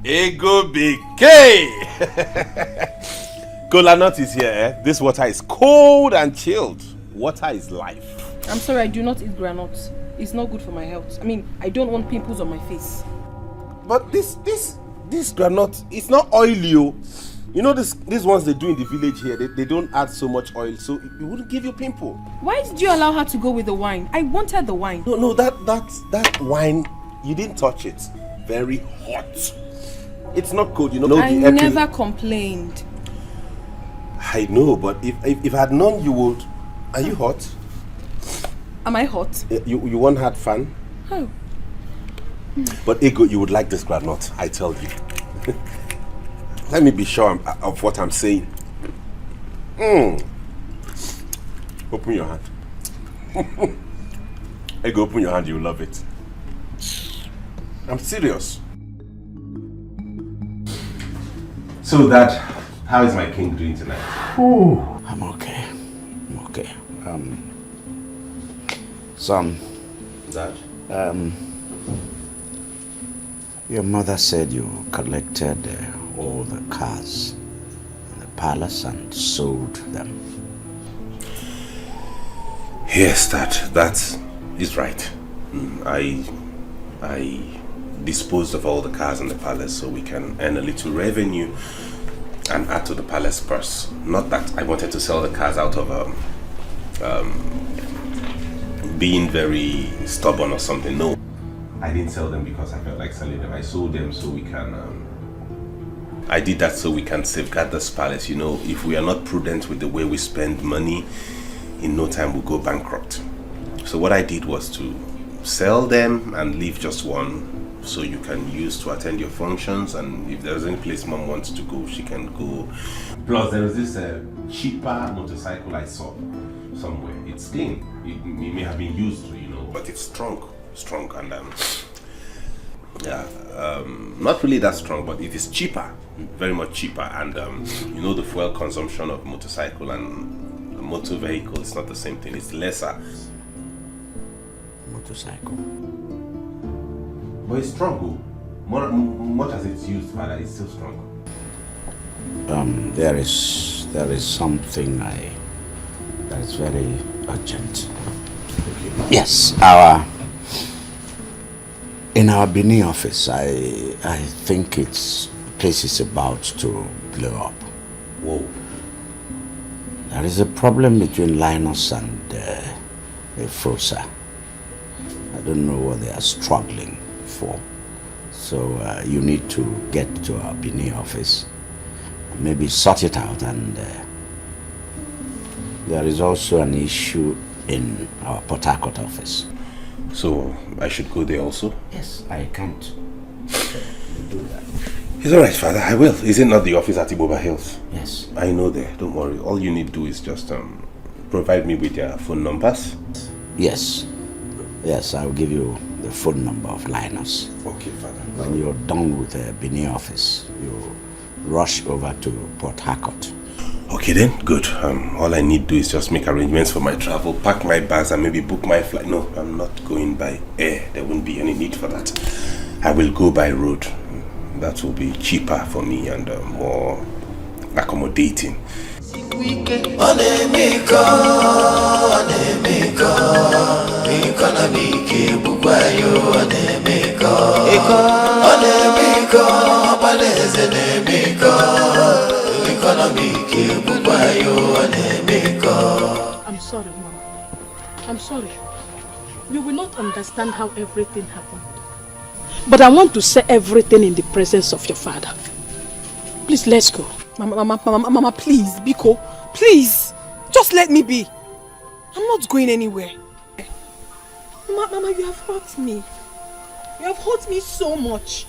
Ego big K. Cola nut is here, eh? This water is cold and chilled. Water is life. I'm sorry, I do not eat granuts. It's not good for my health. I mean, I don't want pimples on my face. But this granite, it's not oily. You know these ones they do in the village here, they don't add so much oil, so it wouldn't give you pimple. Why did you allow her to go with the wine? I wanted the wine. No, that wine, you didn't touch it. Very hot. It's not cold, you know. I never complained. I know, but if I had known you would. Are you hot? Am I hot? You won't have fun? Oh. But Ego, you would like this granite, I tell you. Let me be sure of what I'm saying. Open your hand. Ego, open your hand, you'll love it. I'm serious. So Dad, how is my king doing tonight? I'm okay. I'm okay. Son. Dad? Your mother said you collected all the cars in the palace and sold them. Yes, that is right. I disposed of all the cars in the palace so we can earn a little revenue and add to the palace purse. Not that I wanted to sell the cars out of being very stubborn or something. No, I didn't sell them because I felt like selling them. I sold them so we can I did that so we can safeguard this palace. You know, if we are not prudent with the way we spend money, in no time we'll go bankrupt. So what I did was to sell them and leave just one so you can use to attend your functions, and if there's any place Mom wants to go, she can go. Plus there was this cheaper motorcycle I saw somewhere. It's clean. It may have been used, you know, but it's strong and not really that strong, but it is cheaper, very much cheaper, and you know, the fuel consumption of motorcycle and a motor vehicle is not the same thing. It's lesser. Motorcycle. But it's strong. Much as it's used, Father, it's still strong. There is something that is very urgent. Yes, in our Benin office, I think the place is about to blow up. Whoa. There is a problem between Linus and Frosa. I don't know what they are struggling for. So you need to get to our Benin office, maybe sort it out, and there is also an issue in our Port Harcourt office. So I should go there also? Yes, I can't do that. It's alright, Father, I will. Is it not the office at Iboba Hills? Yes. I know there, don't worry. All you need to do is just provide me with your phone numbers. Yes. Yes, I'll give you the phone number of Linus. Okay, Father. When you're done with the Benin office, you rush over to Port Harcourt. Okay then, good. All I need to do is just make arrangements for my travel, pack my bags, and maybe book my flight. No, I'm not going by air. There won't be any need for that. I will go by road. That will be cheaper for me and more accommodating. I'm sorry, Mama. I'm sorry. You will not understand how everything happened. But I want to say everything in the presence of your father. Please, let's go. Mama, please, Biko, please, just let me be. I'm not going anywhere. Mama, you have hurt me. You have hurt me so much.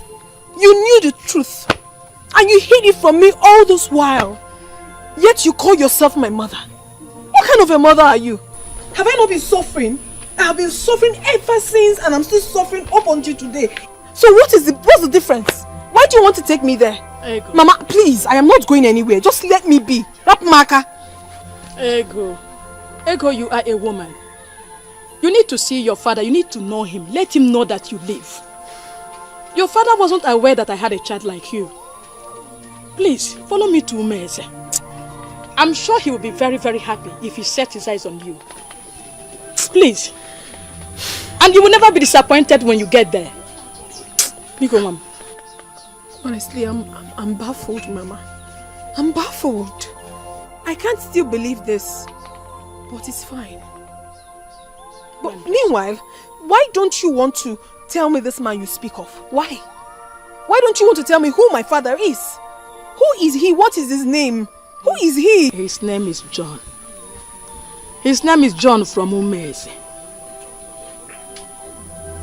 You knew the truth, and you hid it from me all this while. Yet you call yourself my mother. What kind of a mother are you? Have I not been suffering? I have been suffering ever since, and I'm still suffering up until today. So what's the difference? Why do you want to take me there? Ego. Mama, please, I am not going anywhere. Just let me be. That marker. Ego, you are a woman. You need to see your father. You need to know him. Let him know that you live. Your father wasn't aware that I had a child like you. Please, follow me to Umeze. I'm sure he will be very, very happy if he sets his eyes on you. Please. And you will never be disappointed when you get there. Please go, Mom. Honestly, I'm baffled, Mama. I'm baffled. I can't still believe this. But it's fine. But meanwhile, why don't you want to tell me this man you speak of? Why? Why don't you want to tell me who my father is? Who is he? What is his name? Who is he? His name is John. His name is John from Umeze.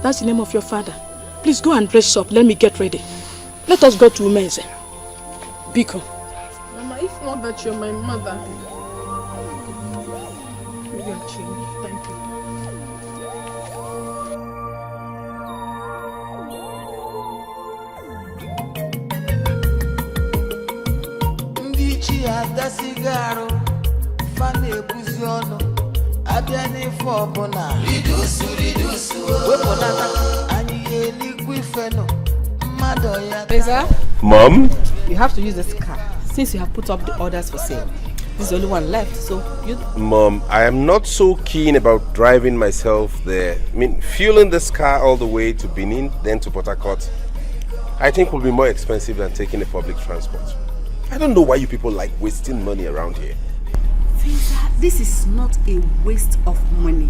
That's the name of your father. Please go and dress up. Let me get ready. Let us go to Umeze. Biko. Mama, if not that you're my mother, maybe I'll change. Thank you. Ndichi adasigaru, fane buziono, abiani fobona. Ridusu. Weponata, aniye liquifeno. Reza, Mom? you have to use this car since you have put up the orders for sale. This is the only one left, so you... Mom, I am not so keen about driving myself there. I mean, fueling this car all the way to Benin, then to Port Harcourt, I think will be more expensive than taking a public transport. I don't know why you people like wasting money around here. Reza, this is not a waste of money.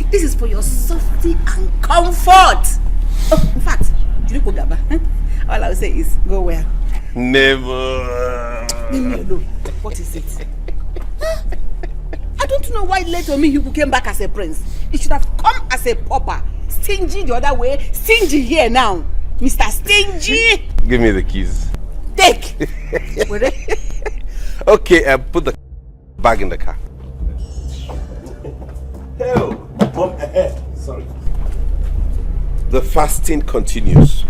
This is for your safety and comfort. Oh, in fact, all I will say is go well. Never. Leave me alone. What is it? I don't know why later me you came back as a prince. You should have come as a pauper. Stingy the other way. Stingy here now. Mr. Stingy. Give me the keys. Take. Okay, put the bag in the car. Hell, Mom, sorry. The fasting continues.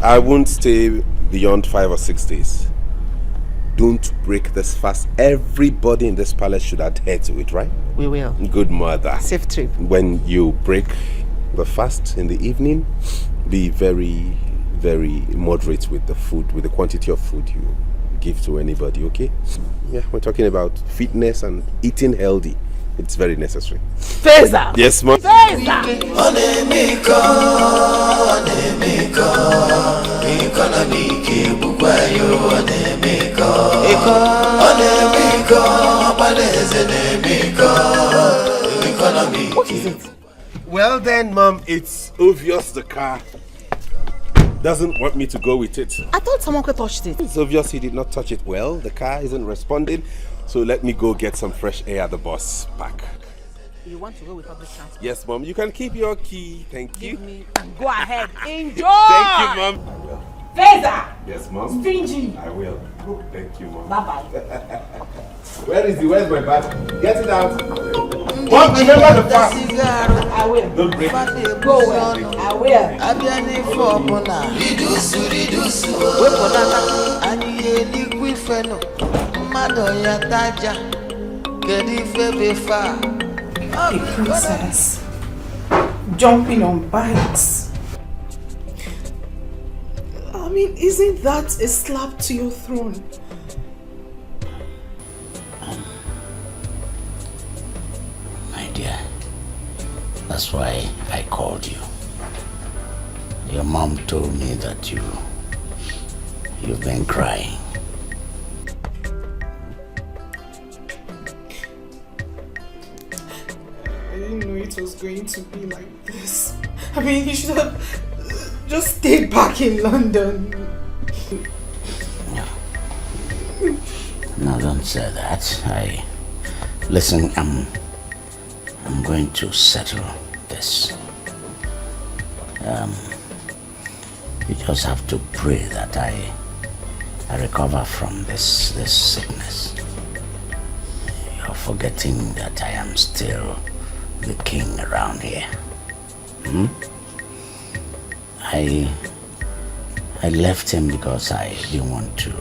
I won't stay beyond 5 or 6 days. Don't break this fast. Everybody in this palace should adhere to it, right? We will. Good mother. Safe trip. When you break the fast in the evening, be very, very moderate with the food, with the quantity of food you give to anybody, okay? Yeah, we're talking about fitness and eating healthy. It's very necessary. Feza! Yes, Mom. What is it? Well then, Mom, it's obvious the car doesn't want me to go with it. I thought someone could touch it. It's obvious he did not touch it well. The car isn't responding. So let me go get some fresh air at the bus park. You want to go with public transport? Yes, Mom. You can keep your key. Thank you. Give me and go ahead. Enjoy! Thank you, Mom. Feza! Yes, Mom. Stingy! I will. Thank you, Mom. Bye-bye. Where's my bag? Get it out. Mom, remember the fast. I will. Don't break it. Go well. I will. Abiani fobona. Ridusu. Weponata, aniye liquifeno. Madoya taja. Kedife befa. A princess jumping on bikes. I mean, isn't that a slap to your throne? My dear, that's why I called you. Your mom told me that you've been crying. I didn't know it was going to be like this. I mean, you should have just stayed back in London. No, don't say that. Listen, I'm going to settle this. You just have to pray that I recover from this sickness. You're forgetting that I am still the king around here. I left him because I didn't want to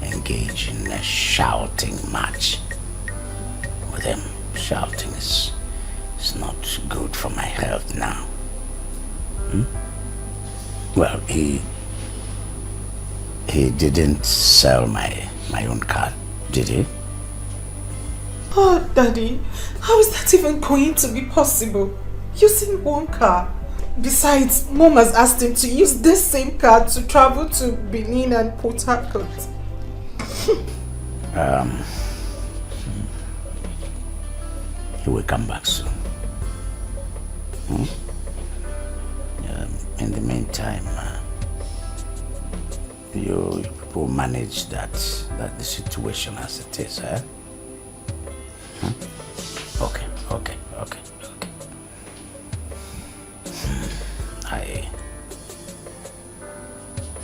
engage in a shouting match with him. Shouting is not good for my health now. Well, he didn't sell my own car, did he? Oh, Daddy, how is that even going to be possible? Using one car. Besides, Mom has asked him to use this same car to travel to Benin and Port Harcourt. He will come back soon. In the meantime, you people manage that the situation as it is, eh? Okay.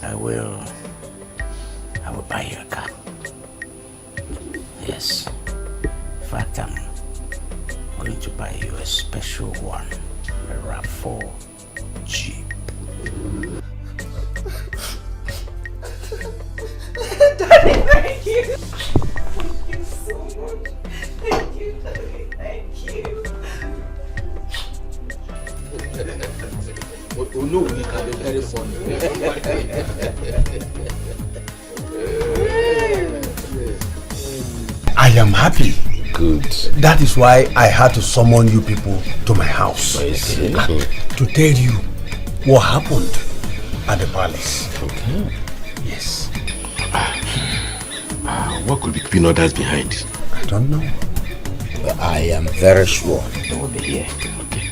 I will buy you a car. Yes. In fact, I'm going to buy you a special one, a RAV4 Jeep. Daddy, thank you. Thank you so much. Thank you, Daddy. Thank you. No, we can be very funny. I am happy. Good. That is why I had to summon you people to my house. To tell you what happened at the palace. Okay. Yes. What could be keeping others behind? I don't know. But I am very sure they will be here. Okay.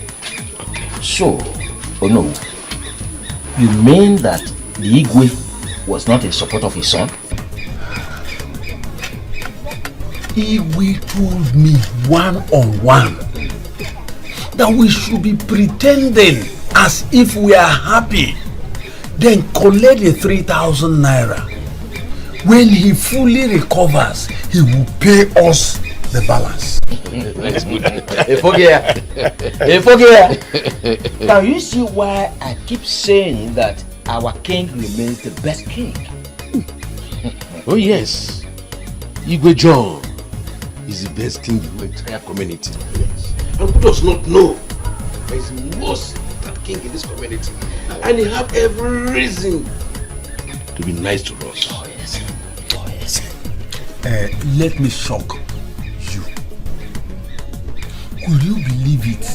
So, oh no, you mean that the Igwe was not in support of his son? Igwe told me one-on-one that we should be pretending as if we are happy, then collect the 3,000 naira. When he fully recovers, he will pay us the balance. That's good. Can you see why I keep saying that our king remains the best king? Oh yes, Igwe John is the best king in the entire community. Yes. And who does not know that he's the most important king in this community? And he have every reason to be nice to us. Oh yes. Let me shock you. Could you believe it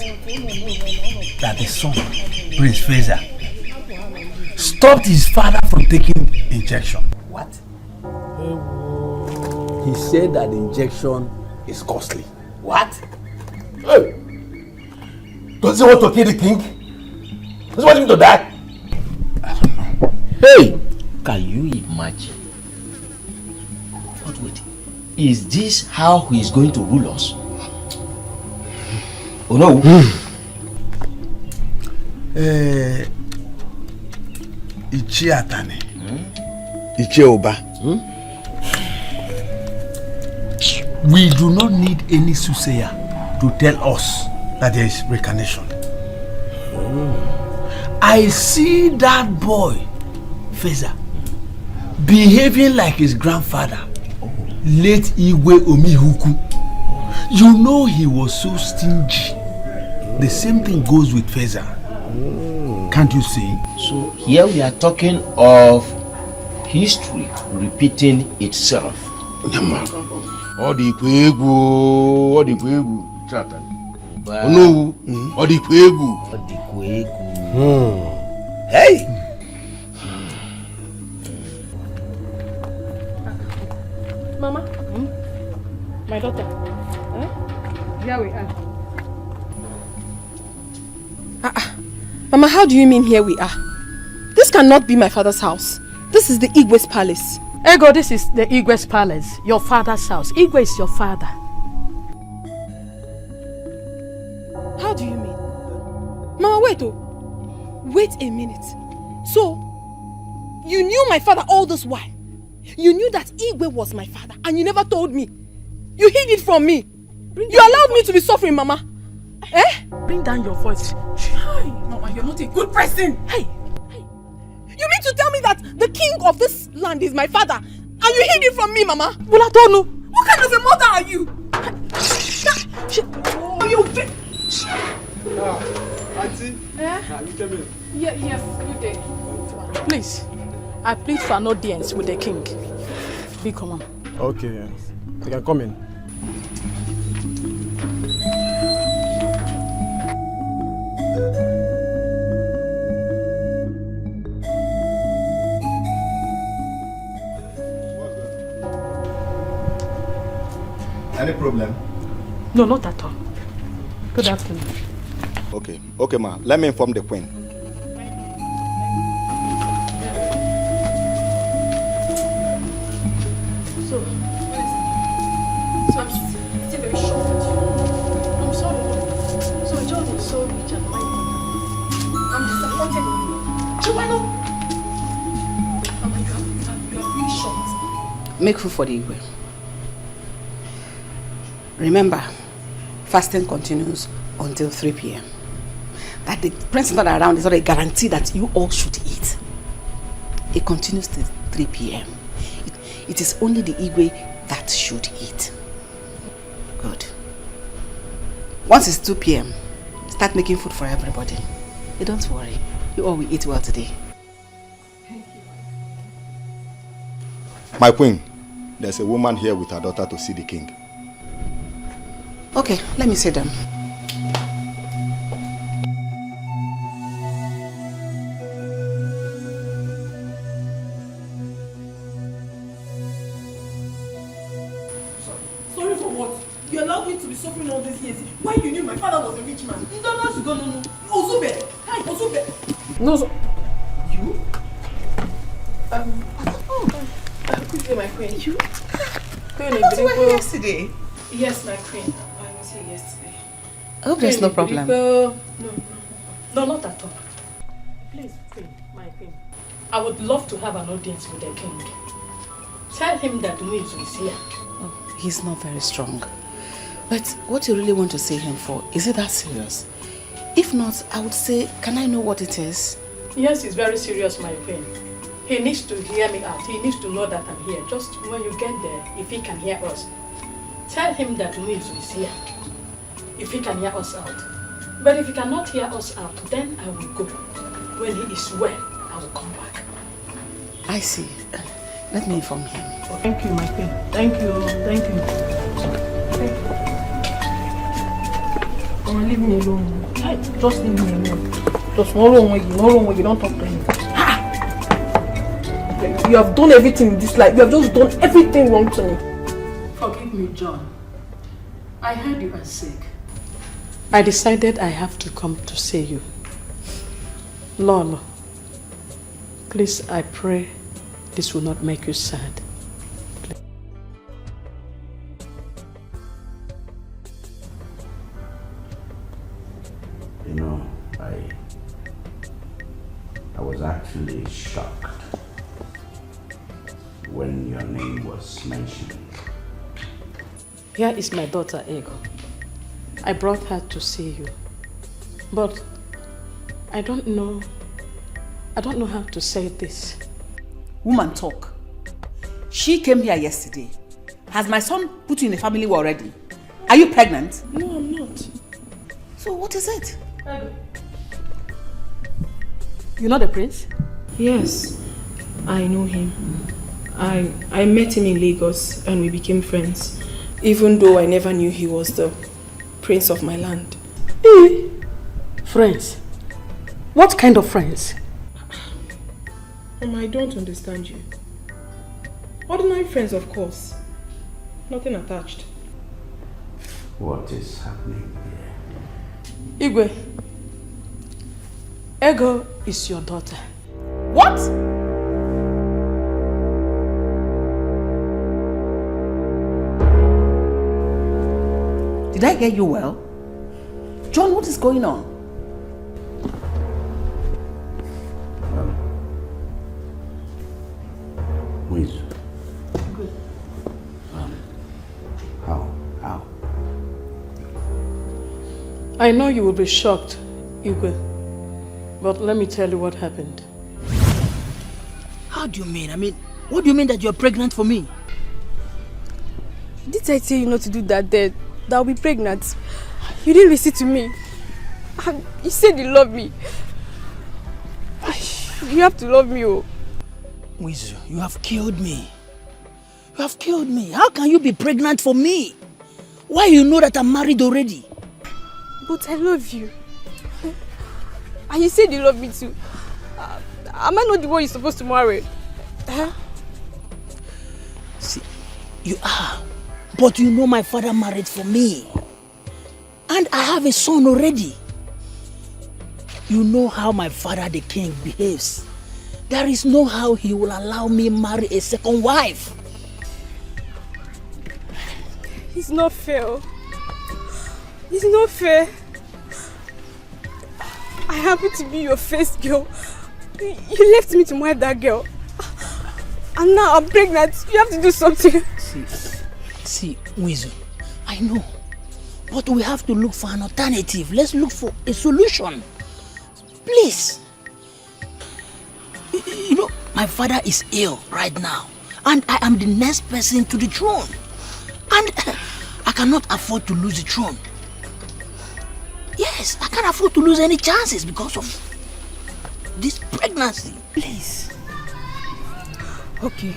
that the son, Prince Fraser, stopped his father from taking injection? What? He said that the injection is costly. What? Hey! Does he want to kill the king? Does he want him to die? I don't know. Hey! Can you imagine? But wait, is this how he is going to rule us? Oh no! Ichie Atane. Ichie Ubah. We do not need any soothsayer to tell us that there is reincarnation. I see that boy, Feza, behaving like his grandfather, late Igwe Omihuku. You know he was so stingy. The same thing goes with Feza. Can't you see? So here we are talking of history repeating itself. All the Kwegu, Chatan. No, all the Kwegu. Hey! Mama, my daughter, here we are. Mama, how do you mean here we are? This cannot be my father's house. This is the Igwe's palace. Ego, this is the Igwe's palace, your father's house. Igwe is your father. How do you mean? Mama, wait oh. Wait a minute. So, you knew my father all this while? You knew that Igwe was my father and you never told me? You hid it from me? You allowed me to be suffering, Mama? Eh? Bring down your voice. Mama, you're not a good person. Hey. You mean to tell me that the king of this land is my father and you hid it from me, Mama? Well, I don't know. What kind of a mother are you? Auntie, you came in. Yeah, yes, you did. Please, I plead for an audience with the king. Be common. Okay, you can come in. Any problem? No, not at all. Good afternoon. Okay, ma. Let me inform the queen. So I'm still very shocked. I'm sorry. So John is so rich and mighty. I'm disappointed in you. Joanna! Oh my God, you are really shocked. Make food for the Igwe. Remember, fasting continues until 3 p.m. That the prince is not around is not a guarantee that you all should eat. It continues till 3 p.m. It is only the Igwe that should eat. Good. Once it's 2 p.m., start making food for everybody. You don't worry. You all will eat well today. My queen, there's a woman here with her daughter to see the king. Okay, let me see them. Sorry for what? You allowed me to be suffering all these years. Why you knew my father was a rich man? You don't know to go, no. Ozube! Hi, Ozube! No, so You? Quickly, my queen. You? You were here yesterday. Yes, my queen. I was here yesterday. I hope there's no problem. No, not at all. Please, queen, my queen. I would love to have an audience with the king. Tell him that Muizu is here. Oh, he's not very strong. But what you really want to see him for, is it that serious? If not, I would say, can I know what it is? Yes, it's very serious, my queen. He needs to hear me out. He needs to know that I'm here. Just when you get there, if he can hear us, tell him that Muizu is here. If he can hear us out. But if he cannot hear us out, then I will go. When he is well, I will come back. I see. Let me inform him. Thank you, my queen. Thank you. Oh, leave me alone. Just leave me alone. Just no wrong when you don't talk to him. You have done everything in this life. You have just done everything wrong to me. Forgive me, John. I heard you are sick. I decided I have to come to see you. Lolo, please, I pray this will not make you sad. You know, I was actually shocked when your name was mentioned. Here is my daughter, Ego. I brought her to see you. But I don't know how to say this. Woman, talk. She came here yesterday. Has my son put you in a family already? Are you pregnant? No, I'm not. So what is it? You're not a prince? Yes, I know him. I met him in Lagos and we became friends, even though I never knew he was the prince of my land. Friends? What kind of friends? I don't understand you. Ordinary friends, of course. Nothing attached. What is happening here? Igwe, Ego is your daughter. What? Did I hear you well? John, what is going on? Muizu. How? I know you will be shocked, Igwe, but let me tell you what happened. How do you mean? What do you mean that you're pregnant for me? Did I tell you not to do that, Dad? That I'll be pregnant. You didn't listen to me. You said you love me. You have to love me, oh. Wizu, you have killed me. You have killed me. How can you be pregnant for me? Why you know that I'm married already? But I love you. And you said you love me too. Am I not the one you're supposed to marry? Huh? See, you are. But you know my father married for me. And I have a son already. You know how my father the king behaves. There is no how he will allow me marry a second wife. It's not fair. It's not fair. I happen to be your first girl. You left me to marry that girl. And now I'm pregnant. You have to do something. See, Wizu, I know. But we have to look for an alternative. Let's look for a solution. Please. You know, my father is ill right now. And I am the next person to the throne. And I cannot afford to lose the throne. Yes, I can't afford to lose any chances because of this pregnancy. Please. Okay.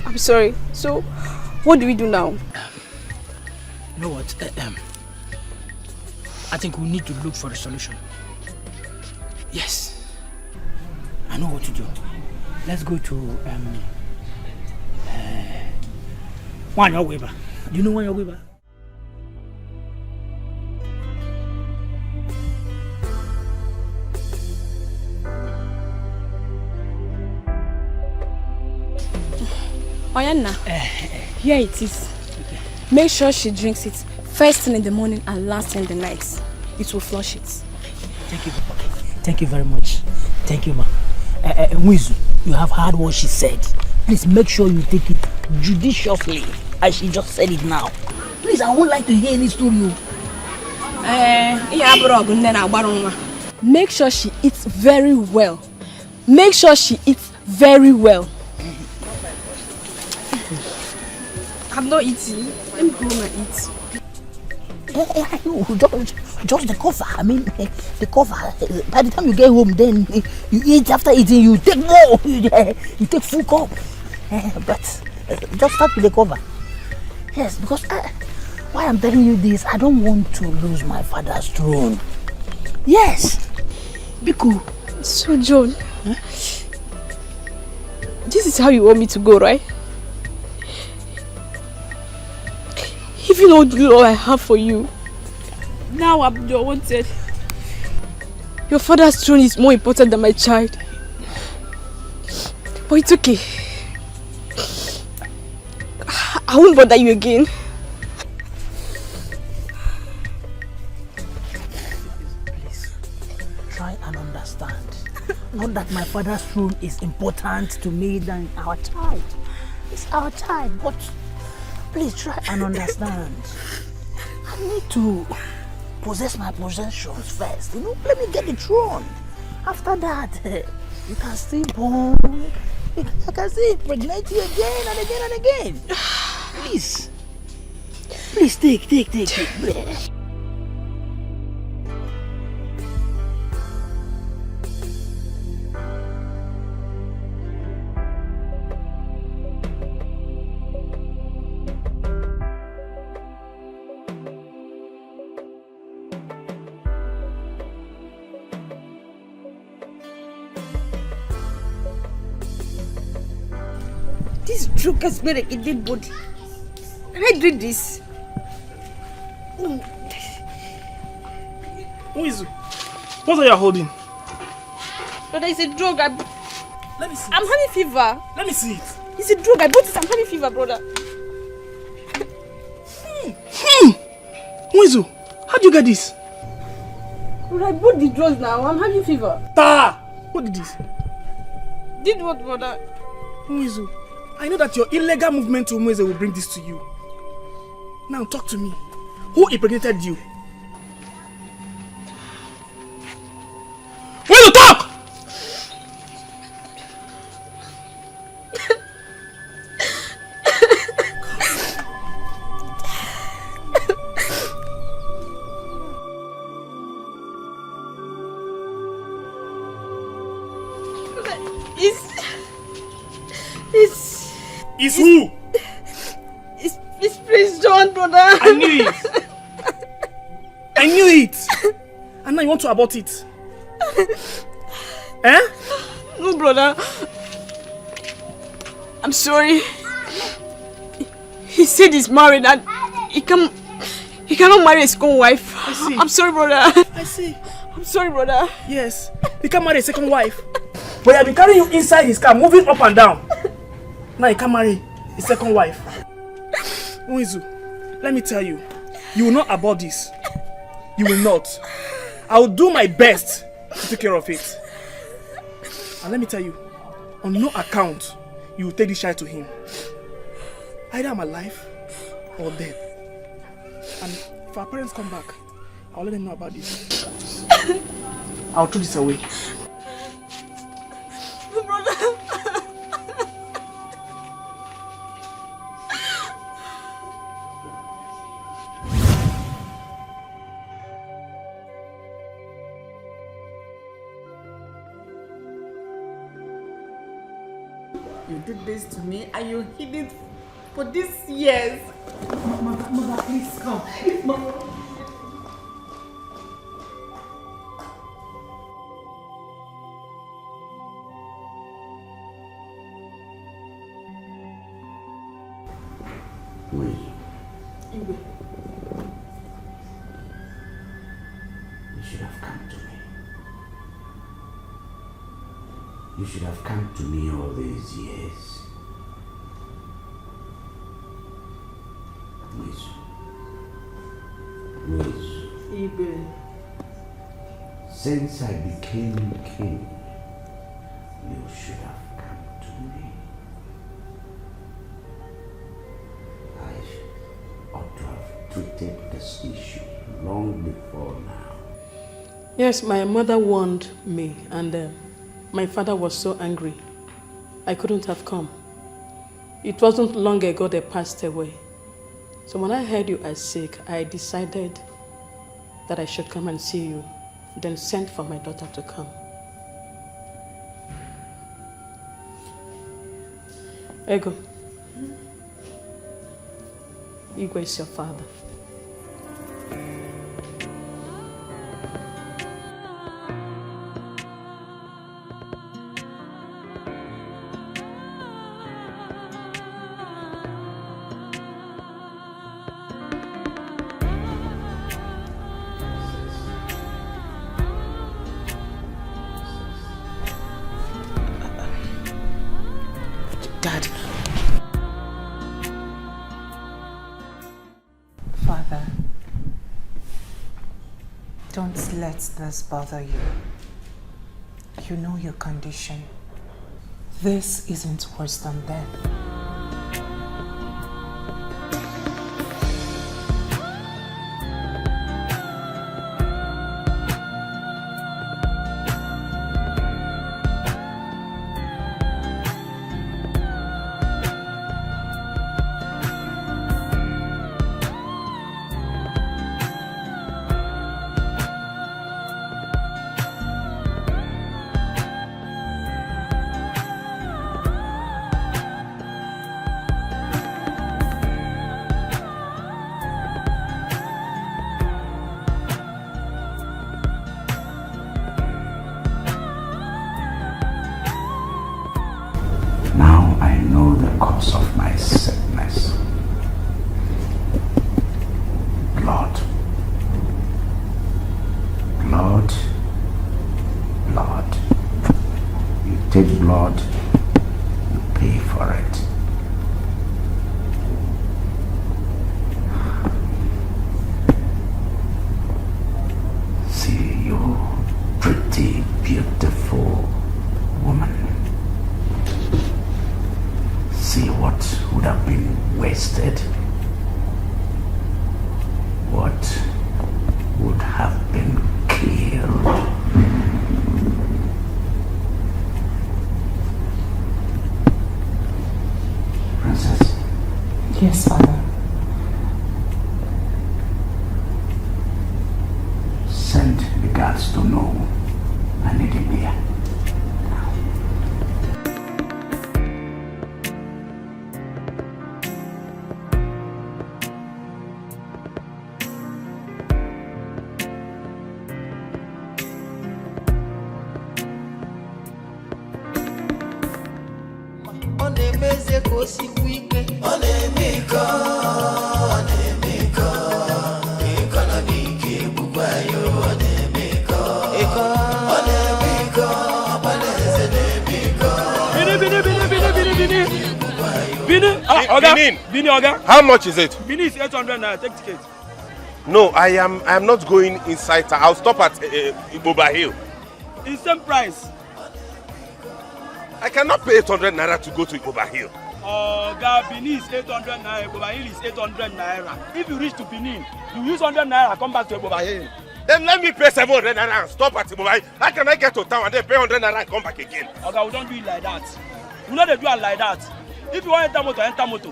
I'm sorry. So, what do we do now? You know what? I think we need to look for a solution. Yes. I know what to do. Let's go to Nigerian Ubah. Do you know Nigerian Ubah? Oyanna, here it is. Make sure she drinks it first thing in the morning and last thing in the night. It will flush it. Thank you. Okay. Thank you very much. Thank you, ma. Wizu, you have heard what she said. Please make sure you take it judiciously, as she just said it now. Please, I would like to hear any story. Make sure she eats very well. Make sure she eats very well. I'm not eating. Let me go home and eat. Just the cover. I mean, the cover. By the time you get home, then you eat. After eating, you take more. You take full cup. But just start with the cover. Yes, because why I'm telling you this, I don't want to lose my father's throne. Yes. Be cool. So, John, this is how you want me to go, right? Even all the love I have for you, now I'm unwanted. Your father's throne is more important than my child. But it's okay. I won't bother you again. Please, try and understand. Not that my father's throne is important to me than our child. It's our child, but please try and understand. I need to possess my possessions first. You know, let me get the throne. After that, you can still born. I can still impregnate you again and again and again. Please. Please take. This drug has made a dead body. Can I drink this? Who is it? What are you holding? Brother, it's a drug. Let me see. I'm having fever. Let me see it. It's a drug. I bought it. I'm having fever, brother. Wizu, how do you get this? Brother, I bought the drugs now. I'm having fever. What did this? Did what, brother? Wizu, I know that your illegal movement to Umweze will bring this to you. Now talk to me. Who impregnated you? Will you talk? It's who? It's Prince John, brother. I knew it. I knew it. And now you want to abort it? Eh? No, brother. I'm sorry. He said he's married and he cannot marry his own wife. I see. I'm sorry, brother. I see. I'm sorry, brother. Yes. He can't marry a second wife. But he has been carrying you inside his car, moving up and down. Now he can't marry his second wife. Nwizu, let me tell you, you will not abort this. You will not. I will do my best to take care of it. And let me tell you, on no account, you will take this child to him. Either I'm alive or dead. And if our parents come back, I'll let them know about this. I'll throw this away. You did this to me and you hid it for these years. Mother, please come. Wait. Igwe. You should have come to me. You should have come to me all these years. Please. Igwe. Since I became king, you should have come to me. I ought to have treated this issue long before now. Yes, my mother warned me and my father was so angry. I couldn't have come. It wasn't long ago they passed away. So when I heard you are sick, I decided that I should come and see you, then sent for my daughter to come. Ego. Igwe is your father. Dad. Father, don't let this bother you. You know your condition. This isn't worse than death. Now I know the cause of my sickness. Blood. Blood. Blood. You take blood, you pay for it. See you, pretty, beautiful woman. See what would have been wasted. What would have been killed. Princess. Yes, Father. Send the guards to know I need him here. na-emeze ka o sikwu ike ọ na-eme iko economy ike egbukwa ya ọ na-eme iko ọ na-eme iko ọkpalaeze na-eme iko Bini, Oga. How much is it? Bini is 800 naira. Take ticket. No, I am not going inside. I'll stop at Ubah Hill. It's same price. I cannot pay 800 naira to go to Ubah Hill. Oga, Bini is 800 naira. Ubah Hill is 800 naira. If you reach to Benin, you use 100 naira, come back to Ubah Hill. Then let me pay 700 naira and stop at Ubah Hill. How can I get to town and then pay 100 naira and come back again? Oga, we don't do it like that. We know they do it like that. If you want to enter motor.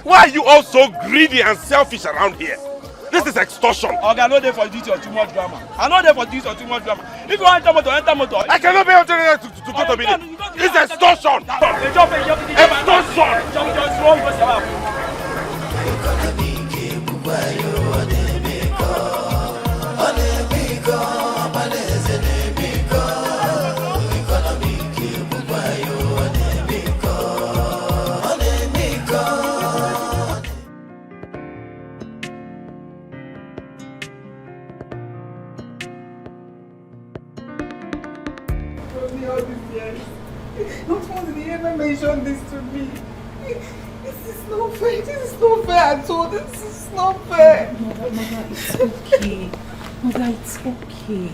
Why are you all so greedy and selfish around here? This is extortion. Okay, I know they for this or too much drama. I know they for this or too much drama. If you want to enter motor. I cannot pay 100 naira to go to Benin. This is extortion. Not once did he ever mention this to me. This is not fair. This is not fair at all. This is not fair. Mother, it's okay. Mother, it's okay.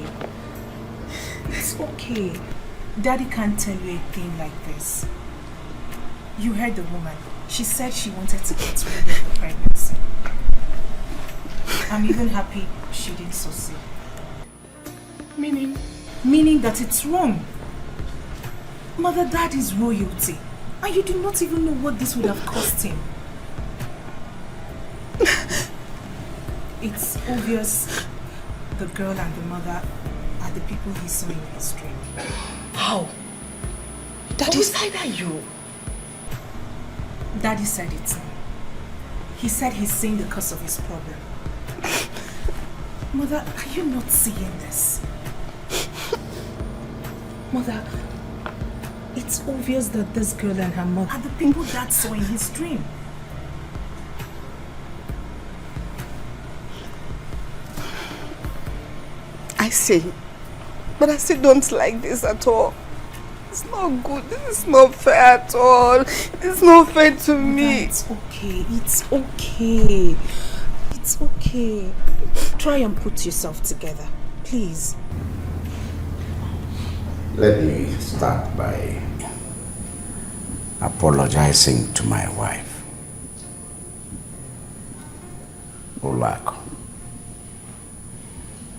It's okay. Daddy can't tell you a thing like this. You heard the woman. She said she wanted to get rid of the pregnancy. I'm even happy she didn't succeed. Meaning? Meaning that it's wrong. Mother, Dad is royalty. And you do not even know what this would have cost him. It's obvious the girl and the mother are the people he saw in his dream. How? Daddy said that you. Daddy said it. He said he's seeing the cause of his problem. Mother, are you not seeing this? Mother, it's obvious that this girl and her mother are the people Dad saw in his dream. I see. But I still don't like this at all. It's not good. This is not fair at all. It's not fair to me. It's okay. It's okay. It's okay. Try and put yourself together. Please. Let me start by apologizing to my wife. Ulako,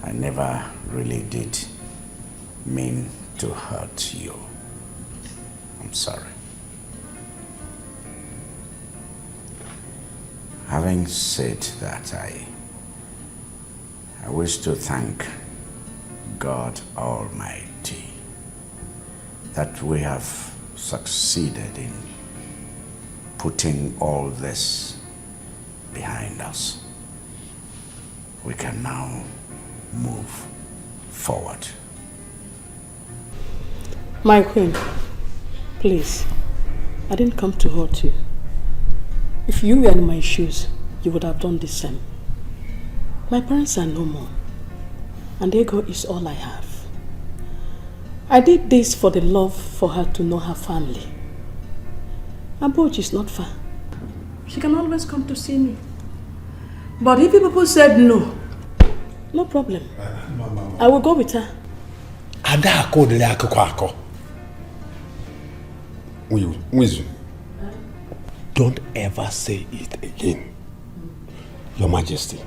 I never really did mean to hurt you. I'm sorry. Having said that, I wish to thank God Almighty that we have succeeded in putting all this behind us. We can now move forward. My queen, please, I didn't come to hurt you. If you were in my shoes, you would have done the same. My parents are no more, and ego is all I have. I did this for the love for her to know her family. Aboj is not far. She can always come to see me. But if people said no, no problem. I will go with her. Don't ever say it again. Your Majesty,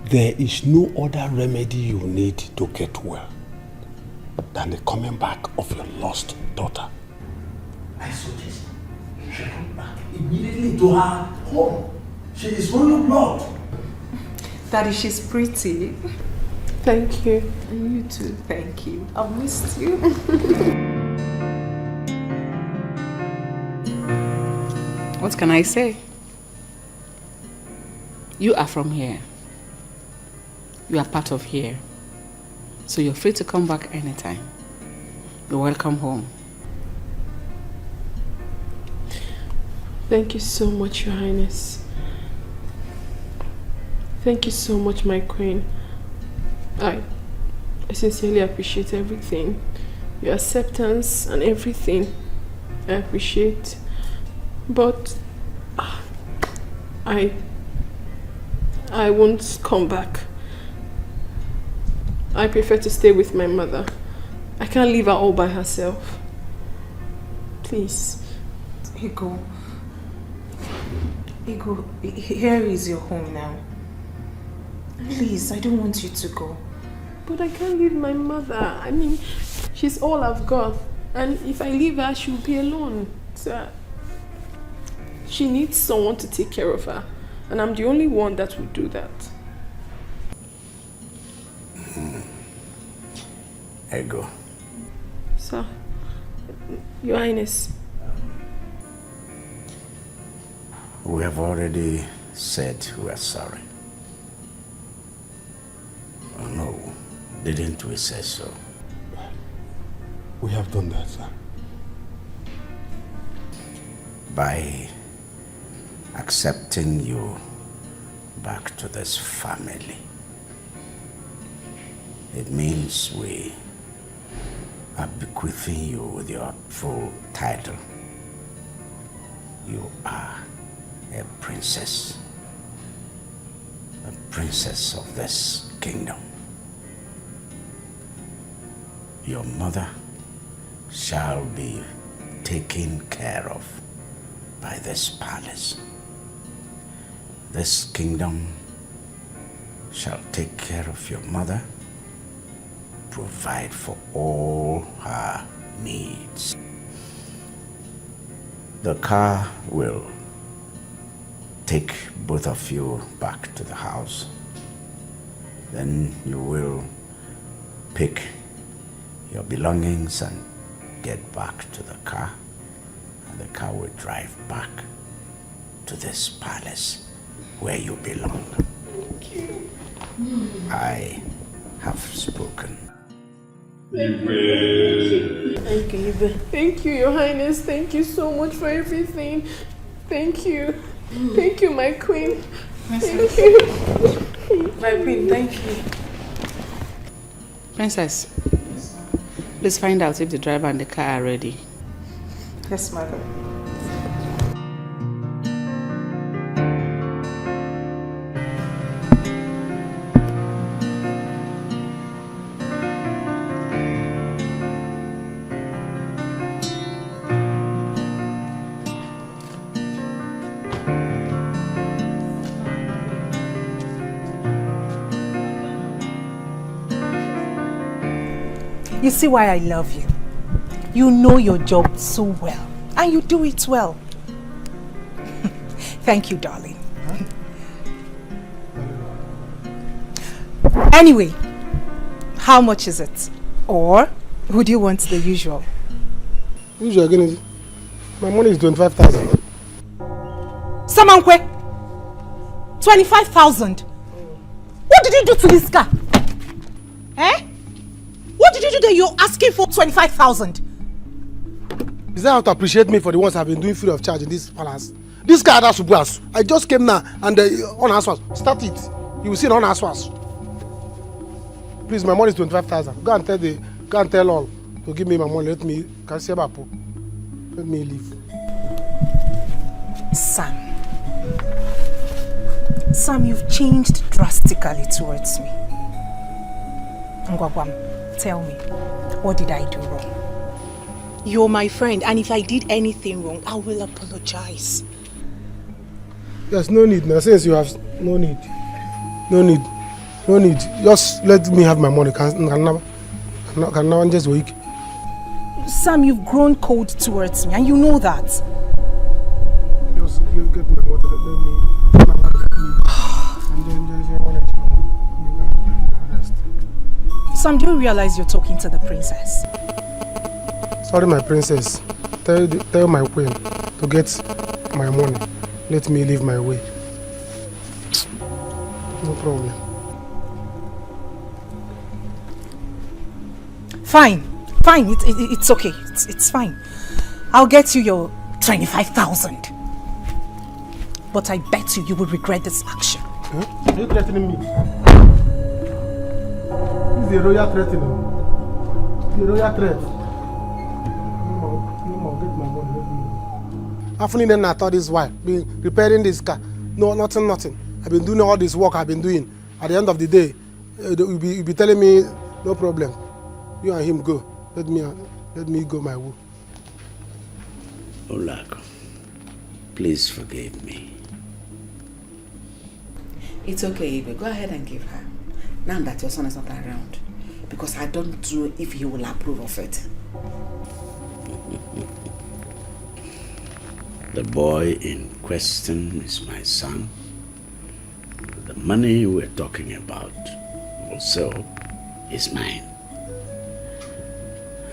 there is no other remedy you need to get well than the coming back of your lost daughter. I suggest you should come back immediately to her home. She is royal blood. Daddy, she's pretty. Thank you. And you too, thank you. I've missed you. What can I say? You are from here. You are part of here. So you're free to come back anytime. You're welcome home. Thank you so much, Your Highness. Thank you so much, my queen. I sincerely appreciate everything. Your acceptance and everything. I appreciate. But I won't come back. I prefer to stay with my mother. I can't leave her all by herself. Please. Ego, here is your home now. Please, I don't want you to go. But I can't leave my mother. I mean, she's all I've got. And if I leave her, she'll be alone. So she needs someone to take care of her. And I'm the only one that will do that. Ego. Sir, Your Highness. We have already said we are sorry. Oh, no, didn't we say so? We have done that, sir. By accepting you back to this family, it means we are bequeathing you with your full title. You are a princess of this kingdom. Your mother shall be taken care of by this palace. This kingdom shall take care of your mother, provide for all her needs. The car will take both of you back to the house. Then you will pick your belongings and get back to the car, and the car will drive back to this palace where you belong. Thank you. I have spoken. Thank you. Thank you, Your Highness. Thank you so much for everything. Thank you. Thank you, my queen. Thank you. My queen, thank you. Princess, please find out if the driver and the car are ready. Yes, madam. You see why I love you. You know your job so well, and you do it well. Thank you, darling. Anyway, how much is it? Or would you want the usual? Usual again, my money is 25,000. Samankwe, 25,000. What did you do to this car? Eh? What did you do that you're asking for 25,000? Is that how to appreciate me for the ones I've been doing free of charge in this palace? This car has Ubahs. I just came now and on Aswas. Start it. You will see it on Aswas. Please, my money is 25,000. Go and tell all to give me my money. Let me leave. Sam, you've changed drastically towards me. Ngwagwam, tell me, what did I do wrong? You're my friend, and if I did anything wrong, I will apologize. There's no need now, since you have no need. Just let me have my money. Can now just wait. Sam, you've grown cold towards me, and you know that. Just get my money. Let me. Sam, do you realize you're talking to the princess? Sorry, my princess. Tell my queen to get my money. Let me leave my way. No problem. Fine. It's okay. It's fine. I'll get you your 25,000. But I bet you will regret this action. Huh? Are you threatening me? This is a royal threatening. The royal threat. No, get my money. Let me. After then I thought this while been repairing this car. No, nothing. I've been doing all this work I've been doing. At the end of the day, you'll be telling me no problem. You and him go. Let me go my way. Olako, please forgive me. It's okay, Ibe. Go ahead and give her. Now that your son is not around. Because I don't know if he will approve of it. The boy in question is my son. The money we're talking about also is mine.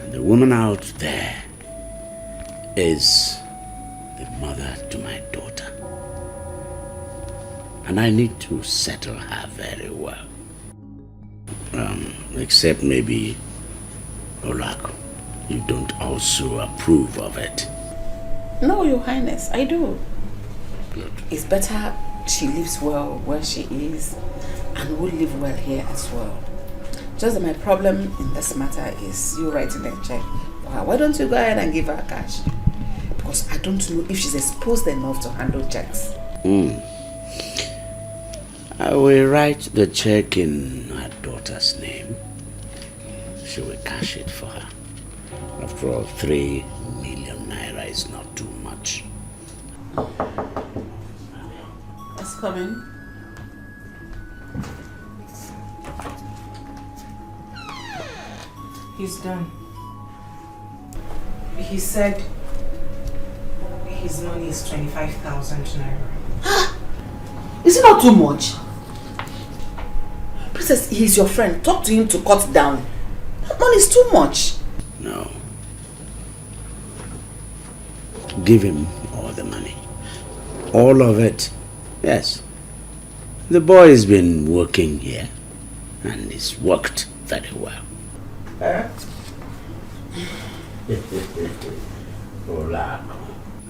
And the woman out there is the mother to my daughter. And I need to settle her very well. Except maybe, Olako, you don't also approve of it. No, Your Highness, I do. Good. It's better she lives well where she is and will live well here as well. Just that my problem in this matter is you writing a check for her. Why don't you go ahead and give her cash? Because I don't know if she's exposed enough to handle checks. I will write the check in her daughter's name. She will cash it for her. After all, 3 million naira is not too much. Let's come in. He's done. He said his money is 25,000 naira. Is it not too much? Princess, he's your friend. Talk to him to cut down. That money is too much. No. Give him all the money. All of it. Yes. The boy has been working here and it's worked very well.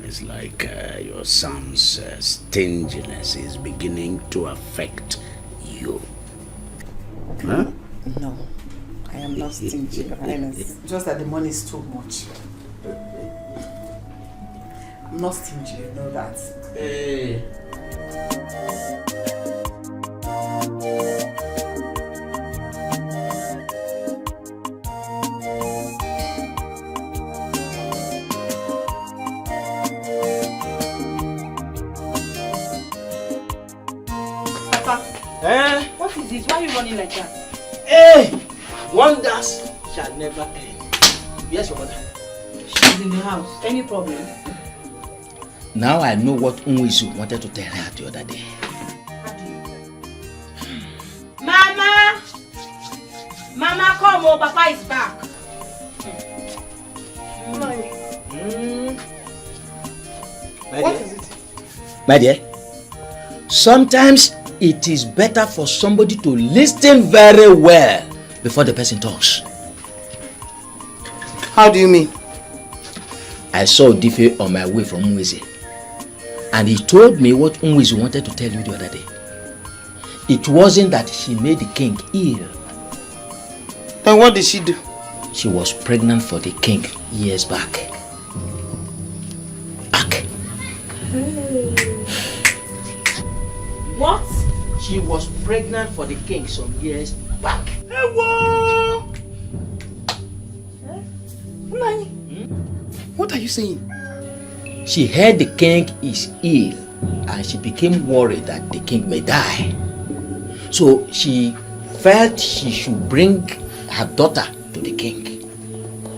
It's like your son's stinginess is beginning to affect you. Huh? No, I am not stingy, Your Highness. Just that the money is too much. I'm not stingy, you know that. Hey. What is this? Why are you running like that? Hey! Wonders shall never end. Yes, your mother. She's in the house. Any problem? Now I know what Unwisu wanted to tell her the other day. Mama! Mama, come on. Papa is back. What is it? My dear, sometimes it is better for somebody to listen very well before the person talks. How do you mean? I saw Dife on my way from Unwizi, and he told me what Unwizi wanted to tell you the other day. It wasn't that she made the king ill. Then what did she do? She was pregnant for the king years back. What? She was pregnant for the king some years back. Hey, whoa! What are you saying? She heard the king is ill and she became worried that the king may die. So she felt she should bring her daughter to the king.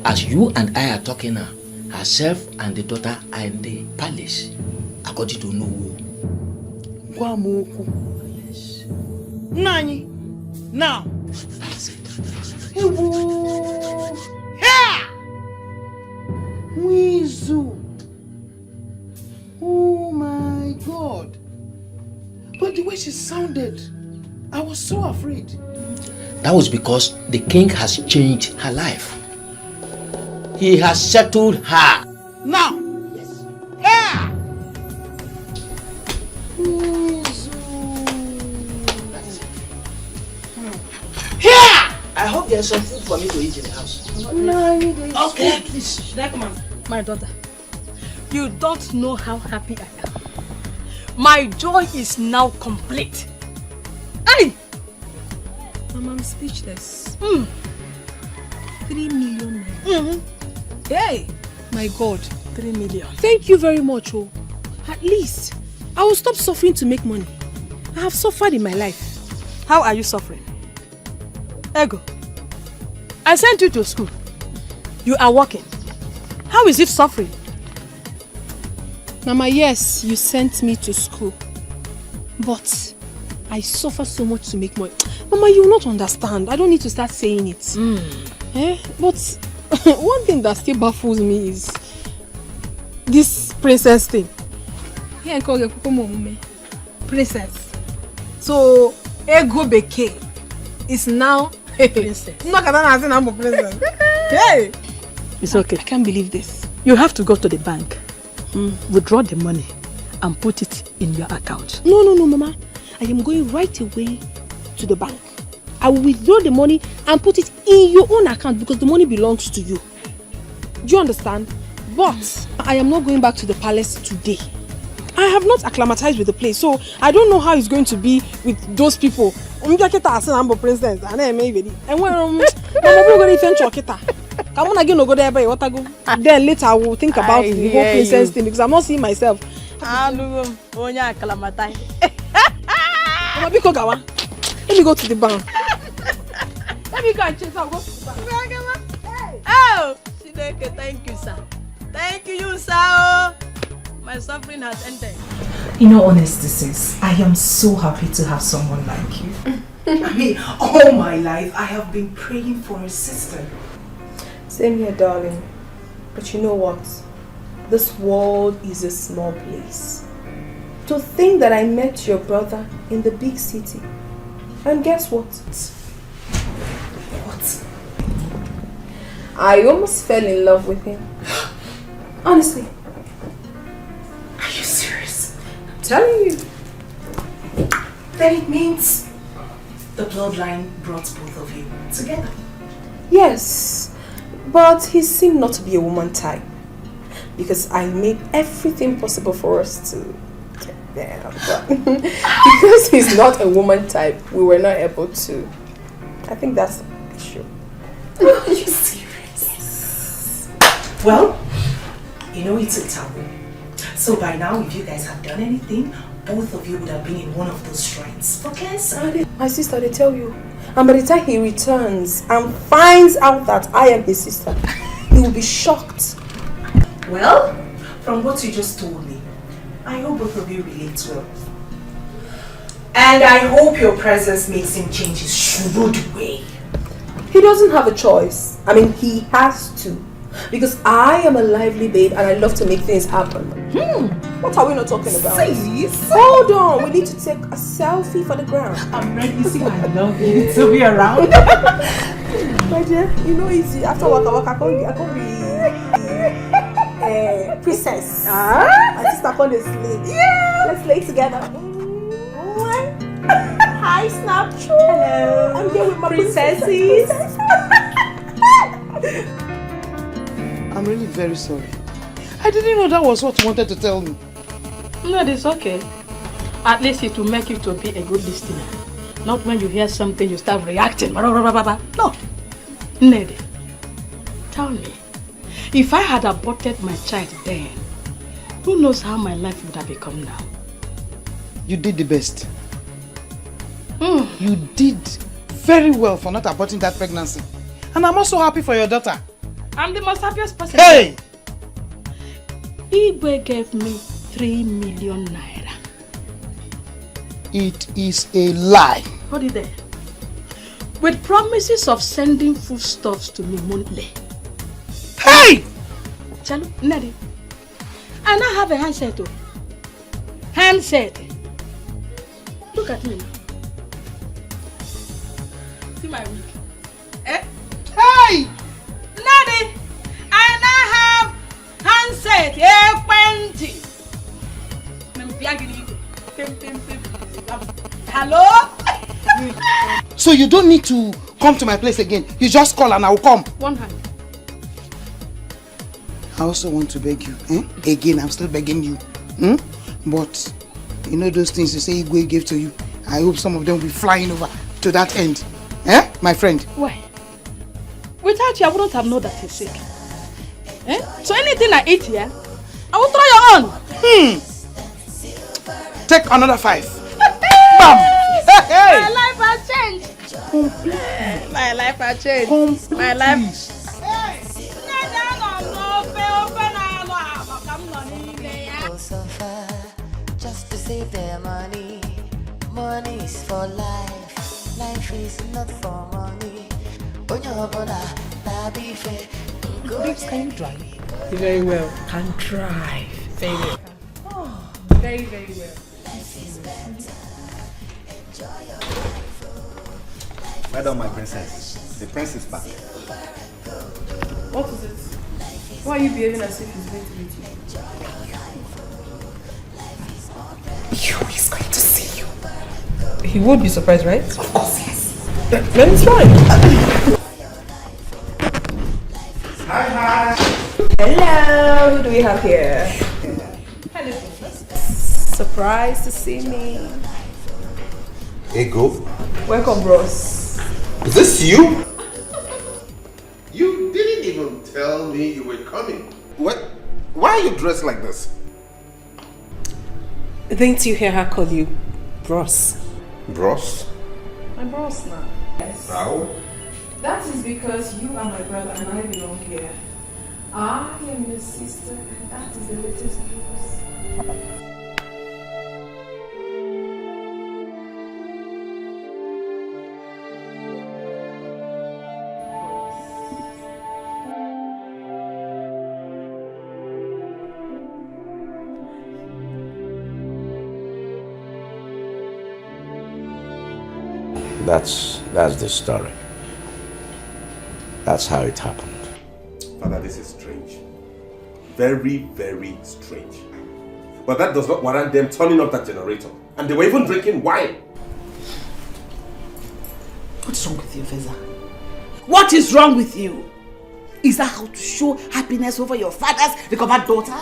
As you and I are talking now, herself and the daughter are in the palace, according to Nollywood. Yes. Nani? Now. That's it. Wizu. Oh my God. But the way she sounded, I was so afraid. That was because the king has changed her life. He has settled her. Now. Yes. Yeah. There's some food for me to eat in the house. No, I need to eat. Okay, please. Should I come on? My daughter, you don't know how happy I am. My joy is now complete. Hey! Mama, I'm speechless. 3 million naira. Hey! My God, 3 million. Thank you very much, oh. At least, I will stop suffering to make money. I have suffered in my life. How are you suffering? Ego, I sent you to school. You are working. How is it suffering? Mama, yes, you sent me to school. But I suffer so much to make money. Mama, you will not understand. I don't need to start saying it. But one thing that still baffles me is this princess thing. Here I call you princess. So Ego Beke is now a princess. I'm a princess. Hey! It's okay. I can't believe this. You have to go to the bank, withdraw the money, and put it in your account. No, Mama. I am going right away to the bank. I will withdraw the money and put it in your own account because the money belongs to you. Do you understand? But I am not going back to the palace today. I have not acclimatized with the place, so I don't know how it's going to be with those people. I'm a princess. Then later I will think about the whole princess thing because I'm not seeing myself. Let me go to the bank. Let me go and check. I'll go to the bank. Oh, Chineke, thank you, sir. Thank you, sir. My suffering has ended. In all honesty, sis, I am so happy to have someone like you. I mean, all my life I have been praying for a sister. Same here, darling. But you know what? This world is a small place. To think that I met your brother in the big city. And guess what? What? I almost fell in love with him. Honestly. Are you serious? I'm telling you. Then it means the bloodline brought both of you together. Yes, but he seemed not to be a woman type. Because I made everything possible for us to get there. But because he's not a woman type, we were not able to. I think that's the issue. Are you serious? Yes. Well, you know it's a taboo. So by now, if you guys have done anything, both of you would have been in one of those shrines for cancer. My sister, they tell you. And by the time he returns and finds out that I am his sister, he will be shocked. Well, from what you just told me, I hope both of you relate well. And I hope your presence makes him change his shrewd way. He doesn't have a choice. I mean, he has to. Because I am a lively babe and I love to make things happen. What are we not talking about? Sis. Hold on, we need to take a selfie for the ground. I'm ready to see my love you to be around. My dear, you know easy. After waka waka, I can't be princess. My sister called a slave. Yeah. Let's lay together. Hi, Snapchat. Hello. I'm here with my princesses. I'm really very sorry. I didn't know that was what you wanted to tell me. No, it's okay. At least it will make you to be a good listener. Not when you hear something, you start reacting. No. Ned, tell me, if I had aborted my child then, who knows how my life would have become now? You did the best. You did very well for not aborting that pregnancy. And I'm also happy for your daughter. I'm the most happiest person. Hey! Igwe gave me 3 million naira. It is a lie. Hold it there. With promises of sending foodstuffs to me monthly. Hey! Chalu, Nadi. I now have a handset too. Handset. Look at me now. See my wig. Eh? Hey! Nadi, I now have handset. Hello? So you don't need to come to my place again. You just call and I will come. One hand. I also want to beg you. Again, I'm still begging you. But, you know those things you say Igwe gave to you? I hope some of them will be flying over to that end. My friend? Why? Without you, I wouldn't have known that you're sick. So anything I eat here, I will throw you on. Take another 5. Bam! Hey! My life has changed. My life has changed. My life. Just to save their money. Money is for life. Life is not for money. Babes, can you drive? Very well. Can drive. Very well. Oh, very, very well. Well done, my princess. The prince is back. What is it? Why are you behaving as if he's going to meet you? He's going to see you. He would be surprised, right? Of course, yes. Then it's fine. Hi. Hello, who do we have here? Hello. Surprised to see me. Hey, go. Welcome, bros. Is this you? You didn't even tell me you were coming. What? Why are you dressed like this? Didn't you hear her call you bros? Bros? My bros now. Yes. How? That is because you are my brother and I belong here. I am your sister and that is the latest news. That's the story. That's how it happened. Father, this is strange. Very, very strange. But that does not warrant them turning off that generator. And they were even drinking wine. What's wrong with you, Feza? What is wrong with you? Is that how to show happiness over your father's recovered daughter?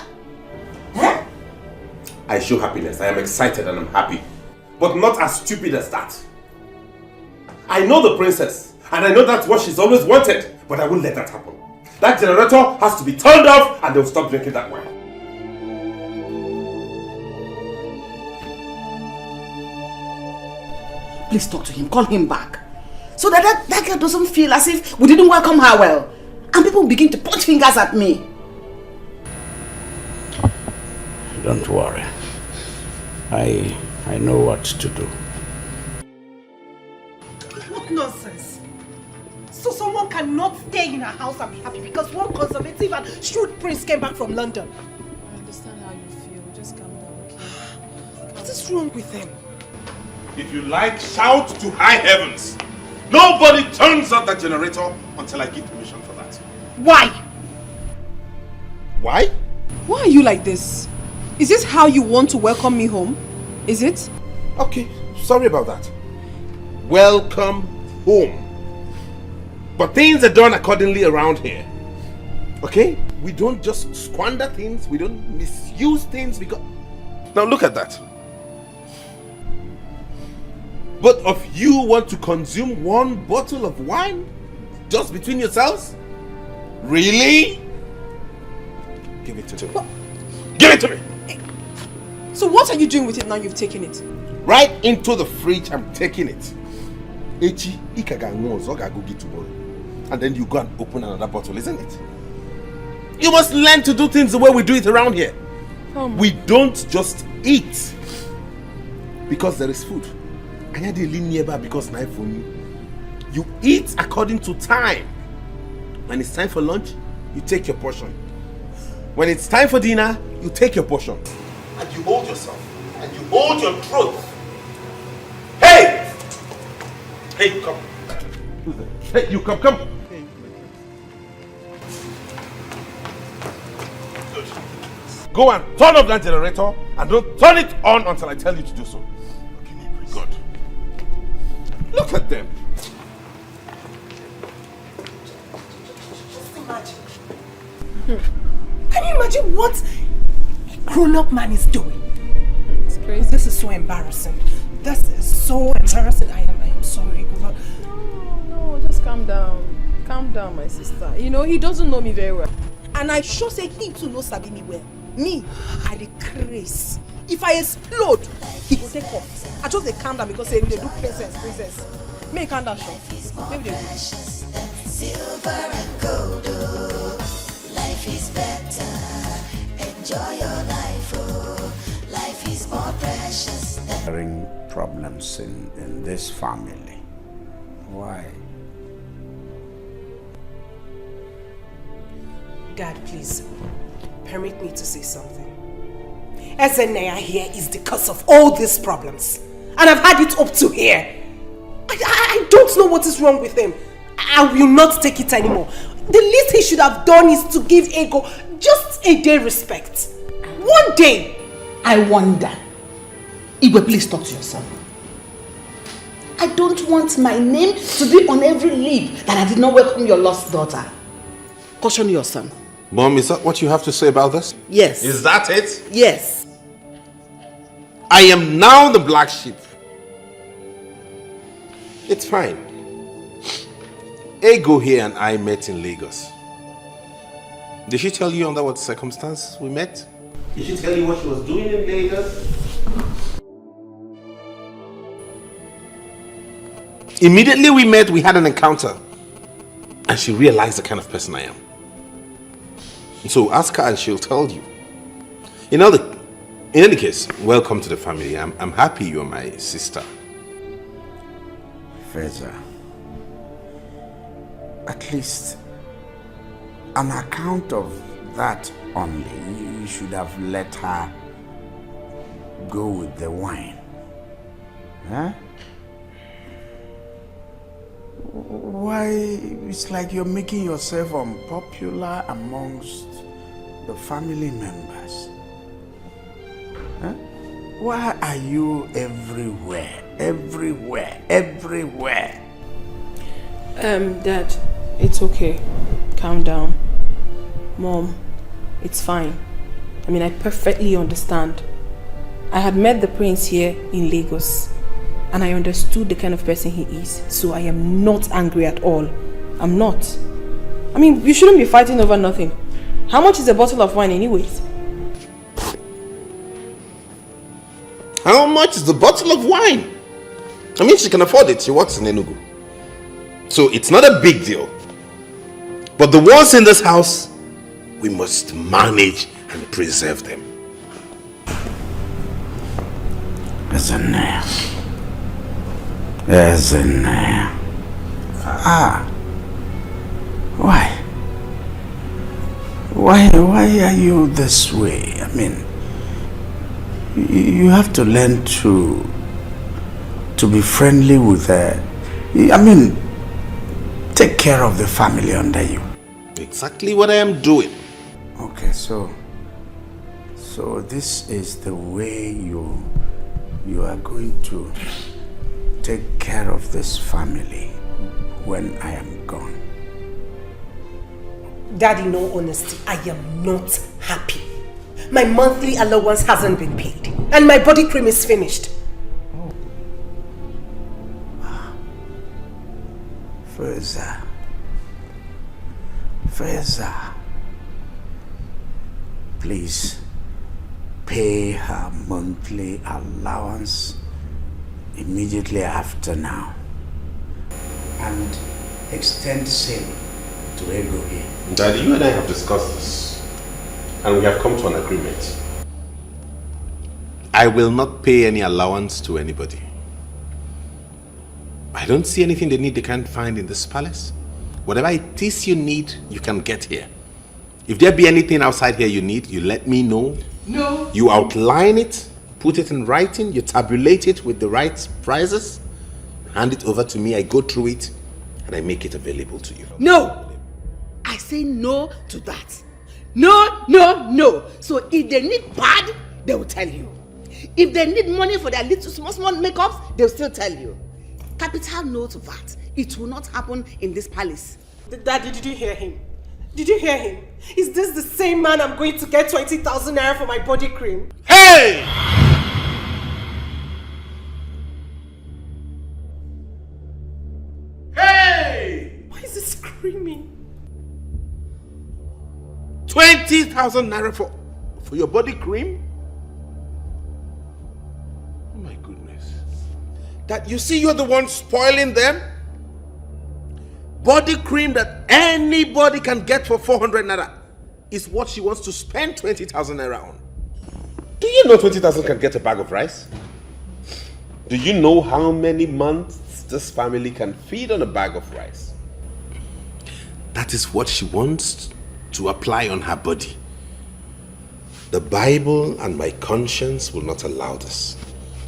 I show happiness. I am excited and I'm happy. But not as stupid as that. I know the princess. And I know that's what she's always wanted. But I won't let that happen. That generator has to be turned off and they'll stop drinking that wine. Please talk to him. Call him back. So that girl doesn't feel as if we didn't welcome her well. And people begin to point fingers at me. Don't worry. I know what to do. What nonsense! So someone cannot stay in her house and be happy because one conservative and shrewd prince came back from London. I understand how you feel. Just calm down, okay? What is wrong with them? If you like, shout to high heavens. Nobody turns on that generator until I give permission for that. Why? Why? Why are you like this? Is this how you want to welcome me home? Is it? Okay, sorry about that. Welcome home. But things are done accordingly around here. Okay? We don't just squander things. We don't misuse things because... Now look at that. Both of you want to consume one bottle of wine? Just between yourselves? Really? Give it to me. Give it to me! So what are you doing with it now you've taken it? Right into the fridge, I'm taking it. Echi, ikaga tomorrow. And then you go and open another bottle, isn't it? You must learn to do things the way we do it around here. We don't just eat because there is food. Because you eat according to time. When it's time for lunch, you take your portion. When it's time for dinner, you take your portion. And you hold yourself. And you hold your throat. Hey! Hey, come. Hey, you come. Good. Go and turn off that generator and don't turn it on until I tell you to do so. Good. Look at them. Can you imagine what a grown-up man is doing? It's crazy. This is so embarrassing. This is so embarrassing. I am sorry. No, just calm down. Calm down, my sister. You know, he doesn't know me very well. And I sure say he too knows Sabi me well. Me, I the craze. If I explode, he will take off. I just they calm down because they do princess. May you calm down, Sean. Maybe they do. Silver and gold, life is better. Enjoy your life, life is more precious than problems in this family. Why? Dad, please, permit me to say something. Chinenye here is the cause of all these problems. And I've had it up to here. I don't know what is wrong with him. I will not take it anymore. The least he should have done is to give Ego just a day respect. One day. I wonder. Igwe, please talk to your son. I don't want my name to be on every lip that I did not welcome your lost daughter. Caution your son. Mom, is that what you have to say about this? Yes. Is that it? Yes. I am now the black sheep. It's fine. Ego here and I met in Lagos. Did she tell you under what circumstance we met? Did she tell you what she was doing in Lagos? Immediately we met, we had an encounter. And she realized the kind of person I am. So ask her and she'll tell you. In any case, welcome to the family. I'm happy you're my sister. Feza, at least on account of that only, you should have let her go with the wine. Huh? Why, it's like you're making yourself unpopular amongst the family members. Huh? Why are you everywhere? Everywhere. Dad, it's okay. Calm down. Mom, it's fine. I mean, I perfectly understand. I had met the prince here in Lagos and I understood the kind of person he is. So I am not angry at all. I'm not. I mean, you shouldn't be fighting over nothing. How much is a bottle of wine anyways? How much is the bottle of wine? I mean, she can afford it. She works in Enugu. So it's not a big deal. But the ones in this house, we must manage and preserve them. Chinenye. Why are you this way? I mean, you have to learn to be friendly with her. I mean, take care of the family under you. Exactly what I am doing. Okay, so this is the way you are going to take care of this family when I am gone. Daddy, in all honesty, I am not happy. My monthly allowance hasn't been paid and my body cream is finished. Feza, please pay her monthly allowance immediately after now and extend same to Ego here. Daddy, you and I have discussed this and we have come to an agreement. I will not pay any allowance to anybody. I don't see anything they can't find in this palace. Whatever it is you need, you can get here. If there be anything outside here you need, you let me know. No. You outline it, put it in writing, you tabulate it with the right prices, hand it over to me, I go through it, and I make it available to you. No! I say no to that. No. So if they need pad, they will tell you. If they need money for their little small makeups, they'll still tell you. Capital no to that. It will not happen in this palace. Daddy, did you hear him? Did you hear him? Is this the same man I'm going to get 20,000 naira for my body cream? Hey! Hey! Why is he screaming? 20,000 naira for your body cream? Oh my goodness. That you see you're the one spoiling them? Body cream that anybody can get for 400 naira is what she wants to spend 20,000 naira on. Do you know 20,000 can get a bag of rice? Do you know how many months this family can feed on a bag of rice? That is what she wants to apply on her body. The Bible and my conscience will not allow this.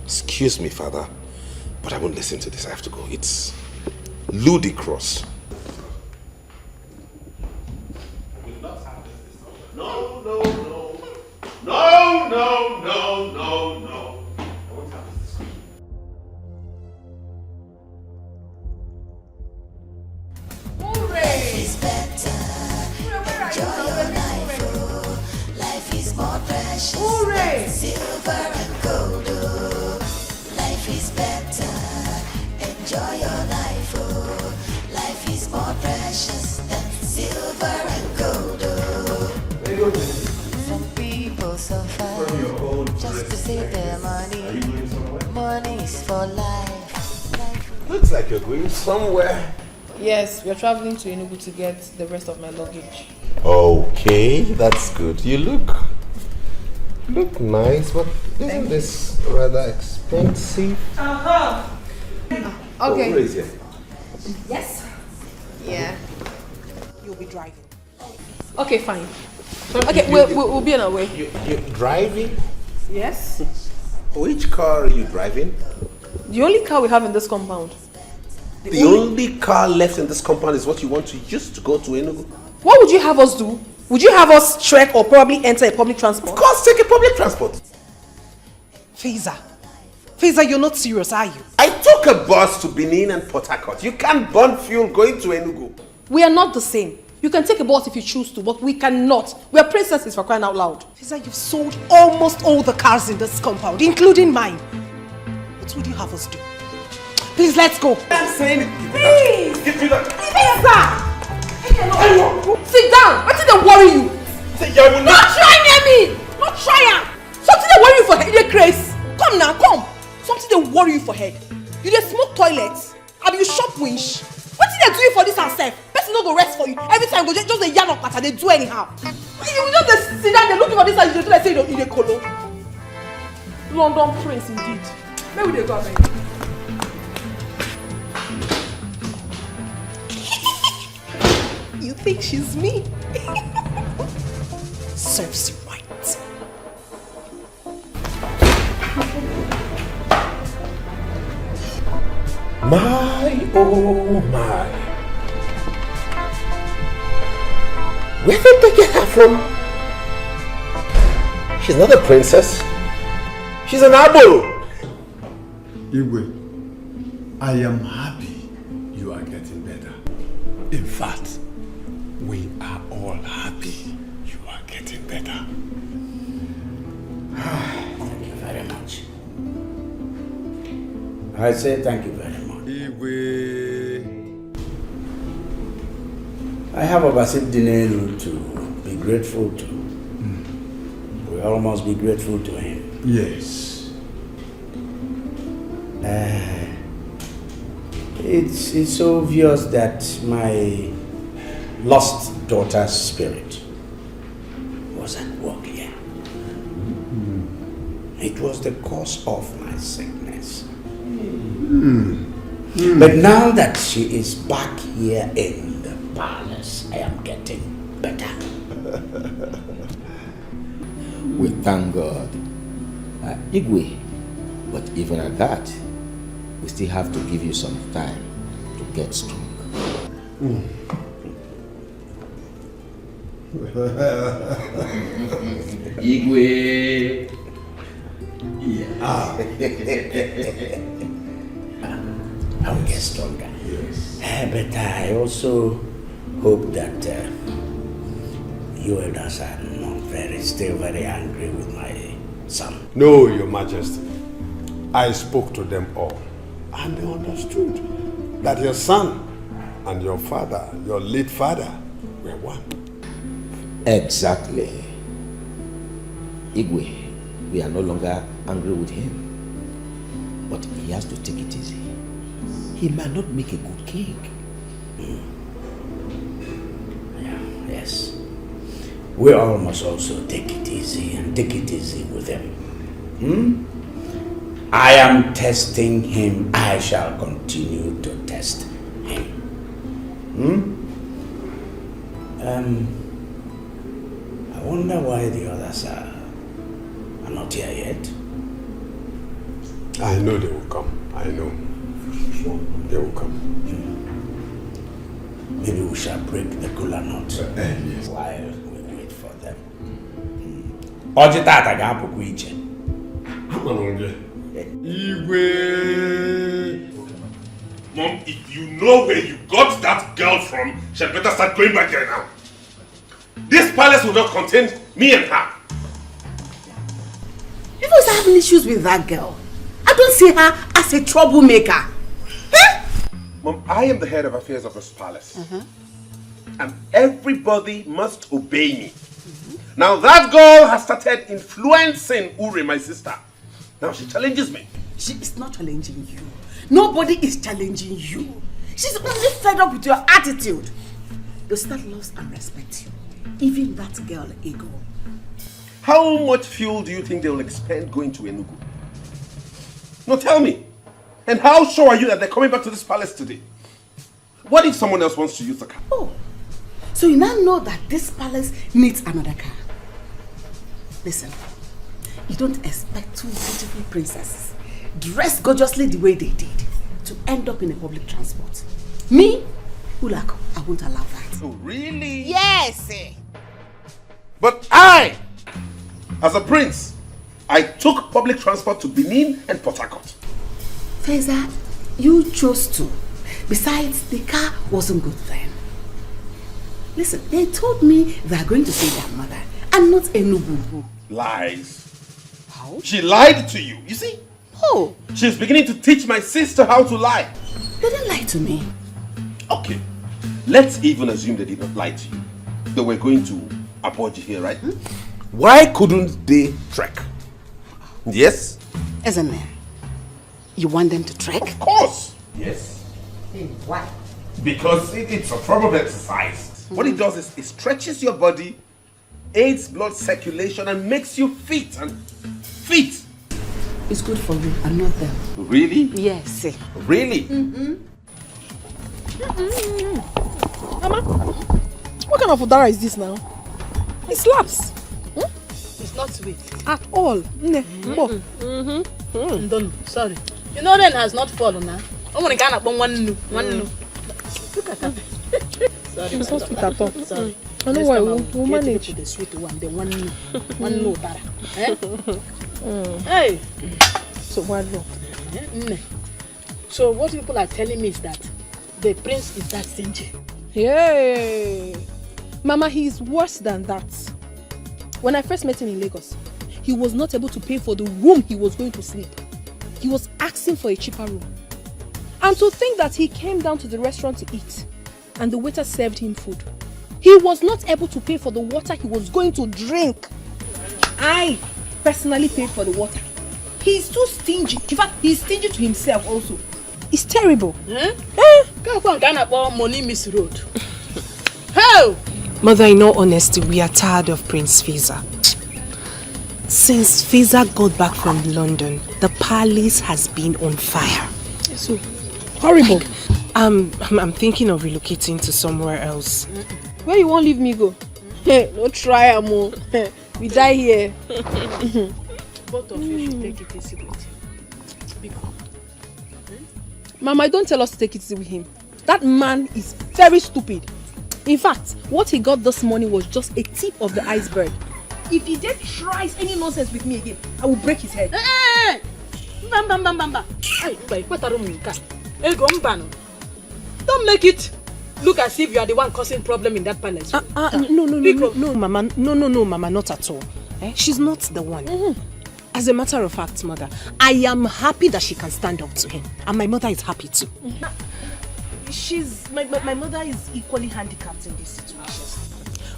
Excuse me, Father, but I won't listen to this. I have to go. It's ludicrous. No, no, no. No, no, no, no, no. I won't have this discussion. Life is better. Enjoy your life, oh. Life is more precious than silver and gold, oh. Life is better. Enjoy your life, oh. Life is more precious than silver and gold, oh. Some people suffer just to save their money. Money is for life. Looks like you're going somewhere. Yes, we're traveling to Enugu to get the rest of my luggage. Okay, that's good. You look nice, but isn't this rather expensive? Uh-huh. Okay. Oh, where is it? Yes. Yeah. You'll be driving. Okay, fine. Okay, we'll be on our way. You're driving? Yes. Which car are you driving? The only car we have in this compound. The only car left in this compound is what you want to use to go to Enugu? What would you have us do? Would you have us trek or probably enter a public transport? Of course, take a public transport. Faiza, you're not serious, are you? I took a bus to Benin and Port Harcourt. You can't burn fuel going to Enugu. We are not the same. You can take a bus if you choose to, but we cannot. We are princesses, for crying out loud. Faiza, you've sold almost all the cars in this compound, including mine. What would you have us do? Please, let's go. I'm saying it. Please! Give me that. Faiza! Sit down! What did they worry you? Not try near me! Not try her! Something they worry you for head, you craze. Come now, come! Something they worry you for head. You dey smoke toilets? Have you shop winch? What did they do you for this and self? Person no go rest for you. Every time go just a yarn of pattern, they do anyhow. You just sit down, they looking for this and you do like say you dey colo. London prince indeed. Where will they go abeg? You think she's me? Serves you right. My, oh my. Where did they get her from? She's not a princess. She's an abo. Igwe, I am happy you are getting better. In fact, we are all happy you are getting better. Thank you very much. I say thank you very much. I have Obasid Dinelu to be grateful to. We all must be grateful to him. Yes. It's obvious that my lost daughter's spirit was at work here. It was the cause of my sickness. But now that she is back here in the palace, I am getting better. We thank God. Igwe, but even at that, we still have to give you some time to get strong. Igwe. Yeah. I'll get stronger. Yes. But I also hope that you elders are still very angry with my son. No, Your Majesty. I spoke to them all, and they understood that your son and your father, your late father, were one. Exactly. Igwe, we are no longer angry with him. But he has to take it easy. He might not make a good king. Yeah, yes. We all must also take it easy and take it easy with him. I am testing him. I shall continue to test him. I wonder why the others are not here yet. I know they will come. I know. They will come. Maybe we shall break the kola nut yes. while we wait for them. Oji tata ga-apụkwa iche. Mom, if you know where you got that girl from, she'd better start going back there now. This palace will not contain me and her. You must have issues with that girl. I don't see her as a troublemaker. Mom, I am the head of affairs of this palace. And everybody must obey me. Now that girl has started influencing Uri, my sister. Now she challenges me. She is not challenging you. Nobody is challenging you. She's only fed up with your attitude. Your sister loves and respects you. Even that girl, Ego. How much fuel do you think they will expend going to Enugu? No, tell me. And how sure are you that they're coming back to this palace today? What if someone else wants to use the car? Oh, so you now know that this palace needs another car. Listen, you don't expect two beautiful princesses, dressed gorgeously the way they did, to end up in a public transport. Me, Ulako, I won't allow that. Oh, really? Yes! But I, as a prince, I took public transport to Benin and Port Harcourt. Feza, you chose to. Besides, the car wasn't good then. Listen, they told me they are going to see their mother and not Enugu. Lies. How? She lied to you, you see? Oh. She's beginning to teach my sister how to lie. They didn't lie to me. Okay, let's even assume they did not lie to you. They were going to Abuja here, right? Why couldn't they trek? Yes? Isn't it? You want them to trek? Of course. Yes. Why? Because it's a form of exercise. What it does is it stretches your body, aids blood circulation, and makes you fit. It's good for you and not them. Really? Yes. Really? Mama, what kind of udara is this now? It slaps. It's not sweet. At all. Sorry. You know rain has not fallen now. I want to get up on one. Look at that. Sorry. It's not sweet at all. Sorry. I know why we'll manage. The sweet one, the one no dara. Hey. So why not? So what people are telling me is that the prince is that stingy. Yay! Mama, he is worse than that. When I first met him in Lagos, he was not able to pay for the room he was going to sleep. He was asking for a cheaper room. And to think that he came down to the restaurant to eat and the waiter served him food. He was not able to pay for the water he was going to drink. I personally paid for the water. He's too stingy. In fact, he's stingy to himself also. It's terrible. Money misroad. How? Mother, in all honesty, we are tired of Prince Fiza. Since Fiza got back from London, the palace has been on fire. So horrible. I'm thinking of relocating to somewhere else. Where you won't leave me go? Hey, no try, Amo. We die here. Both of you should take it easy with him. Mama, don't tell us to take it easy with him. That man is very stupid. In fact, what he got this morning was just a tip of the iceberg. If he just tries any nonsense with me again, I will break his head. Hey! Don't make it. look as if you are the one causing problem in that palace. No, Mama. No, Mama, not at all. She's not the one. As a matter of fact, Mother, I am happy that she can stand up to him. And my mother is happy too. My mother is equally handicapped in this situation.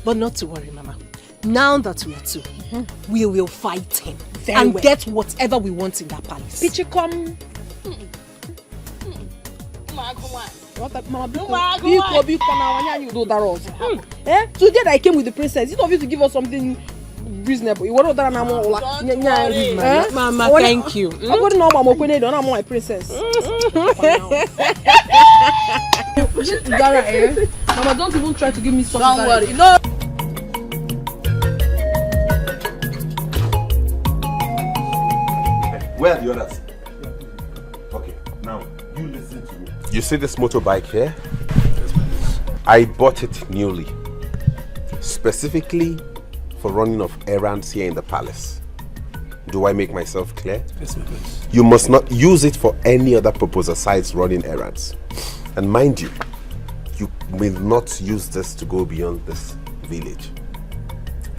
But not to worry, Mama. Now that we are two, we will fight him Very and get whatever we want in that palace. Pichikom. Today that I came with the princess, it's obvious to give us something reasonable. You want to Mama, thank you. I'm going to know I'm my princess. Mama, don't even try to give me something. Don't worry. No. Where are the others? Okay, now you listen to me. You see this motorbike here? I bought it newly, specifically for running of errands here in the palace. Do I make myself clear? Yes, please. You must not use it for any other purpose besides running errands. And mind you, you will not use this to go beyond this village.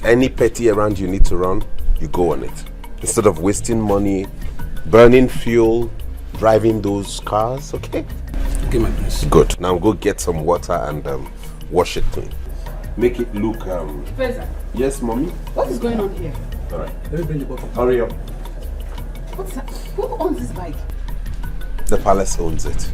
Any petty errand you need to run, you go on it. Instead of wasting money, burning fuel, driving those cars, okay? Okay, my prince. Good. Now go get some water and wash it clean. Make it look Feza, Yes, mommy? what is going on here? Alright. Let me bring the bottle. Hurry up. What's that? Who owns this bike? The palace owns it.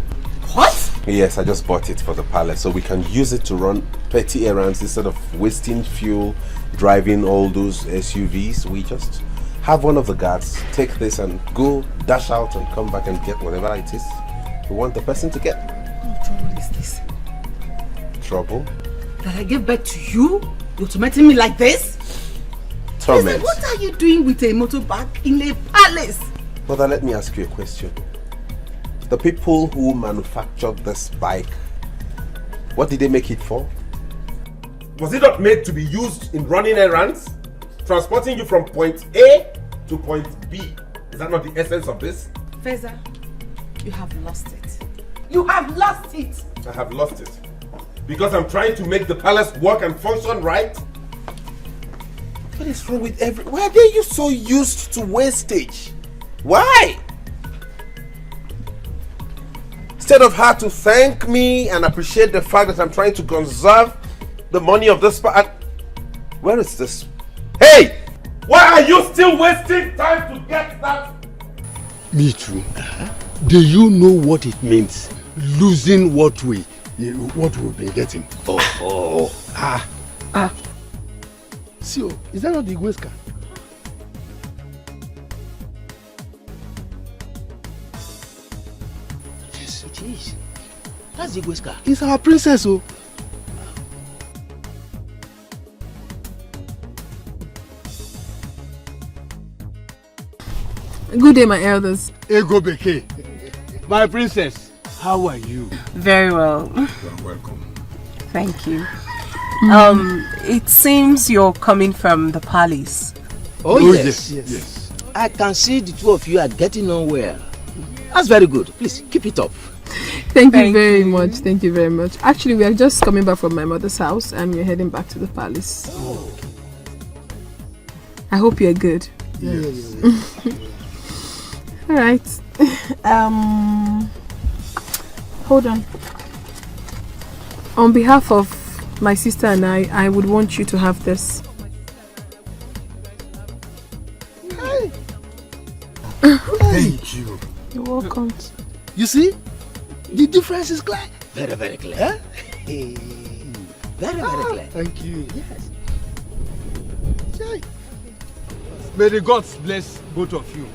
What? Yes, I just bought it for the palace so we can use it to run petty errands instead of wasting fuel, driving all those SUVs. We just have one of the guards take this and go dash out and come back and get whatever it is we want the person to get. What trouble is this? Trouble? That I gave birth to you? You're tormenting me like this? Torment. Listen, what are you doing with a motorbike in a palace? Mother, let me ask you a question. The people who manufactured this bike, what did they make it for? Was it not made to be used in running errands? Transporting you from point A to point B. Is that not the essence of this? Feza, you have lost it. You have lost it! I have lost it. Because I'm trying to make the palace work and function right? What is wrong with why are you so used to wastage? Why? Instead of her to thank me and appreciate the fact that I'm trying to conserve the money of this where is this? Hey! Why are you still wasting time to get that? Me too. Do you know what it means? Losing what we've been getting. See, is that not the Igwe's car? Yes, it is. That's the Igwe's car. It's our princess, oh. Good day, my elders. Ego Beke, my princess, how are you? Very well. You're welcome. Thank you. It seems you're coming from the palace. Oh, yes. I can see the two of you are getting on well. That's very good. Please, keep it up. Thank you very much. Thank you very much. Actually, we are just coming back from my mother's house and we're heading back to the palace. Oh. I hope you're good. Yes. All right. Hold on. On behalf of my sister and I would want you to have this. Thank you. You're welcome. You see? The difference is clear. Very, very clear. Very, very clear. Thank you. Yes. May the gods bless both of you.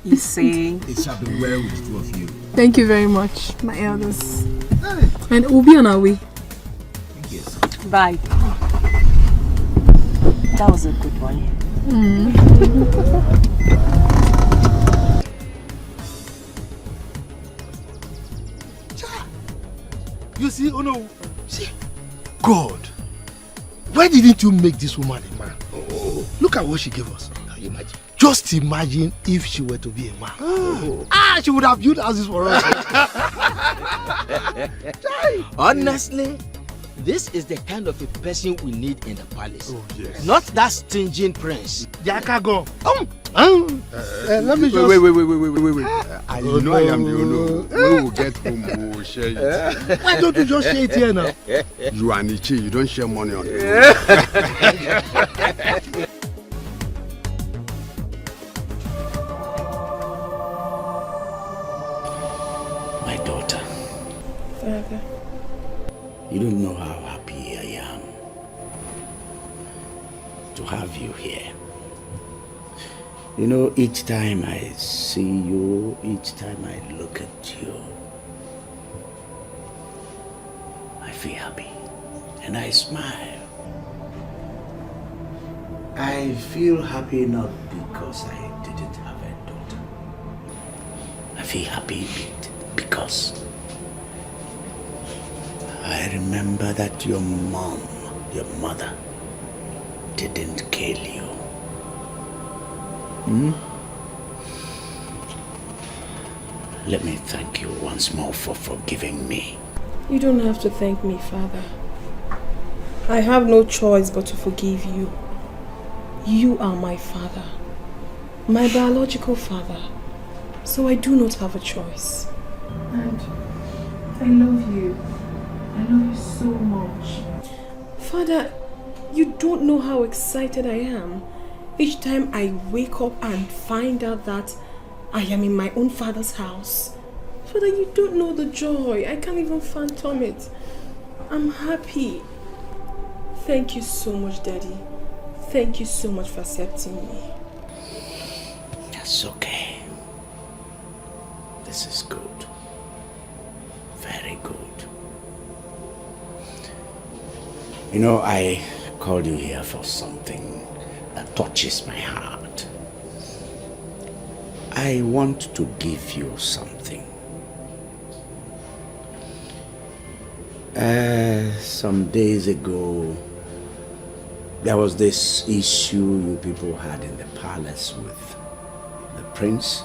You see? It shall be well with the two of you. Thank you very much, my elders. And we'll be on our way. Yes. Bye. That was a good one. You see, oh no, see, God, why didn't you make this woman a man? Oh, look at what she gave us. Can you imagine? Just imagine if she were to be a man. She would have built houses for us. Honestly, this is the kind of a person we need in the palace. Oh, yes. Not that stinging prince. Yakago. Let me just... Wait. I know I am the owner. When we get home, we will share it. Why don't you just share it here now? You are Nichi, you don't share money on it. My daughter. Father. You don't know how happy I am to have you here. You know, each time I see you, each time I look at you, I feel happy and I smile. I feel happy not because I didn't have a daughter. I feel happy because I remember that your mother, didn't kill you. Let me thank you once more for forgiving me. You don't have to thank me, Father. I have no choice but to forgive you. You are my father, my biological father, so I do not have a choice. And I love you. I love you so much. Father, you don't know how excited I am each time I wake up and find out that I am in my own father's house. Father, you don't know the joy. I can't even fathom it. I'm happy. Thank you so much, Daddy. Thank you so much for accepting me. That's okay. This is good. Very good. You know, I called you here for something that touches my heart. I want to give you something. Some days ago, there was this issue you people had in the palace with the prince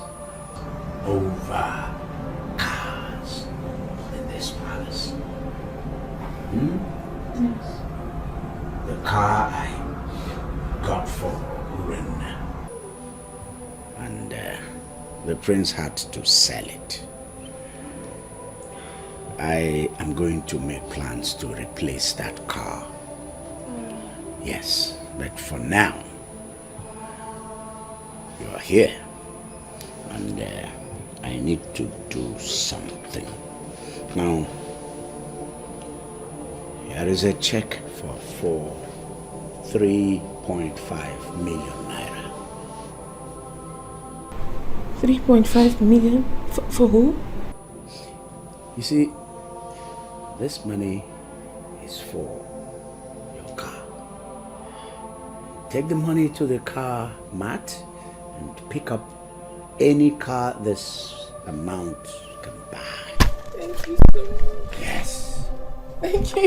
over cars in this palace. Yes. The car I got for Uren. And the prince had to sell it. I am going to make plans to replace that car. Yes, but for now, you are here. And I need to do something. Now, here is a check for 3.5 million naira. 3.5 million? For who? You see, this money is for your car. Take the money to the car mat and pick up any car this amount can buy. Thank you so much. Yes. Thank you.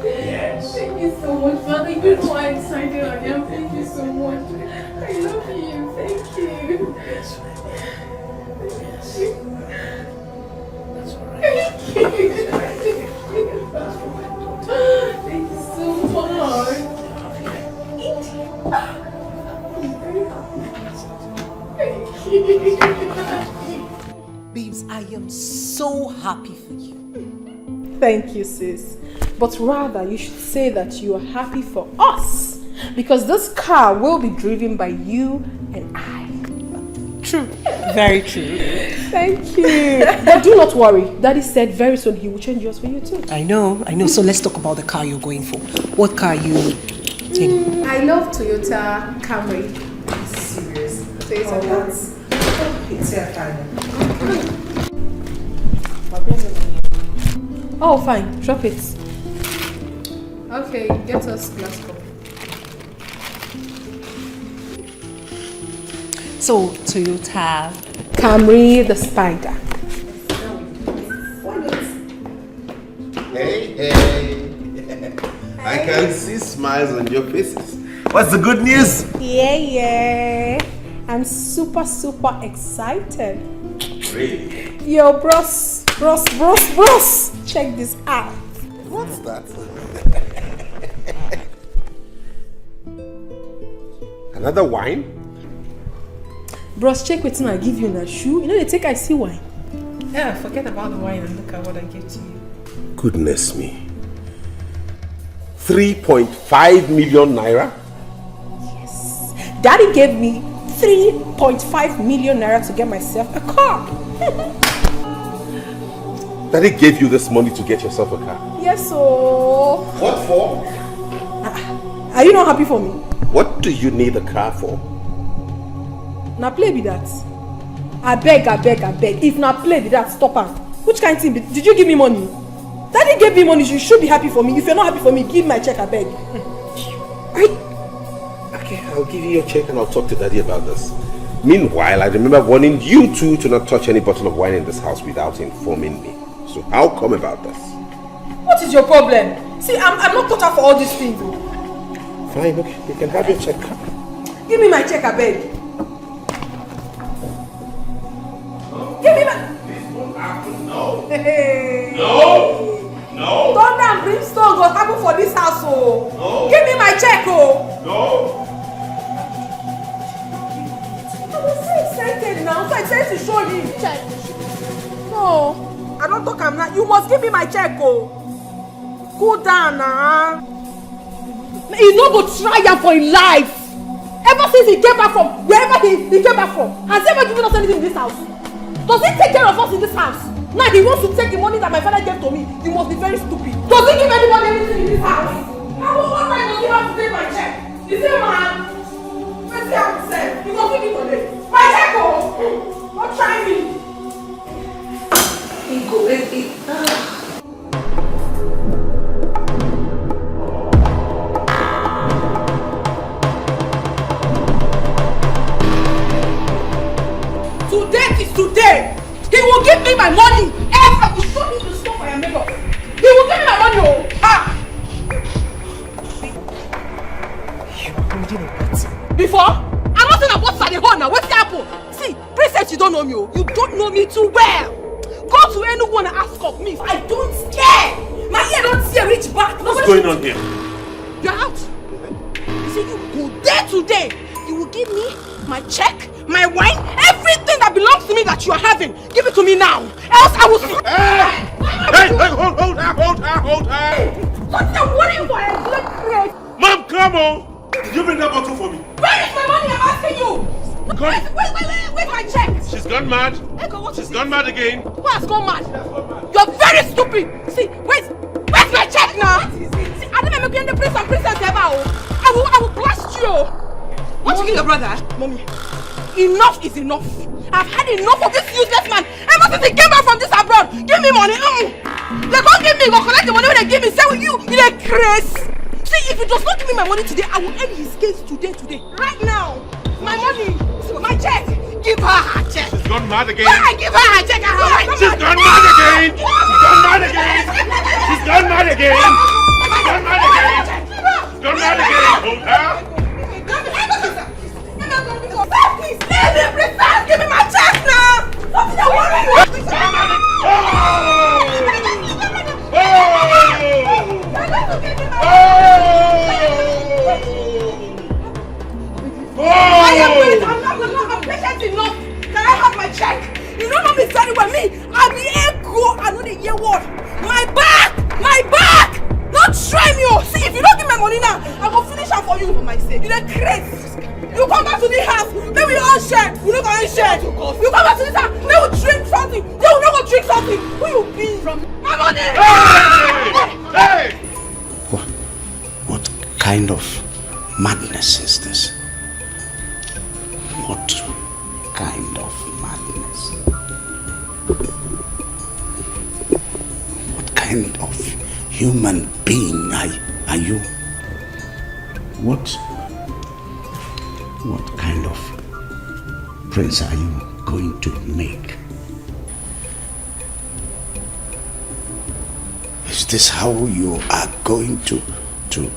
Yes. Thank you so much, Father. You know how excited I am. Thank you so much. I love you. Thank you. Yes. That's all right. Thank you. Thank you so much. Babes, I am so happy for you. Thank you, sis. But rather, you should say that you are happy for us. Because this car will be driven by you and I. True. Very true. Thank you. But do not worry. Daddy said very soon he will change yours for you too. I know. So let's talk about the car you're going for. What car are you taking? I love Toyota Camry. Serious? Toyota Camry. It's your time. Oh, fine. Drop it. Okay, get us glass cup. So, Toyota Camry the Spider. Hey. I I can see smiles on your faces. What's the good news? Yeah. I'm super excited. Really? Yo, bros. Check this out. What's that? Another wine? Bros, check what's I give you in a shoe. You know they take I see wine. Yeah, forget about the wine and look at what I gave to you. Goodness me. 3.5 million naira? Yes. Daddy gave me 3.5 million naira to get myself a car. Daddy gave you this money to get yourself a car? Yes, so... What for? Are you not happy for me? What do you need a car for? Now play be that. I beg. If not play be that, stop her. Which kind of thing? Did you give me money? Daddy gave me money, you should be happy for me. If you're not happy for me, give my check, I beg. Okay, I'll give you your check and I'll talk to Daddy about this. Meanwhile, I remember warning you two to not touch any bottle of wine in this house without informing me. So how come about this? What is your problem? See, I'm not cut out for all these things. Fine, okay, you can have your check. Give me my check, I beg. Give me my... This won't happen, no. Hey. No. Thunder and brimstone will happen for this house, oh. No. Give me my check, oh. No. I was so excited now, so excited to show you. Check. No, I don't talk, I'm not. You must give me my check, oh. Cool down now. He's not going to try him for his life. Ever since he came back from wherever he came back from, has he ever given us anything in this house? Does he take care of us in this house? Now he wants to take the money that my father gave to me. You must be very stupid. Does he give anybody anything in this house? What time does he have to take my check? Is he man? Let's see how he said. You must give it today. My check, oh! Don't try me. Go, baby. Today is today. He will give me my money. Else I will show him the stuff I am made of. He will give me my money, oh! Ha! Before? I'm not saying about Sally Horn now. What's the apple? See, Princess, you don't know me. You don't know me too well. Go to anyone and ask of me. I don't care. My ear don't see a reach back. What's going on here? You're out. You see, you go there today. You will give me my check, my wine, everything that belongs to me that you are having. Give it to me now. Else I will see. Hey, hold her. What's the worry for a blood crate? Mom, come on. Did you bring that bottle for me? Where is my money? I'm asking you. Where's my check? She's gone mad. She's gone mad again. Who has gone mad? You're very stupid. See, where's my check now? See, I never make the prince and princess ever. I will blast you. What you your brother? Mommy, enough is enough. I've had enough of this useless man. Ever since he came back from this abroad, give me money. They can't give me. Go collect the money when they give me. Say with you a craze. See, if he does not give me my money today, I will end his case today. Right now. My money, my check. Give her her check. She's gone mad again. Why give her her check? She's gone mad again. She's gone mad again. She's gone mad again. She's gone mad again. She's gone mad again. Hold her. Please, give me my check now. What is the worry? I'm patient enough. Can I have my check? You don't know me very well. Me, I be ego. I know the year what. My back. Don't try me. See, if you don't give me money now, I will finish up for you for my sake. You're crazy. You come back to the house. Then we all share. We don't go share. You come back to this house. Then we drink something. Then we don't go drink something. Who you be from? My money. Hey! What kind of madness is this? What kind of madness? What kind of human being are you? What kind of prince are you going to make? Is this how you are going to to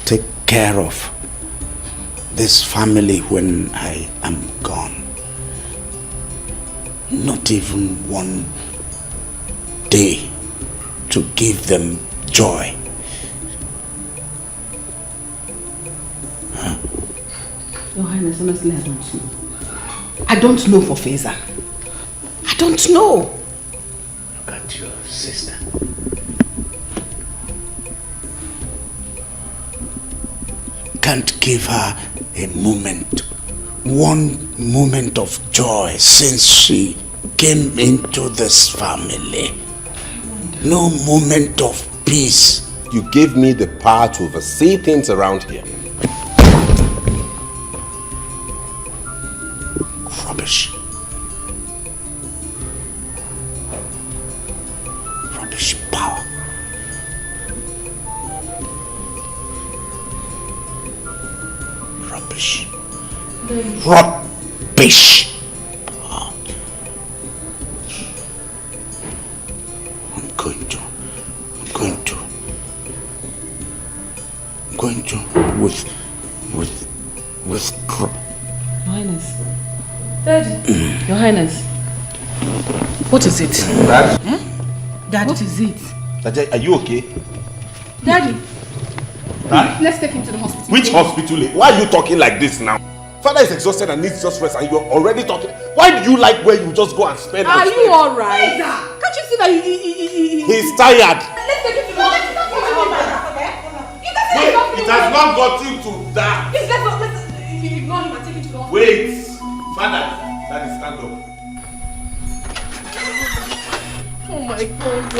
take care of this family when I am gone. Not even one day to give them joy. Your Highness, honestly, I don't know. I don't know for Feza. I don't know. Look at your sister. Can't give her a moment, one moment of joy since she came into this family. No moment of peace. You gave me the power to oversee things around here. Rubbish. Rubbish power. Rubbish. Rubbish. I'm going to with Your Highness. Daddy. Your Highness. What is it? Dad? Dad, what is it? Dad, are you okay? Daddy. Dad? Let's take him to the hospital. Which hospital? Why are you talking like this now? Father is exhausted and needs just rest and you're already talking. Why do you like where you just go and spend? Are you alright? Can't you see that He's tired. Let's take him to the hospital. It has not got you to that. Let's ignore him and take him to the hospital. Wait. Father, Daddy, stand up. Oh my God.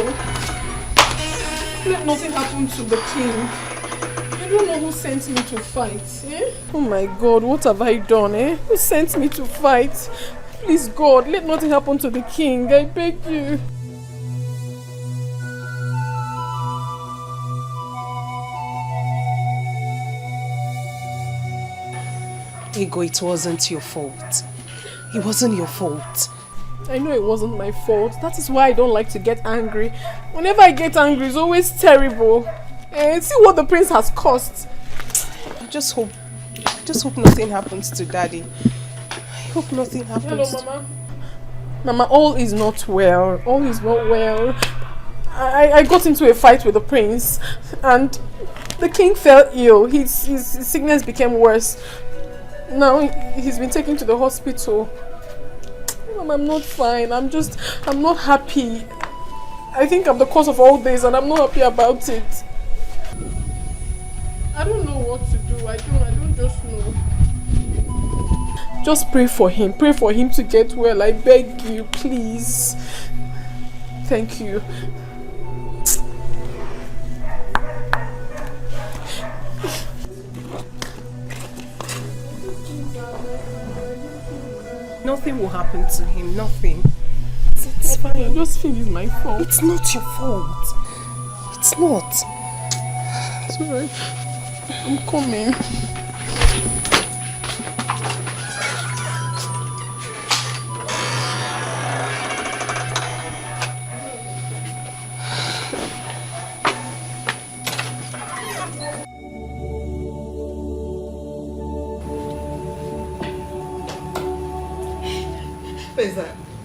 Let nothing happen to the king. I don't know who sent me to fight. Oh my God, what have I done? Who sent me to fight? Please God, let nothing happen to the king. I beg you. Ego, it wasn't your fault. It wasn't your fault. I know it wasn't my fault. That is why I don't like to get angry. Whenever I get angry, it's always terrible. See what the prince has cost. I just hope nothing happens to Daddy. I hope nothing happens. Hello, Mama. Mama, all is not well. All is not well. I got into a fight with the prince and the king fell ill. His sickness became worse. Now he's been taken to the hospital. Mom, I'm not fine. I'm not happy. I think I'm the cause of all this and I'm not happy about it. I don't know what to do. I don't just know. Just pray for him. Pray for him to get well. I beg you, please. Thank you. Nothing will happen to him. Nothing. It's fine. I just feel it's my fault. It's not your fault. It's not. Sorry. I'm coming.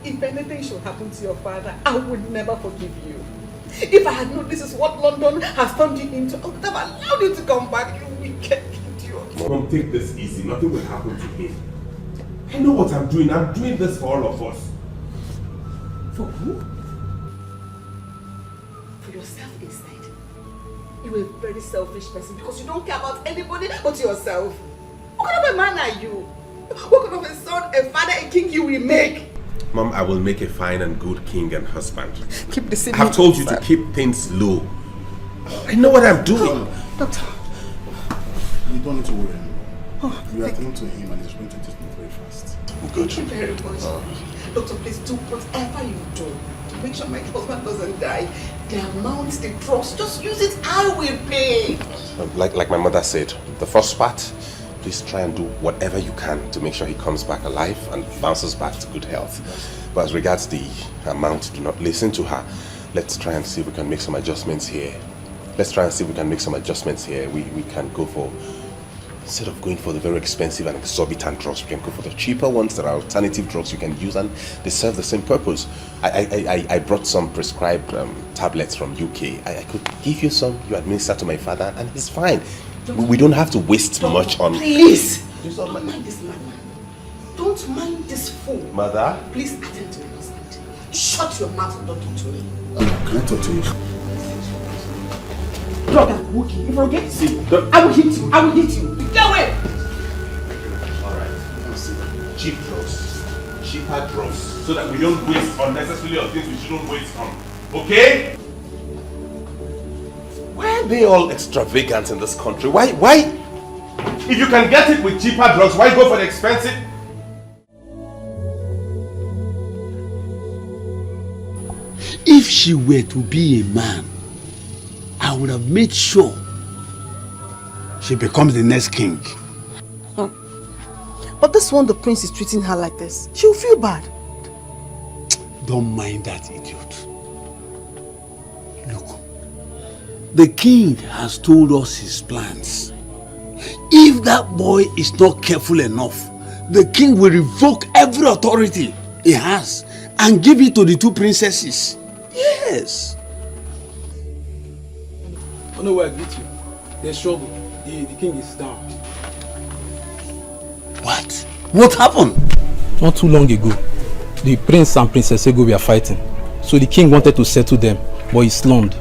If anything should happen to your father, I would never forgive you. If I had known this is what London has turned you into, I would have allowed you to come back, you wicked idiot. Mom, take this easy. Nothing will happen to him. I know what I'm doing. I'm doing this for all of us. For who? For yourself instead. You're a very selfish person because you don't care about anybody but yourself. What kind of a man are you? What kind of a son, a father, a king you will make? Mom, I will make a fine and good king and husband. Keep the I've told you to keep things low. I know what I'm doing. Doctor. You don't need to worry anymore. We are coming to him and he's going to take me very fast. Good. Thank you very much. Doctor, please do whatever you do to make sure my husband doesn't die. The amount, the drugs, just use it, I will pay. Like my mother said, the first part, please try and do whatever you can to make sure he comes back alive and bounces back to good health. But as regards the amount, do not listen to her. Let's try and see if we can make some adjustments here. let's try and see if we can make some adjustments here. We can go for, instead of going for the very expensive and exorbitant drugs, we can go for the cheaper ones that are alternative drugs you can use and they serve the same purpose. I brought some prescribed tablets from UK. I could give you some, you administer to my father, and he's fine. We don't have to waste much on... Please! Don't mind this madman. Don't mind this fool. Mother? Please attend to your husband. Shut your mouth and don't talk to me. Can I talk to you? Brother, Wookie, if I get see, I will hit you. I will hit you. Get away! Alright. Cheap drugs. Cheaper drugs. So that we don't waste unnecessarily on things we shouldn't waste on. Okay? Why are they all extravagant in this country? Why? If you can get it with cheaper drugs, why go for the expensive? If she were to be a man, I would have made sure she becomes the next king. But this one, the prince is treating her like this. She'll feel bad. Don't mind that idiot. Look, the king has told us his plans. If that boy is not careful enough, the king will revoke every authority he has and give it to the two princesses. Yes. Oh no, I greet you. There's trouble. The king is down. What? What happened? Not too long ago, the prince and princess Ego were fighting. So the king wanted to settle them, but he slumped.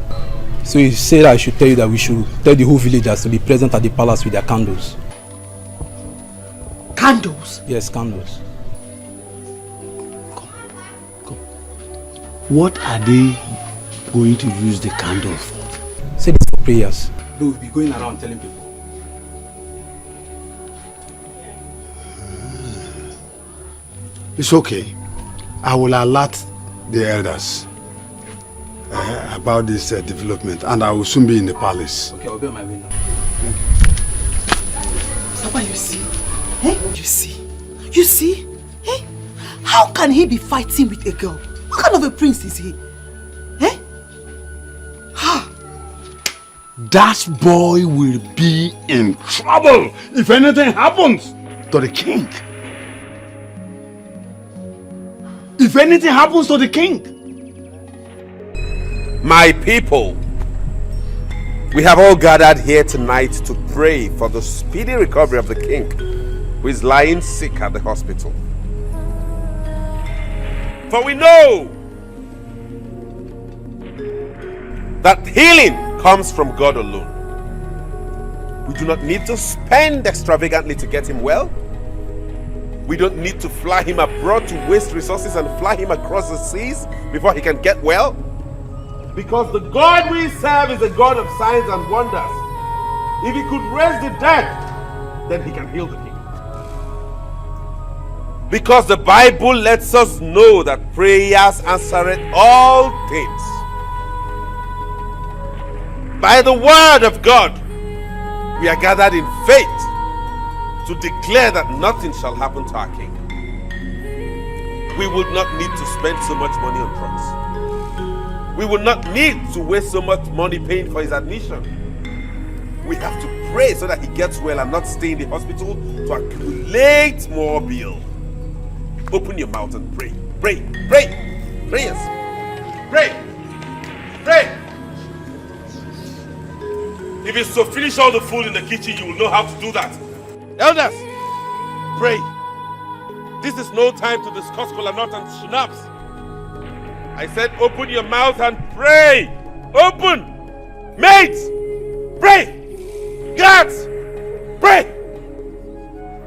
So he said I should tell you that we should tell the whole villagers to be present at the palace with their candles. Candles? Yes, candles. What are they going to use the candle for? Say this for prayers. They will be going around telling people. It's okay. I will alert the elders about this development, and I will soon be in the palace. Okay, I'll be on my way now. Papa, you see? Eh? You see? Eh? How can he be fighting with a girl? What kind of a prince is he? Eh? Ha! That boy will be in trouble if anything happens to the king. If anything happens to the king. My people, we have all gathered here tonight to pray for the speedy recovery of the king who is lying sick at the hospital. For we know that healing comes from God alone. We do not need to spend extravagantly to get him well. We don't need to fly him abroad to waste resources and fly him across the seas before he can get well. Because the God we serve is a God of signs and wonders. If he could raise the dead, then he can heal the king. Because the Bible lets us know that prayers answer all things. By the word of God, we are gathered in faith to declare that nothing shall happen to our king. We would not need to spend so much money on drugs. We will not need to waste so much money paying for his admission. We have to pray so that he gets well and not stay in the hospital to accumulate more bill. Open your mouth and pray. Pray. Pray. Prayers. Pray. Pray. If it's to finish all the food in the kitchen, you will know how to do that. Elders, pray. This is no time to discuss kola nut and schnapps. I said open your mouth and pray. Open. Mates, pray. Guards, pray.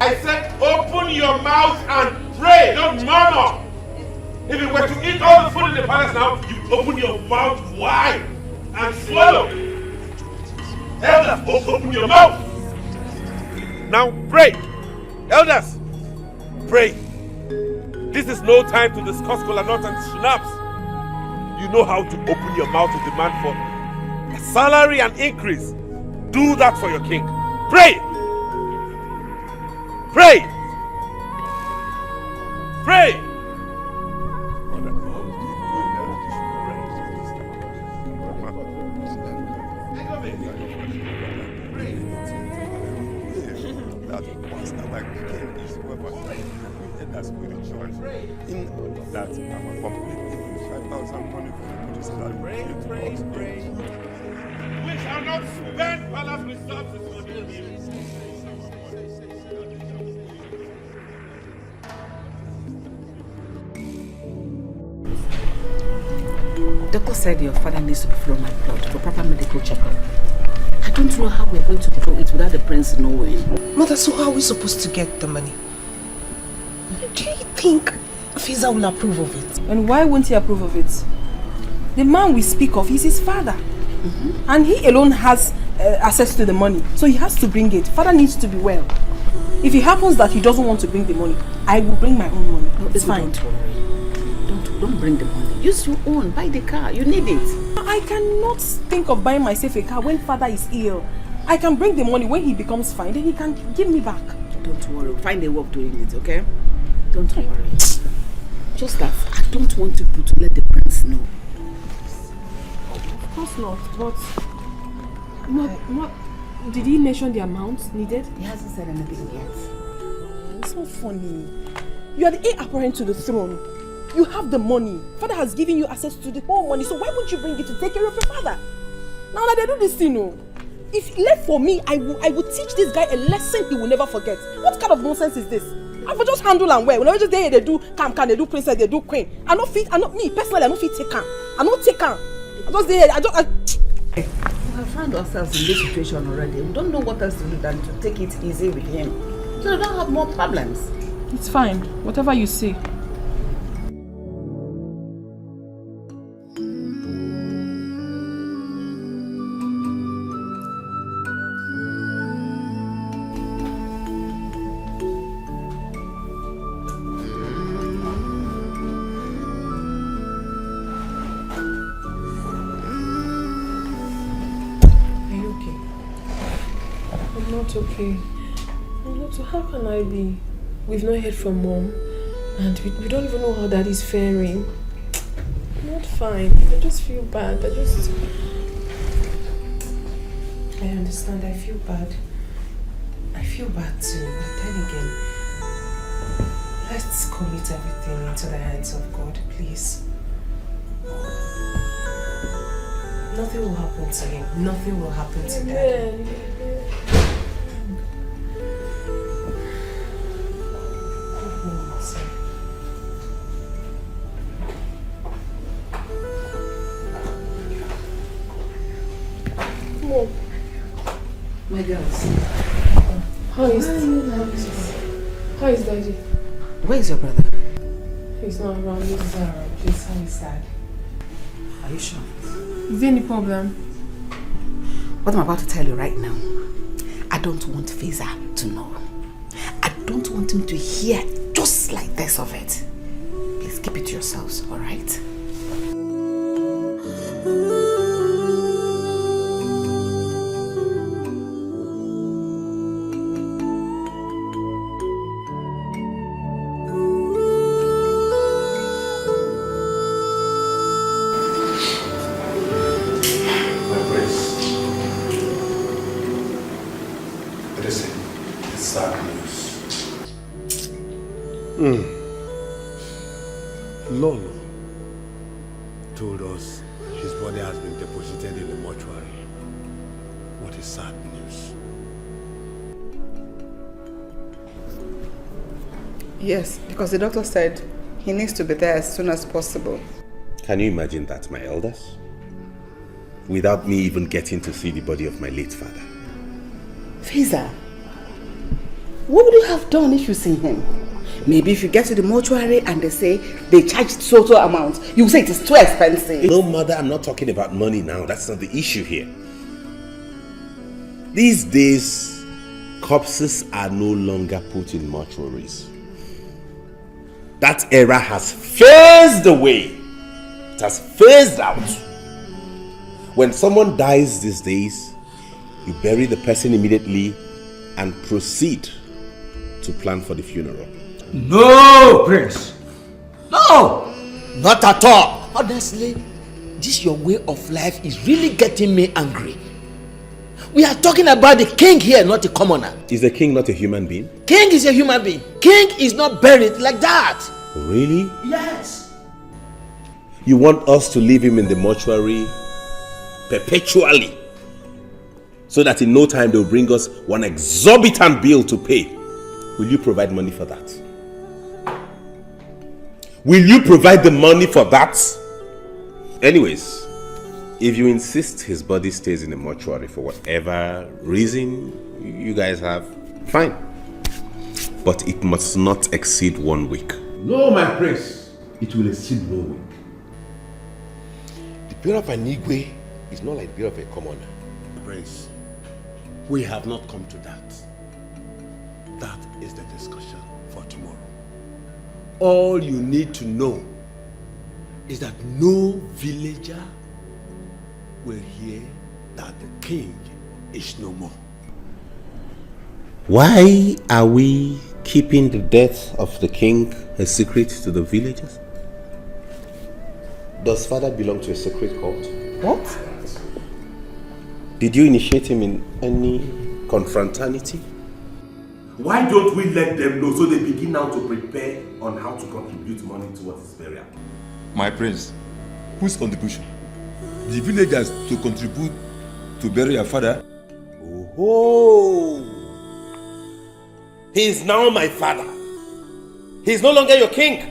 I said open your mouth and pray. Don't murmur. If you were to eat all the food in the palace now, you open your mouth wide and swallow. Elders, open your mouth. Now pray. Elders, pray. This is no time to discuss kola nut and schnapps. You know how to open your mouth to demand for a salary and increase. Do that for your king. Pray. Pray. Pray. that bastard like king is whoever created that spiritual. In all of that, I'm a completely 5,000 money for the police that we shall not spend palace resources on you. Doctor said your father needs to be flown my blood for proper medical checkup. I don't know how we're going to do it without the prince knowing. Mother, so how are we supposed to get the money? Do you think Fiza will approve of it? And why won't he approve of it? The man we speak of is his father. And he alone has access to the money. So he has to bring it. Father needs to be well. If it happens that he doesn't want to bring the money, I will bring my own money. No, it's fine. Don't worry. Don't bring the money. Use your own. Buy the car. You need it. I cannot think of buying myself a car when father is ill. I can bring the money when he becomes fine, then he can give me back. Don't worry. Find a way of doing it, okay? Don't worry. Just that I don't want people to let the prince know. Of course not, but did he mention the amount needed? He hasn't said anything yet. It's not funny. You are the heir apparent to the throne. You have the money. Father has given you access to the whole money, so why won't you bring it to take care of your father? Now that they do this thing, no. If left for me, I would teach this guy a lesson he will never forget. What kind of nonsense is this? I will just handle and wear. Whenever they do can, they do princess, they do queen. Me personally, I don't fit take can. I don't take can. We have found ourselves in this situation already. We don't know what else to do than to take it easy with him, so we don't have more problems. It's fine. Whatever you say. Okay. So how can I be? We've not heard from mom, and we don't even know how daddy's faring. I'm not fine. I just feel bad. I understand. I feel bad. I feel bad too. But then again, let's commit everything into the hands of God, please. Nothing will happen to him. Nothing will happen to Daddy. My girls. How is Daddy? Where is your brother? He's not around. He's around. Please, how is Dad? Are you sure? Is there any problem? What I'm about to tell you right now, I don't want Fiza to know. I don't want him to hear just like this of it. Please keep it to yourselves, alright? Lolo told us his body has been deposited in the mortuary. What is sad news? Yes, because the doctor said he needs to be there as soon as possible. Can you imagine that, my elders? Without me even getting to see the body of my late father. Fiza, what would you have done if you see him? Maybe if you get to the mortuary and they say they charged so amount, you say it is too expensive. No, mother, I'm not talking about money now. That's not the issue here. These days, corpses are no longer put in mortuaries. That era has phased away. It has phased out. When someone dies these days, you bury the person immediately and proceed to plan for the funeral. No, Prince. No, not at all. Honestly, this your way of life is really getting me angry. We are talking about the king here, not the commoner. Is the king not a human being? King is a human being. King is not buried like that. Really? Yes. You want us to leave him in the mortuary perpetually, so that in no time they'll bring us one exorbitant bill to pay? Will you provide money for that? Will you provide the money for that? Anyways, if you insist his body stays in the mortuary for whatever reason you guys have, fine. But it must not exceed 1 week. No, my prince. It will exceed no week. The period of an Igwe is not like the period of a commoner. Prince, we have not come to that. That is the discussion for tomorrow. All you need to know is that no villager will hear that the king is no more. Why are we keeping the death of the king a secret to the villagers? Does father belong to a secret cult? What? Did you initiate him in any confraternity? Why don't we let them know so they begin now to prepare on how to contribute money towards his burial? My prince, whose contribution? The villagers to contribute to bury your father? Oh, he is now my father. He is no longer your king.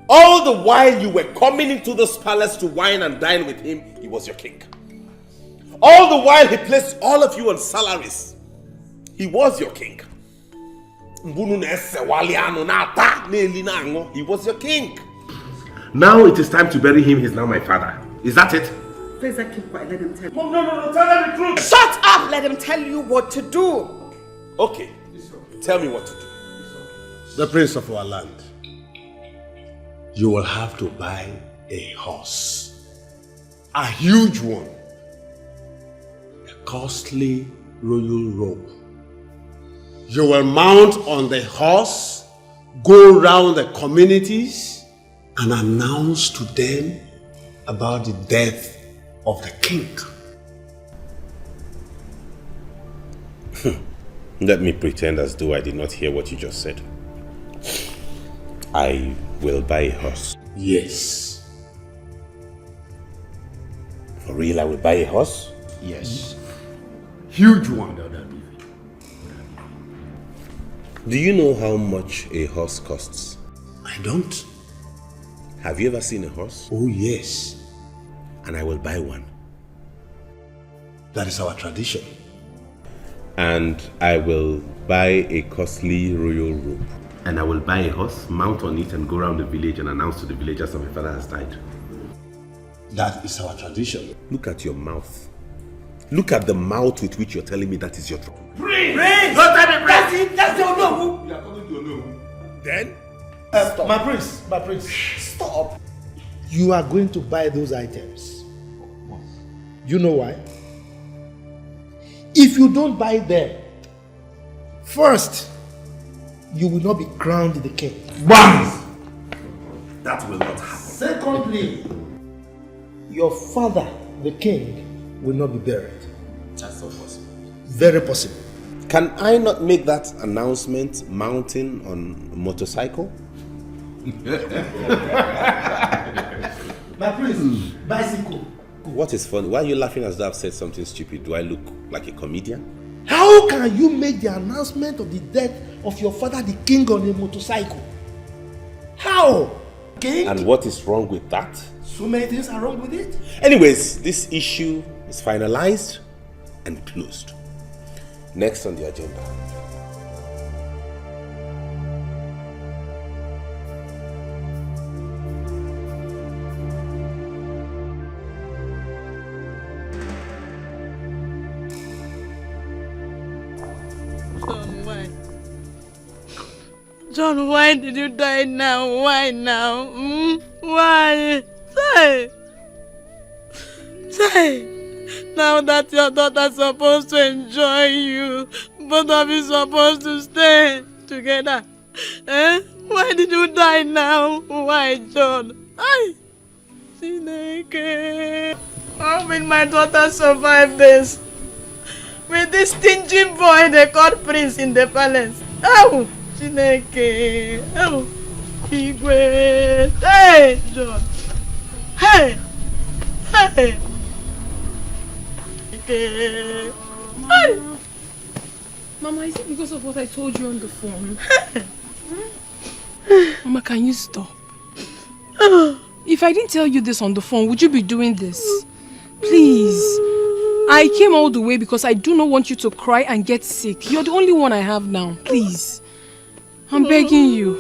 All the while you were coming into this palace to wine and dine with him, he was your king. All the while he placed all of you on salaries, he was your king. He was your king. Now it is time to bury him. He's now my father. Is that it? Please, keep quiet. Let him tell you. No, tell them the truth. Shut up! Let him tell you what to do. Okay, tell me what to do. The prince of our land, you will have to buy a horse. A huge one. A costly royal robe. You will mount on the horse, go round the communities, and announce to them about the death of the king. Let me pretend as though I did not hear what you just said. I will buy a horse. Yes. For real, I will buy a horse? Yes. Huge one. Do you know how much a horse costs? I don't. Have you ever seen a horse? Oh, yes. And I will buy one. That is our tradition. And I will buy a costly royal robe. And I will buy a horse, mount on it, and go around the village and announce to the villagers that my father has died. That is our tradition. Look at your mouth. Look at the mouth with which you're telling me that is your trouble. Prince! Don't tell me, That's your no. You are coming to no. Then? Stop. My prince, stop. You are going to buy those items. You know why? If you don't buy them, first, you will not be crowned the king. Bam! That will not happen. Secondly, your father, the king, will not be buried. That's not possible. Very possible. Can I not make that announcement mounting on a motorcycle? My prince, bicycle. What is funny? Why are you laughing as though I've said something stupid? Do I look like a comedian? How can you make the announcement of the death of your father, the king, on a motorcycle? How? King? And what is wrong with that? So many things are wrong with it. Anyways, this issue is finalized and closed. Next on the agenda. John, why did you die now? Why now? Why? Say. Now that your daughter's supposed to enjoy you, both of you supposed to stay together. Why did you die now? Why, John? Chineke. How will my daughter survive this? with this stingy boy they called Prince in the palace. Oh, Chineke. Oh, Igwe. Hey, John. Hey. Hey. Okay. Hey. Mama, is it because of what I told you on the phone? Mama, can you stop? If I didn't tell you this on the phone, would you be doing this? Please. I came all the way because I do not want you to cry and get sick. You're the only one I have now. Please. I'm begging you.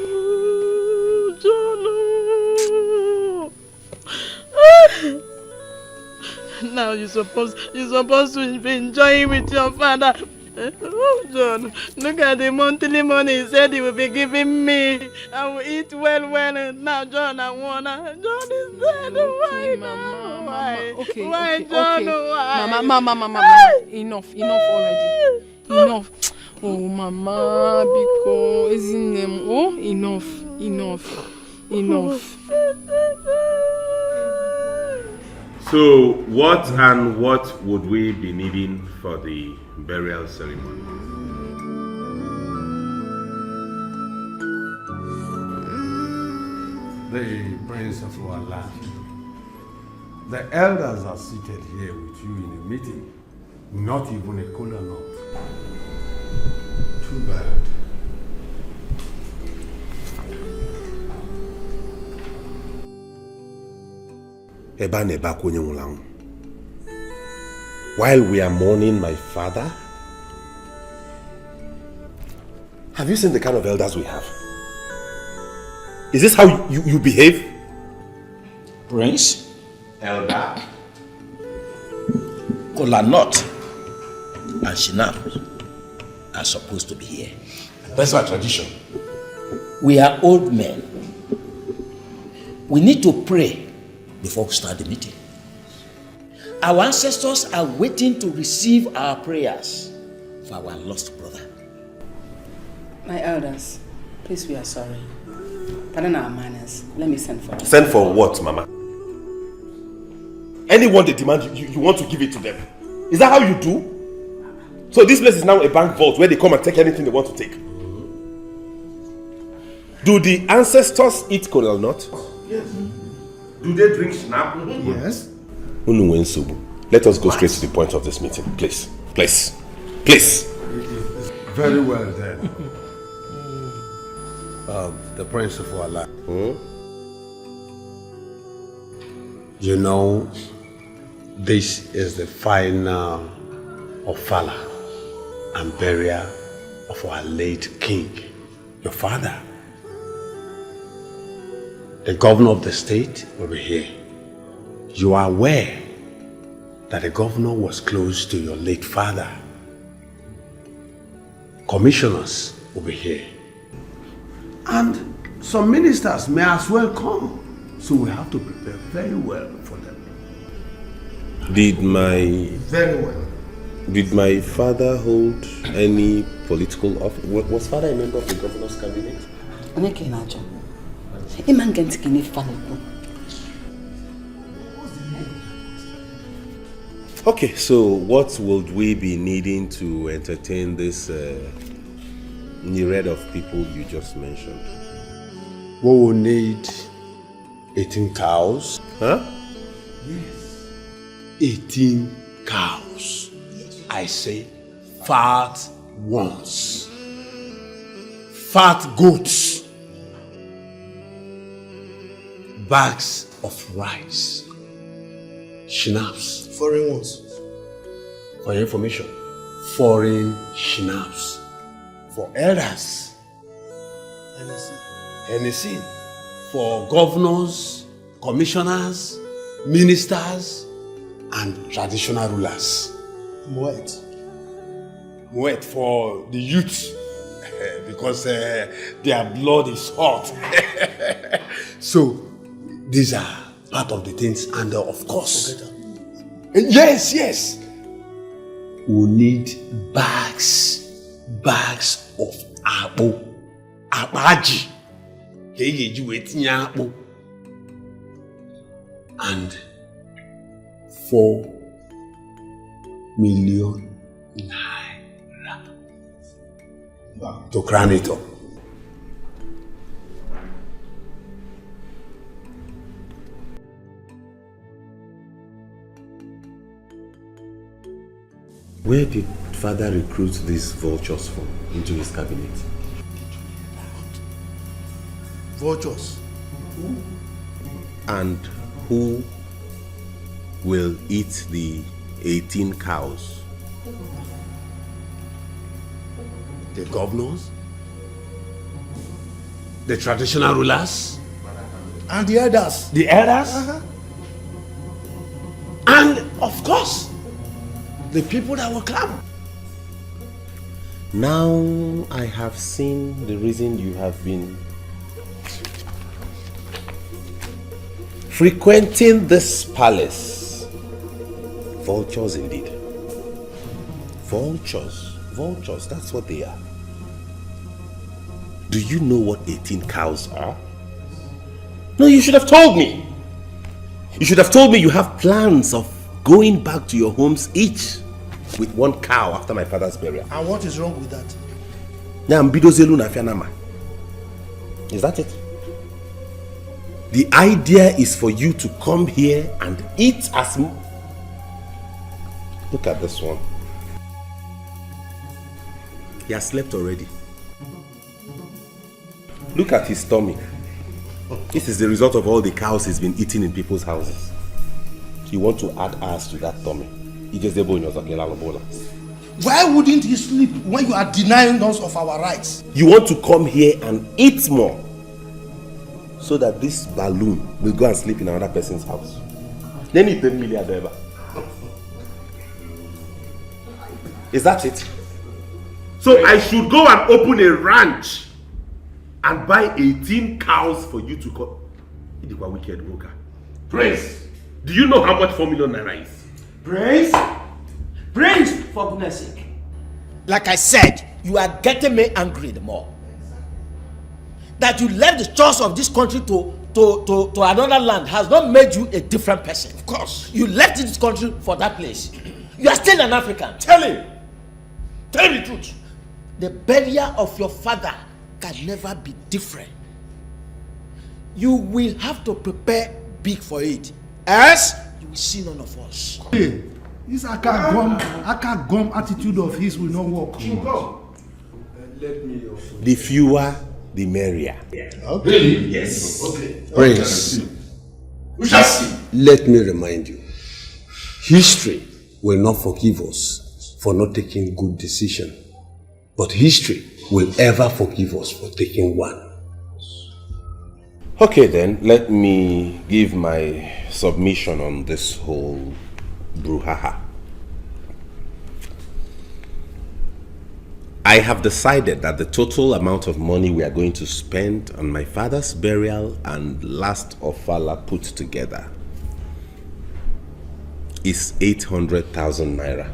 Now you're supposed to be enjoying with your father. Oh, John, look at the monthly money he said he will be giving me. I will eat well, and now, John, I wanna. John is dead. Why, Mama? Why? Okay, why, okay, John? okay. Why? Mama. Enough already. Enough. Oh, Mama, because isn't them? Oh, enough. So, what would we be needing for the burial ceremony? The Prince of our land. The elders are seated here with you in a meeting. Not even a kola nut. Too bad. While we are mourning my father, have you seen the kind of elders we have? Is this how you behave? Prince? Elder? Kola nut and Shinap are supposed to be here. That's our tradition. We are old men. We need to pray before we start the meeting. Our ancestors are waiting to receive our prayers for our lost brother. My elders, please, we are sorry. Pardon our manners. Let me send for them. Send for what, Mama? Anyone they demand, you want to give it to them. Is that how you do? So this place is now a bank vault where they come and take anything they want to take. Do the ancestors eat kola nut? Yes. Do they drink snap? Yes. Let us go straight to the point of this meeting, please. Please. Very well then. The Prince of our land. You know, this is the final ofala and burial of our late king, your father. The governor of the state will be here. You are aware that the governor was close to your late father. Commissioners will be here. And some ministers may as well come. So we have to prepare very well for them. Did Very well. my father hold any political office? Was father a member of the governor's cabinet? Okay, so what would we be needing to entertain this myriad of people you just mentioned? We will need 18 cows. Huh? Yes. 18 cows. I say fat ones. Fat goats. Bags of rice. Schnapps. Foreign ones. For your information, foreign schnapps. For elders. Hennessy. For governors, commissioners, ministers, and traditional rulers. Moet for the youth. Because their blood is hot. So, these are part of the things, and of course, yes, we need bags of apple, abaji, and 4 million To crown it up. Where did father recruit these vultures from into his cabinet? Vultures. And who will eat the 18 cows? The governors? The traditional rulers? And the elders. The elders? And of course, the people that will come. Now I have seen the reason you have been frequenting this palace. Vultures indeed. Vultures, that's what they are. Do you know what 18 cows are? No, you should have told me. You should have told me you have plans of going back to your homes each with one cow after my father's burial. And what is wrong with that? Is that it? The idea is for you to come here and eat as much. Look at this one. He has slept already. Look at his tummy. This is the result of all the cows he's been eating in people's houses. You want to add ours to that tummy. Why wouldn't he sleep when you are denying us of our rights? You want to come here and eat more so that this balloon will go and sleep in another person's house. Then you pay $1 million. Is that it? So I should go and open a ranch and buy 18 cows for you to come. Idikwa wicked worker. Prince, do you know how much 4 million naira is? Prince, for goodness sake. Like I said, you are getting me angry the more. That you left the chores of this country to another land has not made you a different person. Of course. You left this country for that place. You are still an African. Tell him the truth. The burial of your father can never be different. You will have to prepare big for it. Else, you will see none of us. Hey, this aka gum attitude of his will not work. The fewer, the merrier. Okay. Really? Yes. Okay. Prince, We shall see. Let me remind you, history will not forgive us for not taking good decision, but history will ever forgive us for taking one. Okay then, let me give my submission on this whole brouhaha. I have decided that the total amount of money we are going to spend on my father's burial and last ofala put together is 800,000 naira.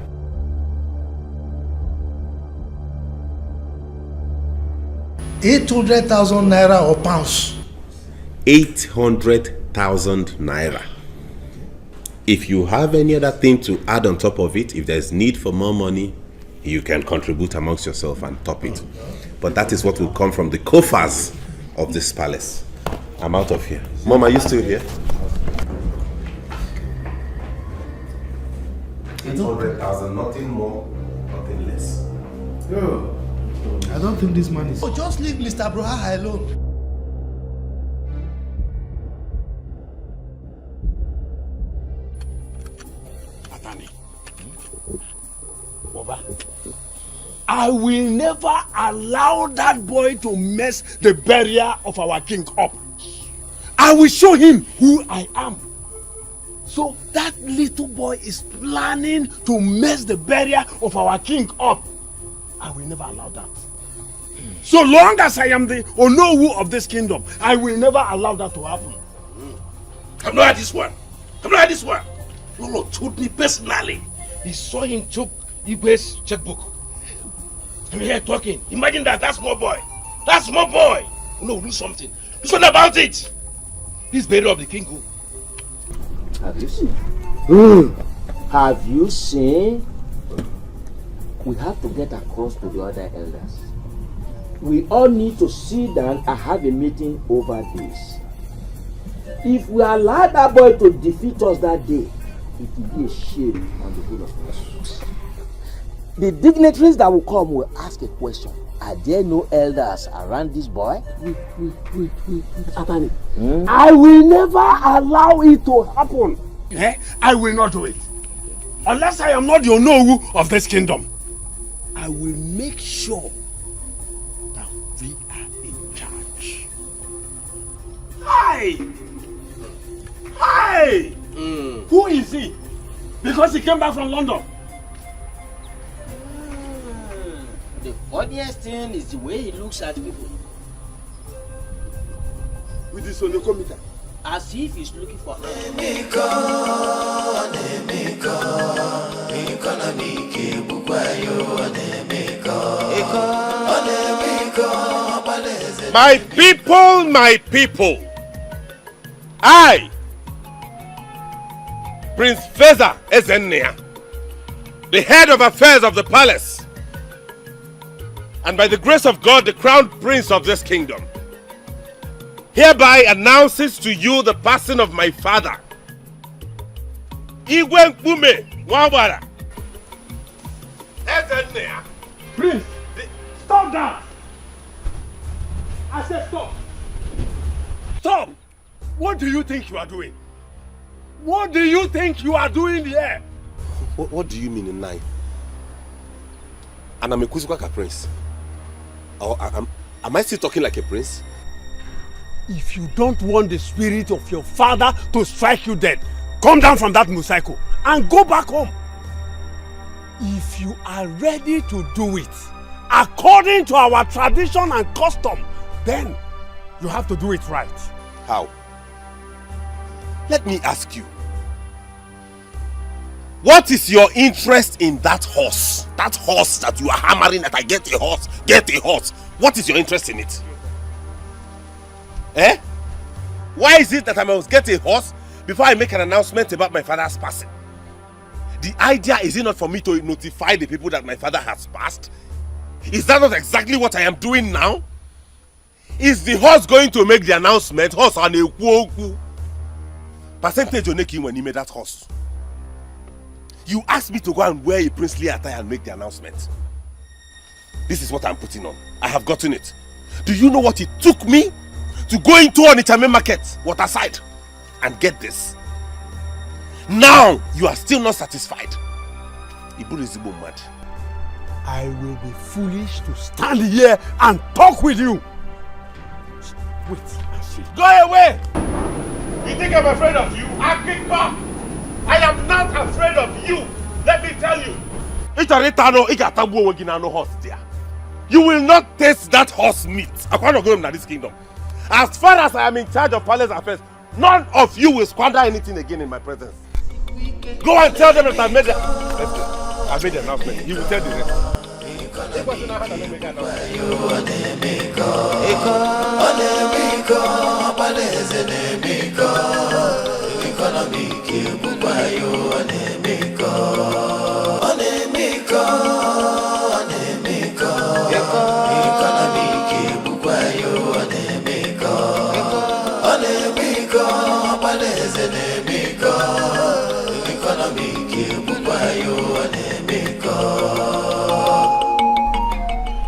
800,000 naira or pounds? 800,000 naira. If you have any other thing to add on top of it, if there's need for more money, you can contribute amongst yourself and top it. But that is what will come from the coffers of this palace. I'm out of here. Mom, are you still here? 800,000, nothing more, nothing less. No. I don't think this man is... Oh, just leave Mr. Broha alone. I will never allow that boy to mess the burial of our king up. I will show him who I am. So that little boy is planning to mess the burial of our king up. I will never allow that. So long as I am the Onowu of this kingdom, I will never allow that to happen. I've not had this one. Lolo told me personally. He saw him took Igwe's checkbook. I'm here talking. Imagine that small boy. No, do something. Do something about it. This burial of the king. Have you seen? Have you seen? we have to get across to the other elders. We all need to sit down and have a meeting over this. If we allow that boy to defeat us that day, it will be a shame on the whole of us. The dignitaries that will come will ask a question. Are there no elders around this boy? Wait, Atani. I will never allow it to happen. I will not do it. Unless I am not the Onowu of this kingdom. I will make sure that we are in charge. Hi! Hi! Who is he? Because he came back from London. The funniest thing is the way he looks at people. With his onokometer. As if he's looking for My people, my people. I, Prince Feza Ezennia, the head of affairs of the palace, and by the grace of God, the crown prince of this kingdom, hereby announces to you the passing of my father, Igwe Mpume Nwabara. Ezennia. Prince, stop that! I said stop! Stop! What do you think you are doing? What do you think you are doing here? What do you mean in nine? And I'm a Kuzukaka prince. Or am I still talking like a prince? If you don't want the spirit of your father to strike you dead, come down from that motorcycle and go back home. If you are ready to do it according to our tradition and custom, then you have to do it right. How? Let me ask you. What is your interest in that horse? That horse that you are hammering that I get a horse, get a horse. What is your interest in it? Eh? Why is it that I must get a horse before I make an announcement about my father's passing? The idea is it not for me to notify the people that my father has passed? Is that not exactly what I am doing now? Is the horse going to make the announcement? Horse on a woku. Percentage on making when he made that horse. You asked me to go and wear a princely attire and make the announcement. This is what I'm putting on. I have gotten it. Do you know what it took me to go into Onitsha market, waterside, and get this? Now you are still not satisfied. Ibu is mad. I will be foolish to stand here and talk with you. Wait and see. Go away! You think I'm afraid of you? I kick back. I am not afraid of you. Let me tell you. You will not taste that horse meat. I can't go in this kingdom. As far as I am in charge of palace affairs, none of you will squander anything again in my presence. Go and tell them that I made the announcement. He will tell the rest.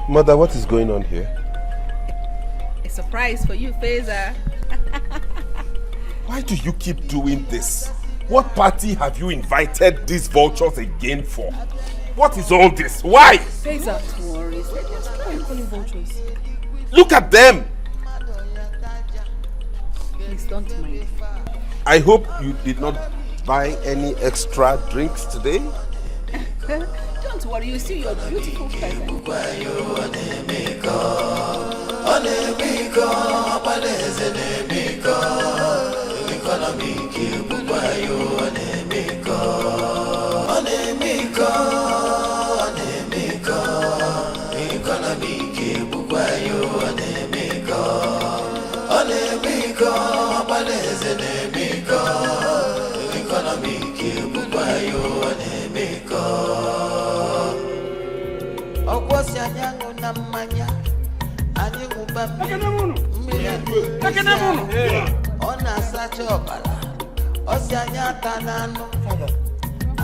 Mother, what is going on here? A surprise for you, Feza. Why do you keep doing this? What party have you invited these vultures again for? What is all this? Why? Feza, don't worry. Why are you calling vultures? Look at them! Please don't mind. I hope you did not buy any extra drinks today. Don't worry, you see your beautiful present. ọ na-asacha ọbara ọsị anyị ata n'anụ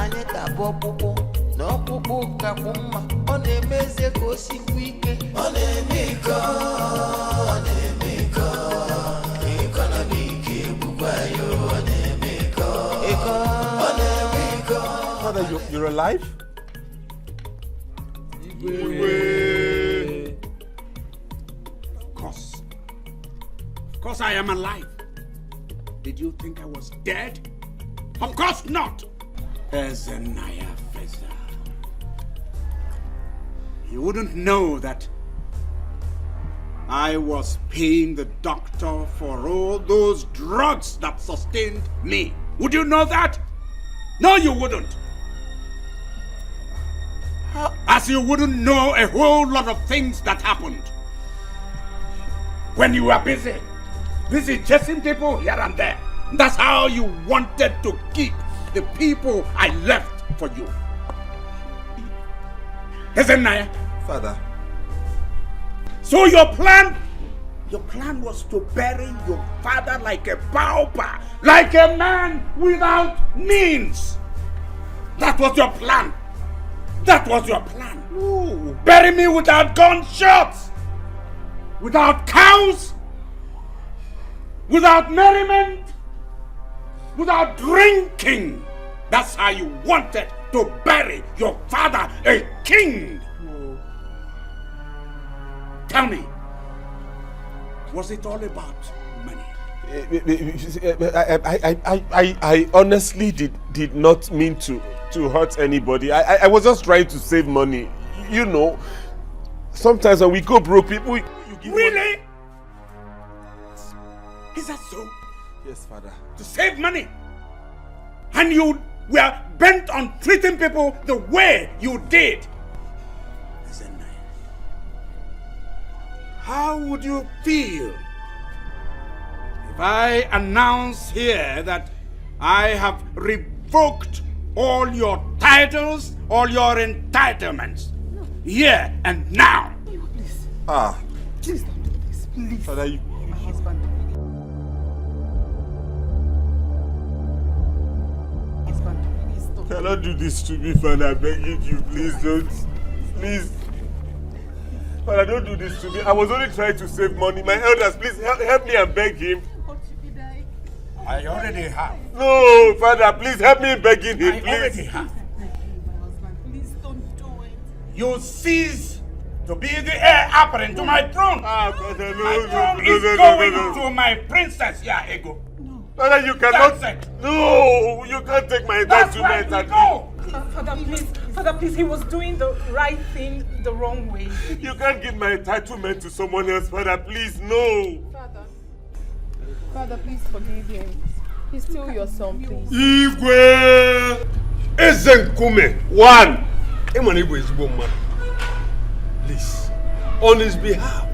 anyị ga-abụ ọkpụkpụ na ọkpụkpụ kakwu mma ọ na-eme eze ka o sikwu ike ọ na-eme iko ọ na-eme iko iko na bụ ike egbukwa ya ọ na-eme iko ọ na-eme iko. Father, you're alive? Of course I am alive. Did you think I was dead? Of course not. Chinenye Ubah. You wouldn't know that I was paying the doctor for all those drugs that sustained me. Would you know that? No, you wouldn't. As you wouldn't know a whole lot of things that happened when you were busy chasing people here and there. That's how you wanted to keep the people I left for you. Chinenye. Father. So your plan was to bury your father like a pauper, like a man without means. That was your plan. That was your plan. No. Bury me without gunshots, without cows, without merriment, without drinking. That's how you wanted to bury your father, a king. No. Tell me, was it all about money? I honestly did not mean to hurt anybody. I was just trying to save money. You know, sometimes when we go broke, people... You give really? Money. Is that so? Yes, Father. To save money? And you were bent on treating people the way you did? How would you feel if I announce here that I have revoked all your titles, all your entitlements, here and now? Please. Please don't do this, please. Father, you... My husband. Please don't. Cannot do this to me, Father. I'm begging you, please don't. Please. Father, don't do this to me. I was only trying to save money. My elders, please help me and beg him. I already have. No, Father, please help me begging him, please. I already have. Please don't do it. You cease to be the heir apparent to my throne. Father, no, my throne no, is no, going no. to my princess, Ego. No. Father, you cannot. That's it. No, you can't take my entitlement. That's right, Father, please, he was doing the right thing the wrong way. You can't give my entitlement to someone else, Father. Please, no. Father, please forgive him. He's still your son, please. Igwe Ezenkume. One. Please, on his behalf,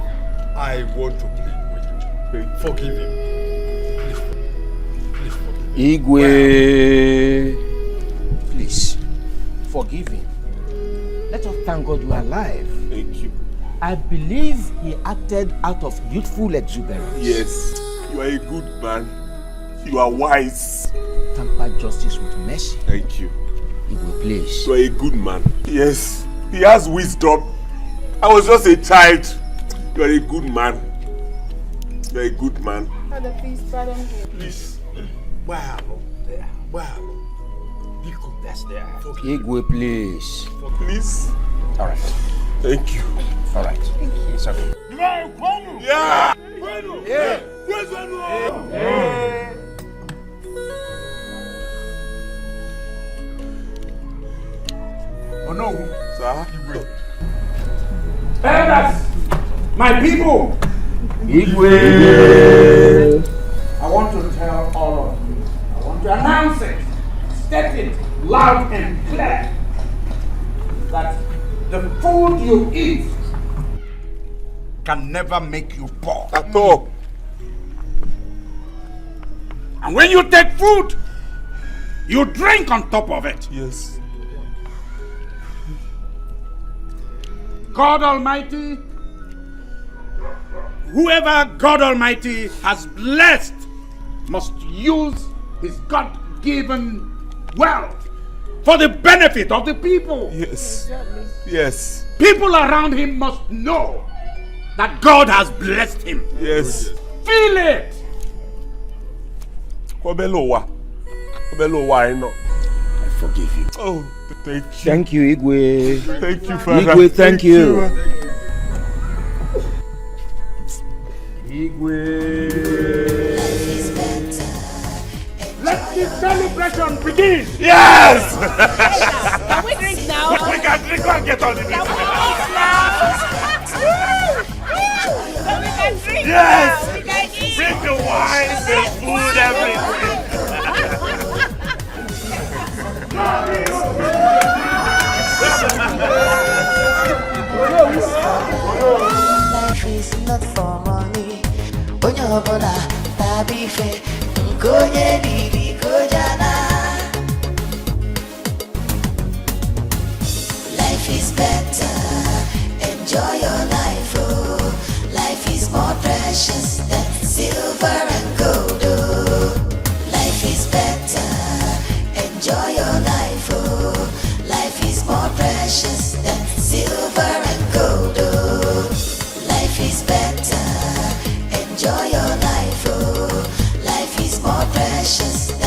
I want to plead with you. Forgive him. Please forgive him. Igwe, please, forgive him. Let us thank God you are alive. Thank you. I believe he acted out of youthful exuberance. Yes, you are a good man. You are wise. Temper justice with mercy. Thank you. Igwe, please. You are a good man. Yes, he has wisdom. I was just a child. You are a good man. You are a good man. Father, please pardon him. Please. Wow. That's there. Igwe, please. Please. All right. Thank you. All right. Thank you. It's okay. Yeah. Oh no. Sir? Elders, my people. Igwe. I want to tell all of you. I want to announce it. State it loud and clear that the food you eat can never make you poor. At all. And when you take food, you drink on top of it. Yes. God Almighty whoever God Almighty has blessed must use his God-given wealth for the benefit of the people. Yes. Yes. People around him must know that God has blessed him. Yes. Feel it. Obelowa, I know. I forgive you. Oh, thank you. Thank you, Igwe. Thank you, Father. Igwe, thank you. Igwe. Let the celebration begin. Yes. Can we drink now? We can drink and get on the drink. Can we drink Yes. now? We can eat. Bring the wine, the food, everything. Life is not for money. Onyobola, tabife, nkonye didi kojana. Life is better. Enjoy your life, oh. Life is more precious than silver and gold, oh. Life is better. Enjoy your life, oh. Life is more precious than silver and gold, oh. Life is better. Enjoy your life, oh. Life is more precious than